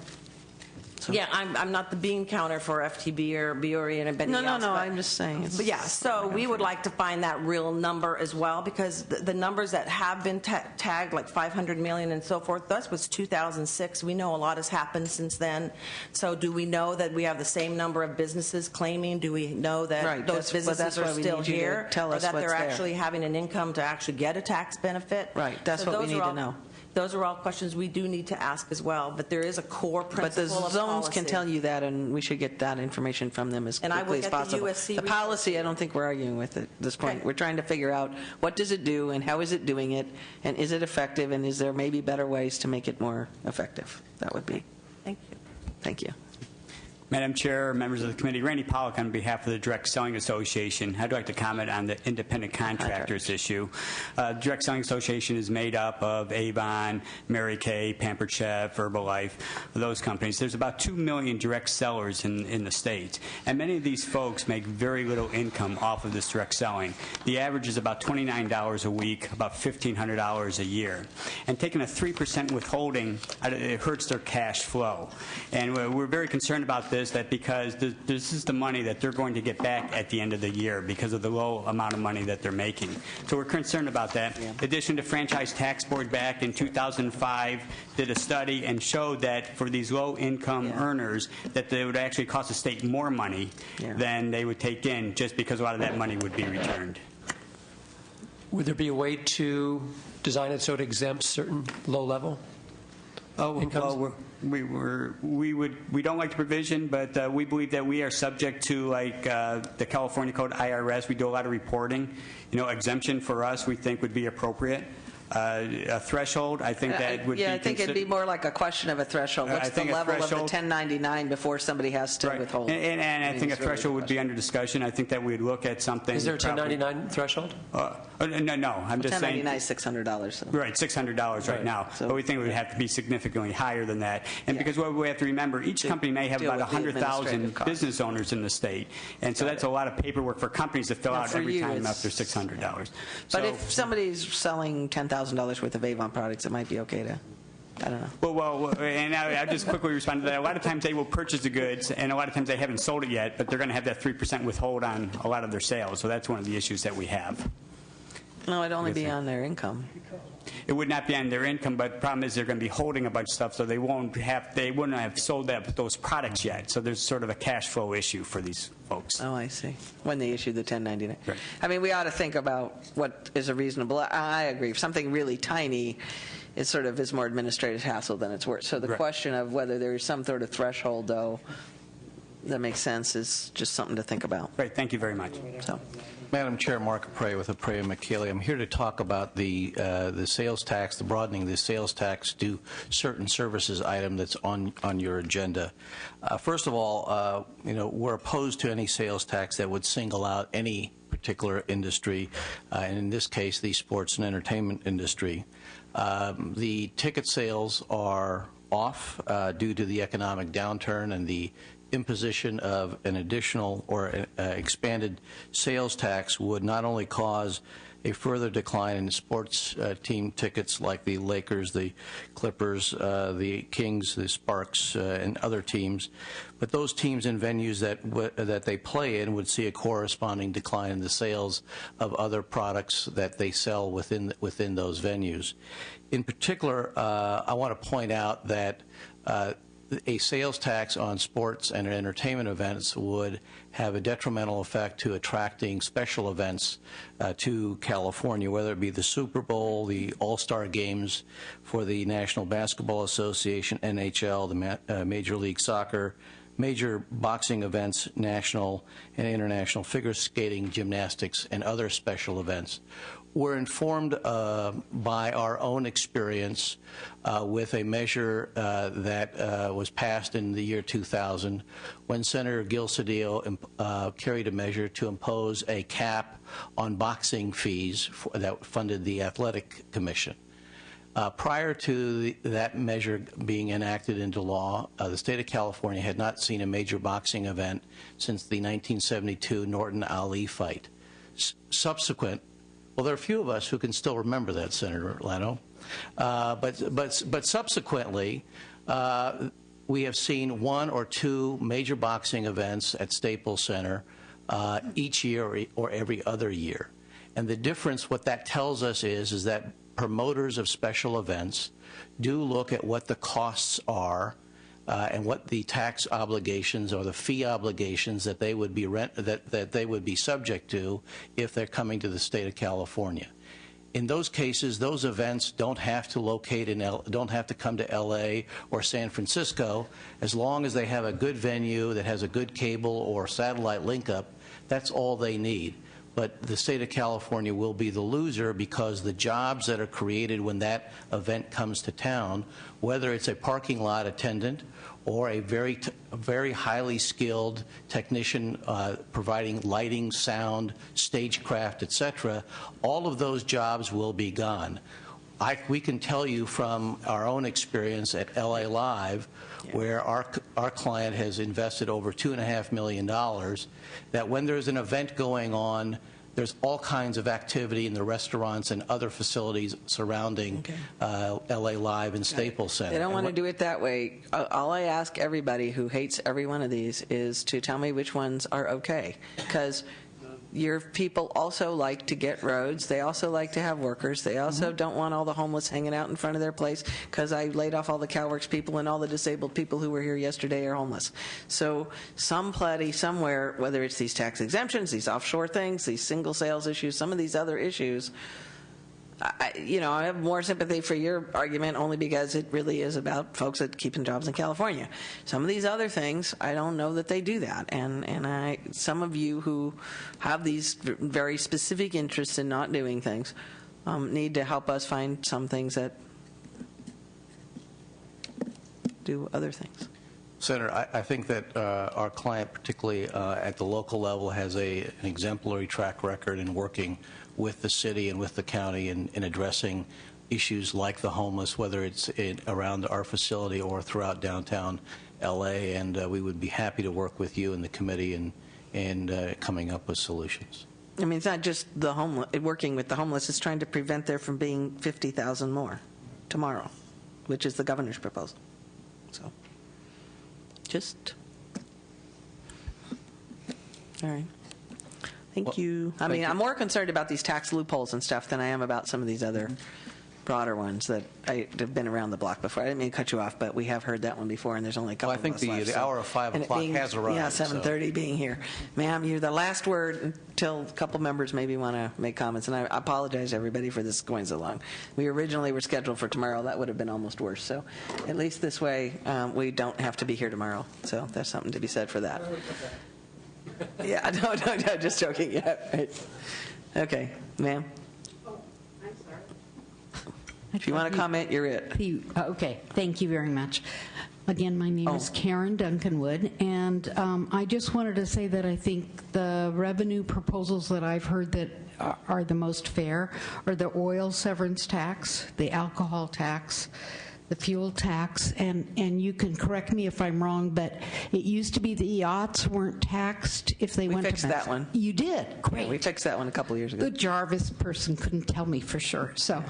So.
Yeah, I'm not the bean counter for FTB or BORE and anybody else.
No,
but,
I'm just saying.
But yeah, so we would like to find that real number as well, because the numbers that have been tagged, like 500 million and so forth, that was 2006. We know a lot has happened since then. So do we know that we have the same number of businesses claiming? Do we know that those businesses are still here?
Tell us
or that
what's
they're
there.
actually having an income to actually get a tax benefit?
Right, that's
So
what we
those
need
are
to
all-
know.
Those are all questions we do need to ask as well, but there is a core
But the
principle of
zones
policy.
can tell you that, and we should get that information from them as
And I will
quickly as
get the
possible.
USC
The policy, I don't think we're arguing with at this point.
Okay.
We're trying to figure out what does it do, and how is it doing it, and is it effective, and is there maybe better ways to make it more effective? That would be.
Thank you.
Thank you.
Madam Chair, members of the committee, Randy Pollock on behalf of the Direct Selling Association. I'd like to comment on the independent contractors issue. Direct Selling Association is made up of Avon, Mary Kay, Pampered Chef, Herbalife, those companies. There's about 2 million direct sellers in the state, and many of these folks make very little income off of this direct selling. The average is about $29 a week, about $1,500 a year. And taking a 3% withholding, it hurts their cash flow. And we're very concerned about this, that because this is the money that they're going to get back at the end of the year because of the low amount of money that they're making. So we're concerned about that. In addition, the Franchise Tax Board back in 2005 did a study and showed that for these low-income earners that they would actually cost the state more money than they would take in, just because a lot of that money would be returned.
Would there be a way to design it so it exempts certain low-level incomes?
Well, we don't like the provision, but we believe that we are subject to, like the California Code, IRS. We do a lot of reporting. Exemption for us we think would be appropriate. A threshold, I think that would be.
Yeah, I think it'd be more like a question of a threshold. What's the level of the 1099 before somebody has to withhold?
And I think a threshold would be under discussion. I think that we'd look at something.
Is there a 1099 threshold?
No. I'm just saying.
1099 is $600. So.
Right, $600 right now. But we think it would have to be significantly higher than that. And because what we have to remember, each company may have about 100,000 business owners in the state. And so that's a lot of paperwork for companies to fill out every time after $600.
But if somebody's selling $10,000 worth of Avon products, it might be okay to, I don't know.
Well, and I'll just quickly respond to that. A lot of times they will purchase the goods, and a lot of times they haven't sold it yet, but they're going to have that 3% withhold on a lot of their sales. So that's one of the issues that we have.
No, it'd only be on their income.
It would not be on their income, but the problem is they're going to be holding a bunch of stuff, so they wouldn't have sold those products yet. So there's sort of a cash flow issue for these folks.
Oh, I see. When they issue the 1099.
Right.
I mean, we ought to think about what is a reasonable. I agree. Something really tiny, it sort of is more administrative hassle than it's worth. So the question of whether there is some sort of threshold, though, that makes sense, is just something to think about.
Right. Thank you very much.
So.
Madam Chair, Mark Aprea with Aprea McKinley. I'm here to talk about the sales tax, the broadening of the sales tax to certain services item that's on your agenda. First of all, we're opposed to any sales tax that would single out any particular industry, and in this case, the sports and entertainment industry. The ticket sales are off due to the economic downturn and the imposition of an additional or expanded sales tax would not only cause a further decline in sports team tickets like the Lakers, the Clippers, the Kings, the Sparks, and other teams, but those teams and venues that they play in would see a corresponding decline in the sales of other products that they sell within those venues. In particular, I want to point out that a sales tax on sports and entertainment events would have a detrimental effect to attracting special events to California, whether it be the Super Bowl, the All-Star Games for the National Basketball Association, NHL, the Major League Soccer, major boxing events, national and international figure skating, gymnastics, and other special events, we're informed by our own experience with a measure that was passed in the year 2000 when Senator Gil Cedillo carried a measure to impose a cap on boxing fees that funded the Athletic Commission. Prior to that measure being enacted into law, the state of California had not seen a major boxing event since the 1972 Norton-Ali fight. Subsequent, well, there are a few of us who can still remember that, Senator Leno, but subsequently, we have seen 1 or 2 major boxing events at Staples Center each year or every other year. And the difference, what that tells us is that promoters of special events do look at what the costs are and what the tax obligations or the fee obligations that they would be that they would be subject to if they're coming to the state of California. In those cases, those events don't have to don't have to come to L.A. or San Francisco, as long as they have a good venue that has a good cable or satellite link up. That's all they need. But the state of California will be the loser because the jobs that are created when that event comes to town, whether it's a parking lot attendant or a very highly skilled technician providing lighting, sound, stagecraft, etc., all of those jobs will be gone. We can tell you from our own experience at LA Live, where our client has invested over $2.5 million, that when there's an event going on, there's all kinds of activity in the restaurants and other facilities surrounding LA Live and Staples Center.
They don't want to do it that way. All I ask everybody who hates every one of these is to tell me which ones are okay, because your people also like to get roads. They also like to have workers. They also don't want all the homeless hanging out in front of their place, because I laid off all the CalWorks people and all the disabled people who were here yesterday are homeless. So somebody somewhere, whether it's these tax exemptions, these offshore things, these single sales issues, some of these other issues, I have more sympathy for your argument only because it really is about folks that keeping jobs in California. Some of these other things, I don't know that they do that. And some of you who have these very specific interests in not doing things need to help us find some things that do other things.
Senator, I think that our client, particularly at the local level, has an exemplary track record in working with the city and with the county in addressing issues like the homeless, whether it's around our facility or throughout downtown L.A., and we would be happy to work with you and the committee in coming up with solutions.
I mean, it's not just the working with the homeless, it's trying to prevent there from being 50,000 more tomorrow, which is the governor's proposal. So, all right. Thank you. I mean, I'm more concerned about these tax loopholes and stuff than I am about some of these other broader ones that have been around the block before. I didn't mean to cut you off, but we have heard that one before, and there's only a couple of us left.
I think the hour of 5 o'clock has arrived.
Yeah, 7:30 being here. Ma'am, you're the last word until a couple members maybe want to make comments, and I apologize, everybody, for this going so long. We originally were scheduled for tomorrow. That would have been almost worse. So at least this way, we don't have to be here tomorrow. So there's something to be said for that. Yeah, no, just joking. Yeah, right. Okay, ma'am.
Oh, I'm sorry.
If you want to comment, you're it.
Okay, thank you very much. Again, my name is Karen Duncanwood, and I just wanted to say that I think the revenue proposals that I've heard that are the most fair are the oil severance tax, the alcohol tax, the fuel tax, and you can correct me if I'm wrong, but it used to be the yachts weren't taxed if they went to
Mexico. We fixed that one.
You did? Great.
Yeah, we fixed that one a couple of years ago.
The Jarvis person couldn't tell me for sure. So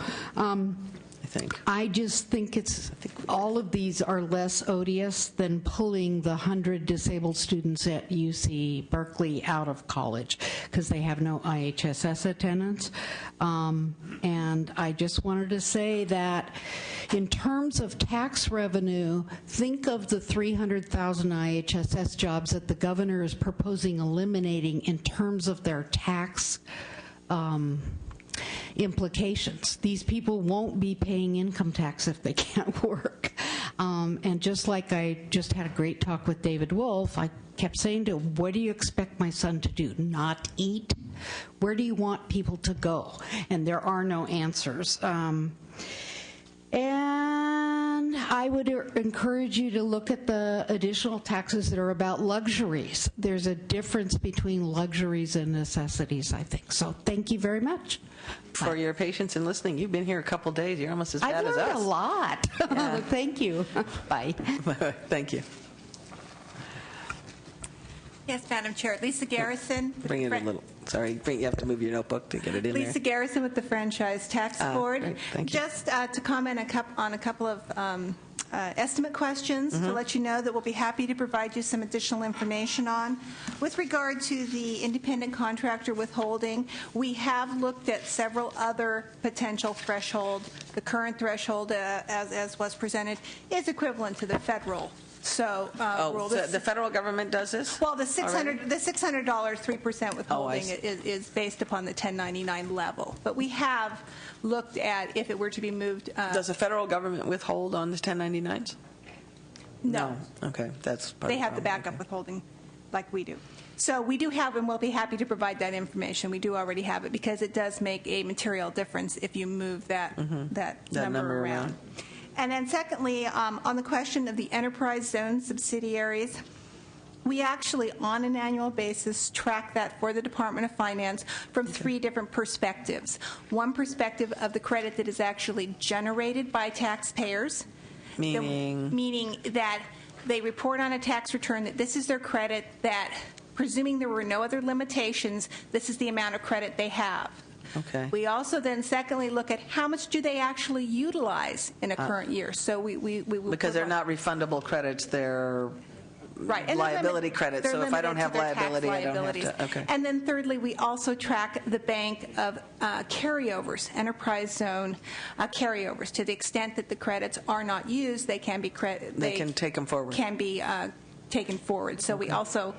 I just think all of these are less odious than pulling the 100 disabled students at UC Berkeley out of college because they have no IHSS attendance. And I just wanted to say that in terms of tax revenue, think of the 300,000 IHSS jobs that the governor is proposing eliminating in terms of their tax implications. These people won't be paying income tax if they can't work. And just like I just had a great talk with David Wolf, I kept saying to him, what do you expect my son to do? Not eat? Where do you want people to go? And there are no answers. And I would encourage you to look at the additional taxes that are about luxuries. There's a difference between luxuries and necessities, I think. So thank you very much.
For your patience and listening. You've been here a couple days. You're almost as bad as us.
I've learned a lot.
Yeah.
Thank you. Bye.
Thank you.
Yes, Madam Chair. Lisa Garrison.
Bring it a little. Sorry, you have to move your notebook to get it in there.
Lisa Garrison with the Franchise Tax Board.
Great. Thank you.
Just to comment on a couple of estimate questions to let you know that we'll be happy to provide you some additional information on. With regard to the independent contractor withholding, we have looked at several other potential threshold. The current threshold, as was presented, is equivalent to the federal. So, rule.
So the federal government does this?
Well, the $600 3% withholding is based upon the 1099 level. But we have looked at if it were to be moved.
Does the federal government withhold on the 1099s?
No.
Okay, that's part
They
of
have the
problem.
backup withholding like we do. So we do have, and we'll be happy to provide that information. We do already have it because it does make a material difference if you move that number around. And then secondly, on the question of the enterprise zone subsidiaries, we actually, on an annual basis, track that for the Department of Finance from three different perspectives. One perspective of the credit that is actually generated by taxpayers.
Meaning?
Meaning that they report on a tax return that this is their credit, that presuming there were no other limitations, this is the amount of credit they have.
Okay.
We also then secondly look at how much do they actually utilize in a current year. So we will
because they're not refundable credits, they're liability credits. So if I don't have liability, I don't have to. Okay.
And then thirdly, we also track the bank of carryovers, enterprise zone carryovers. To the extent that the credits are not used, they can be
they can take them forward.
Can be taken forward. So we also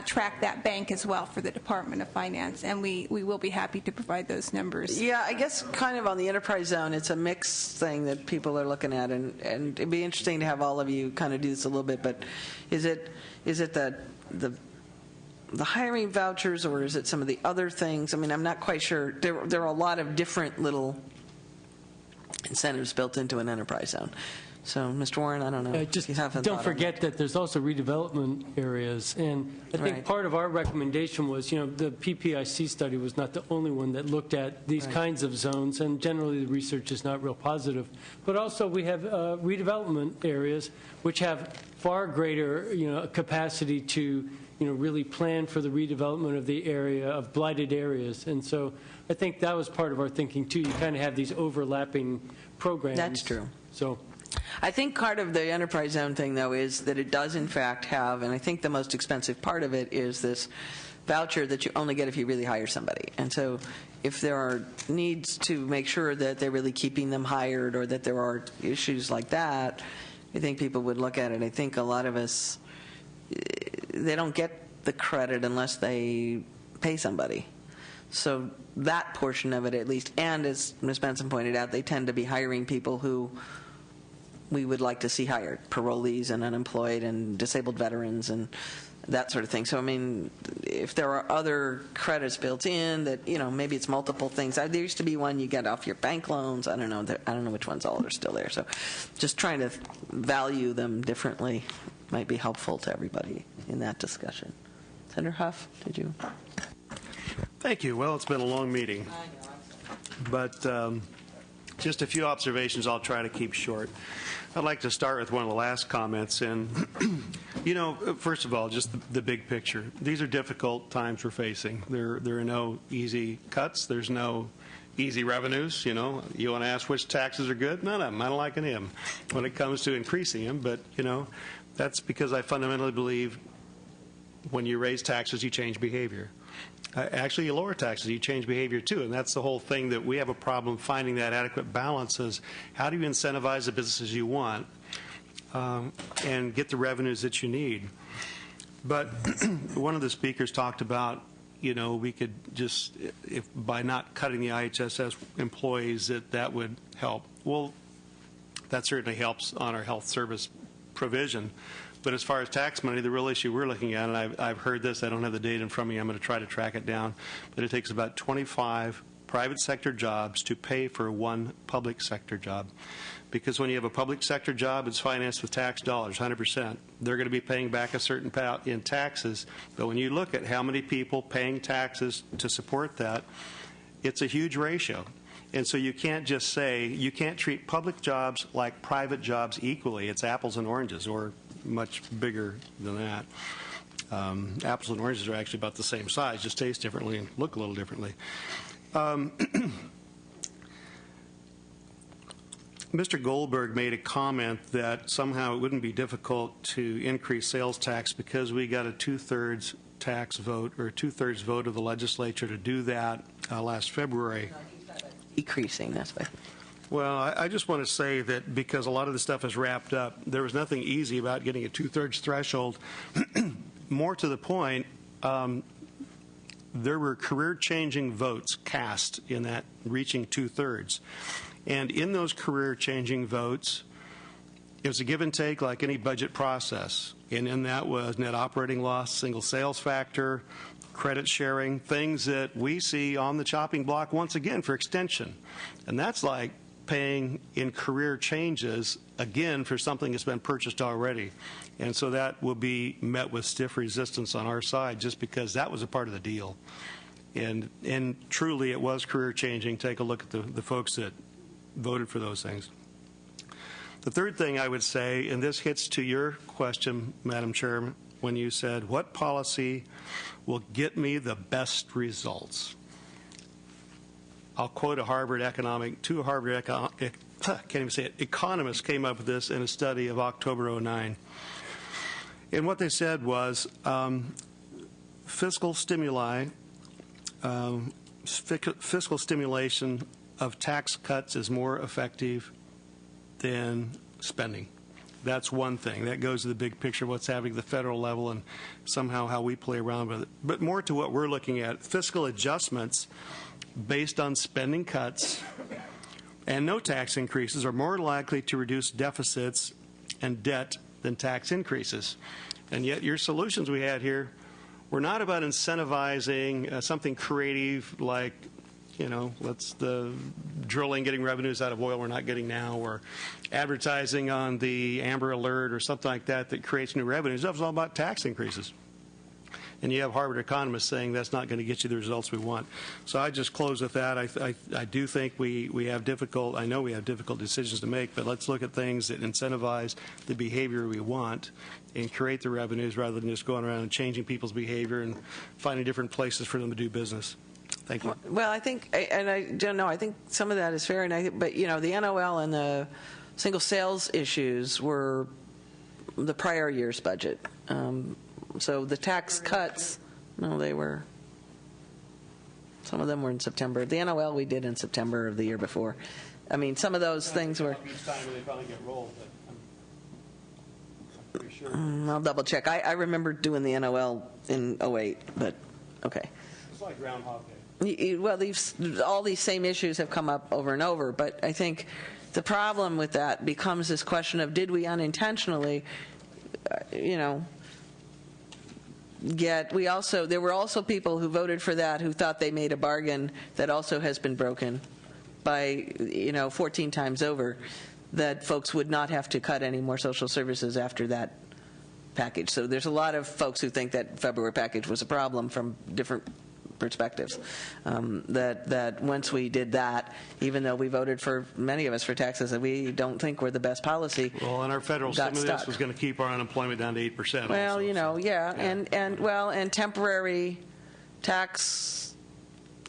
track that bank as well for the Department of Finance, and we will be happy to provide those numbers.
Yeah, I guess kind of on the enterprise zone, it's a mixed thing that people are looking at, and it'd be interesting to have all of you kind of do this a little bit, but is it the hiring vouchers, or is it some of the other things? I mean, I'm not quite sure. There are a lot of different little incentives built into an enterprise zone. So, Mr. Warren, I don't know.
Just
if you have
don't forget that there's also redevelopment areas, and I think part of our recommendation was, the PPIC study was not the only one that looked at these kinds of zones, and generally the research is not real positive. But also we have redevelopment areas which have far greater, capacity to, really plan for the redevelopment of the area of blighted areas, and so I think that was part of our thinking too. You kind of have these overlapping programs.
That's true.
So.
I think part of the enterprise zone thing, though, is that it does, in fact, have, and I think the most expensive part of it is this voucher that you only get if you really hire somebody. And so if there are needs to make sure that they're really keeping them hired or that there are issues like that, I think people would look at it. I think a lot of us, they don't get the credit unless they pay somebody. So that portion of it, at least, and as Ms. Benson pointed out, they tend to be hiring people who we would like to see hired, parolees and unemployed and disabled veterans and that sort of thing. So, I mean, if there are other credits built in that, maybe it's multiple things. There used to be one you get off your bank loans. I don't know which ones all are still there. So just trying to value them differently might be helpful to everybody in that discussion. Senator Huff, did you?
Thank you. Well, it's been a long meeting. But just a few observations I'll try to keep short. I'd like to start with one of the last comments. And, first of all, just the big picture. These are difficult times we're facing. There are no easy cuts. There's no easy revenues. You want to ask which taxes are good? None of them. I don't like any of them when it comes to increasing them. But, that's because I fundamentally believe when you raise taxes, you change behavior. Actually, you lower taxes, you change behavior too, and that's the whole thing that we have a problem finding that adequate balance is how do you incentivize the businesses you want and get the revenues that you need. But one of the speakers talked about, we could just, if by not cutting the IHSS employees, that would help. Well, that certainly helps on our health service provision. But as far as tax money, the real issue we're looking at, and I've heard this, I don't have the data in front of me, I'm going to try to track it down, but it takes about 25 private sector jobs to pay for one public sector job. Because when you have a public sector job, it's financed with tax dollars, 100%. They're going to be paying back a certain amount in taxes. But when you look at how many people paying taxes to support that, it's a huge ratio. And so you can't just say, you can't treat public jobs like private jobs equally. It's apples and oranges, or much bigger than that. Apples and oranges are actually about the same size, just taste differently and look a little differently. Mr. Goldberg made a comment that somehow it wouldn't be difficult to increase sales tax because we got a two-thirds tax vote, or a two-thirds vote of the legislature to do that last February.
Decreasing, that's why.
Well, I just want to say that because a lot of the stuff is wrapped up, there was nothing easy about getting a two-thirds threshold. More to the point, there were career-changing votes cast in that reaching two-thirds. And in those career-changing votes, it was a give and take like any budget process. And in that was net operating loss, single sales factor, credit sharing, things that we see on the chopping block once again for extension. And that's like paying in career changes again for something that's been purchased already. And so that will be met with stiff resistance on our side just because that was a part of the deal. And truly it was career changing. Take a look at the folks that voted for those things. The third thing I would say, and this hits to your question, Madam Chairman, when you said, what policy will get me the best results? I'll quote two Harvard economists came up with this in a study of October 09. And what they said was fiscal stimulation of tax cuts is more effective than spending. That's one thing. That goes to the big picture of what's happening at the federal level and somehow how we play around with it. But more to what we're looking at, fiscal adjustments based on spending cuts and no tax increases are more likely to reduce deficits and debt than tax increases. And yet your solutions we had here were not about incentivizing something creative like, you know, let's the drilling, getting revenues out of oil we're not getting now, or advertising on the Amber Alert or something like that that creates new revenues. That was all about tax increases. And you have Harvard economists saying that's not going to get you the results we want. So I just close with that. I do think we have difficult, I know we have difficult decisions to make, but let's look at things that incentivize the behavior we want and create the revenues rather than just going around and changing people's behavior and finding different places for them to do business. Thank you.
Well, I think, and I don't know, I think some of that is fair, but you know, the NOL and the single sales issues were the prior year's budget. So the tax cuts, no, they were, some of them were in September. The NOL we did in September of the year before. I mean, some of those things were. Each time they probably get rolled, but I'm pretty sure. I'll double check. I remember doing the NOL in 08, but okay.
It's like Groundhog Day.
Well, all these same issues have come up over and over, but I think the problem with that becomes this question of did we unintentionally, there were also people who voted for that who thought they made a bargain that also has been broken by 14 times over, that folks would not have to cut any more social services after that package. So there's a lot of folks who think that February package was a problem from different perspectives. That once we did that, even though we voted for, many of us, for taxes that we don't think were the best policy.
Well, and our federal stimulus was going to keep our unemployment down to 8%.
Well,
also,
yeah. And temporary tax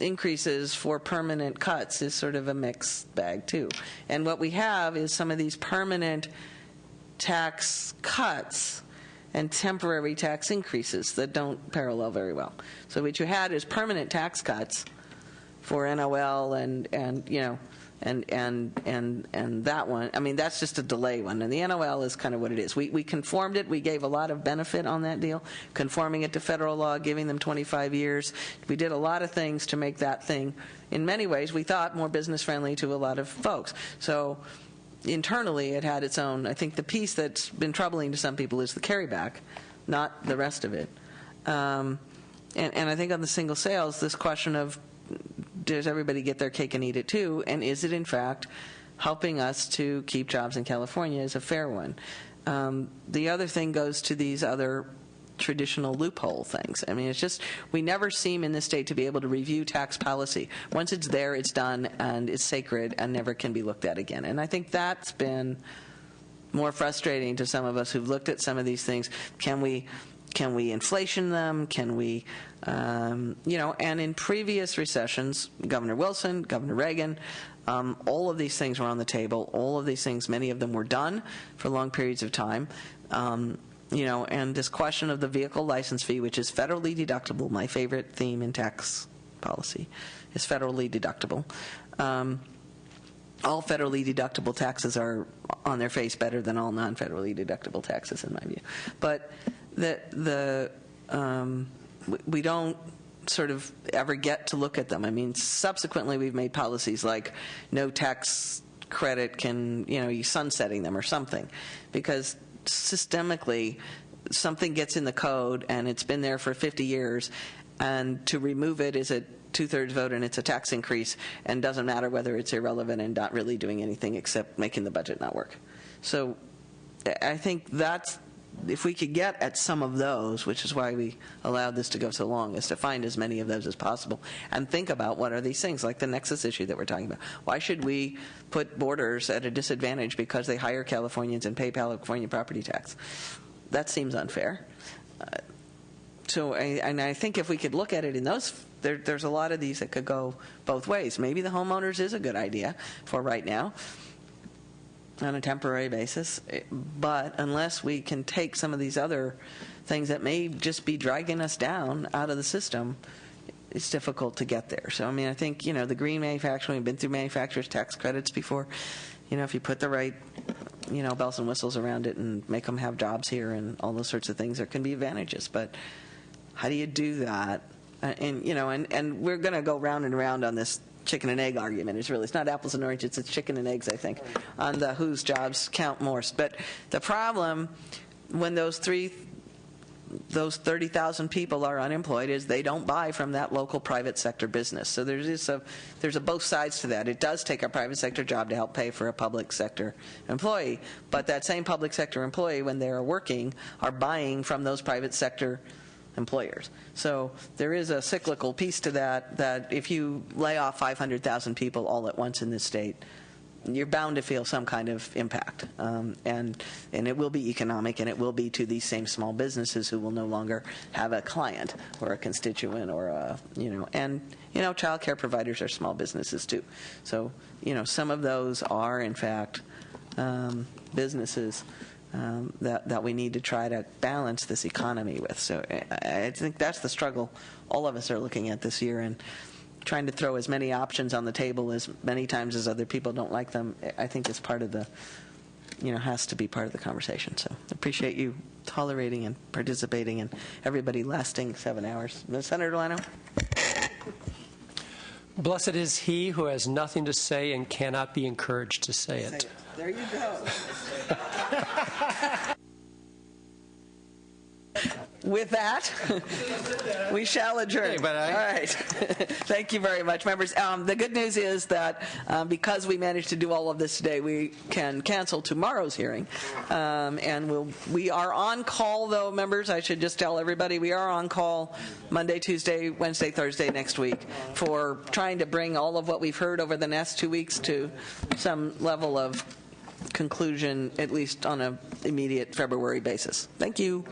increases for permanent cuts is sort of a mixed bag too. And what we have is some of these permanent tax cuts and temporary tax increases that don't parallel very well. So what you had is permanent tax cuts for NOL and that one. I mean, that's just a delay one, and the NOL is kind of what it is. We conformed it. We gave a lot of benefit on that deal, conforming it to federal law, giving them 25 years. We did a lot of things to make that thing, in many ways, we thought more business friendly to a lot of folks. So internally it had its own. I think the piece that's been troubling to some people is the carryback, not the rest of it. And I think on the single sales, this question of does everybody get their cake and eat it too, and is it in fact helping us to keep jobs in California is a fair one. The other thing goes to these other traditional loophole things. I mean, it's just, we never seem in this state to be able to review tax policy. Once it's there, it's done, and it's sacred and never can be looked at again. And I think that's been more frustrating to some of us who've looked at some of these things. Can we inflation them? Can we, and in previous recessions, Governor Wilson, Governor Reagan, all of these things were on the table. All of these things, many of them were done for long periods of time. And this question of the vehicle license fee, which is federally deductible, my favorite theme in tax policy, is federally deductible. All federally deductible taxes are on their face better than all non-federally deductible taxes, in my view. But we don't sort of ever get to look at them. I mean, subsequently we've made policies like no tax credit can, you sunsetting them or something, because systemically something gets in the code and it's been there for 50 years, and to remove it is a 2/3 vote and it's a tax increase, and doesn't matter whether it's irrelevant and not really doing anything except making the budget not work. So I think that's, if we could get at some of those, which is why we allowed this to go so long, is to find as many of those as possible and think about what are these things, like the nexus issue that we're talking about. Why should we put borders at a disadvantage because they hire Californians and pay California property tax? That seems unfair. I think if we could look at it in those, there's a lot of these that could go both ways. Maybe the homeowners is a good idea for right now, on a temporary basis, but unless we can take some of these other things that may just be dragging us down out of the system, it's difficult to get there. So, I mean, I think, the green manufacturing, we've been through manufacturers' tax credits before. If you put the right, bells and whistles around it and make them have jobs here and all those sorts of things, there can be advantages. But how do you do that? And we're going to go round and round on this chicken and egg argument. It's not apples and oranges, it's chicken and eggs, I think, on the whose jobs count more. But the problem when those 30,000 people are unemployed is they don't buy from that local private sector business. So there's a both sides to that. It does take a private sector job to help pay for a public sector employee, but that same public sector employee, when they are working, are buying from those private sector employers. So there is a cyclical piece to that if you lay off 500,000 people all at once in this state, you're bound to feel some kind of impact. And it will be economic, and it will be to these same small businesses who will no longer have a client or a constituent or child care providers are small businesses too. So, some of those are in fact businesses that we need to try to balance this economy with. So I think that's the struggle all of us are looking at this year, and trying to throw as many options on the table as many times as other people don't like them, I think is part of the, has to be part of the conversation. So I appreciate you tolerating and participating, and everybody lasting 7 hours. Senator Delano?
Blessed is he who has nothing to say and cannot be encouraged to say it.
There you go. With that, we shall adjourn. All right. Thank you very much, members. The good news is that because we managed to do all of this today, we can cancel tomorrow's hearing. And we are on call, though, members. I should just tell everybody we are on call Monday, Tuesday, Wednesday, Thursday next week for trying to bring all of what we've heard over the last 2 weeks to some level of conclusion, at least on an immediate February basis. Thank you.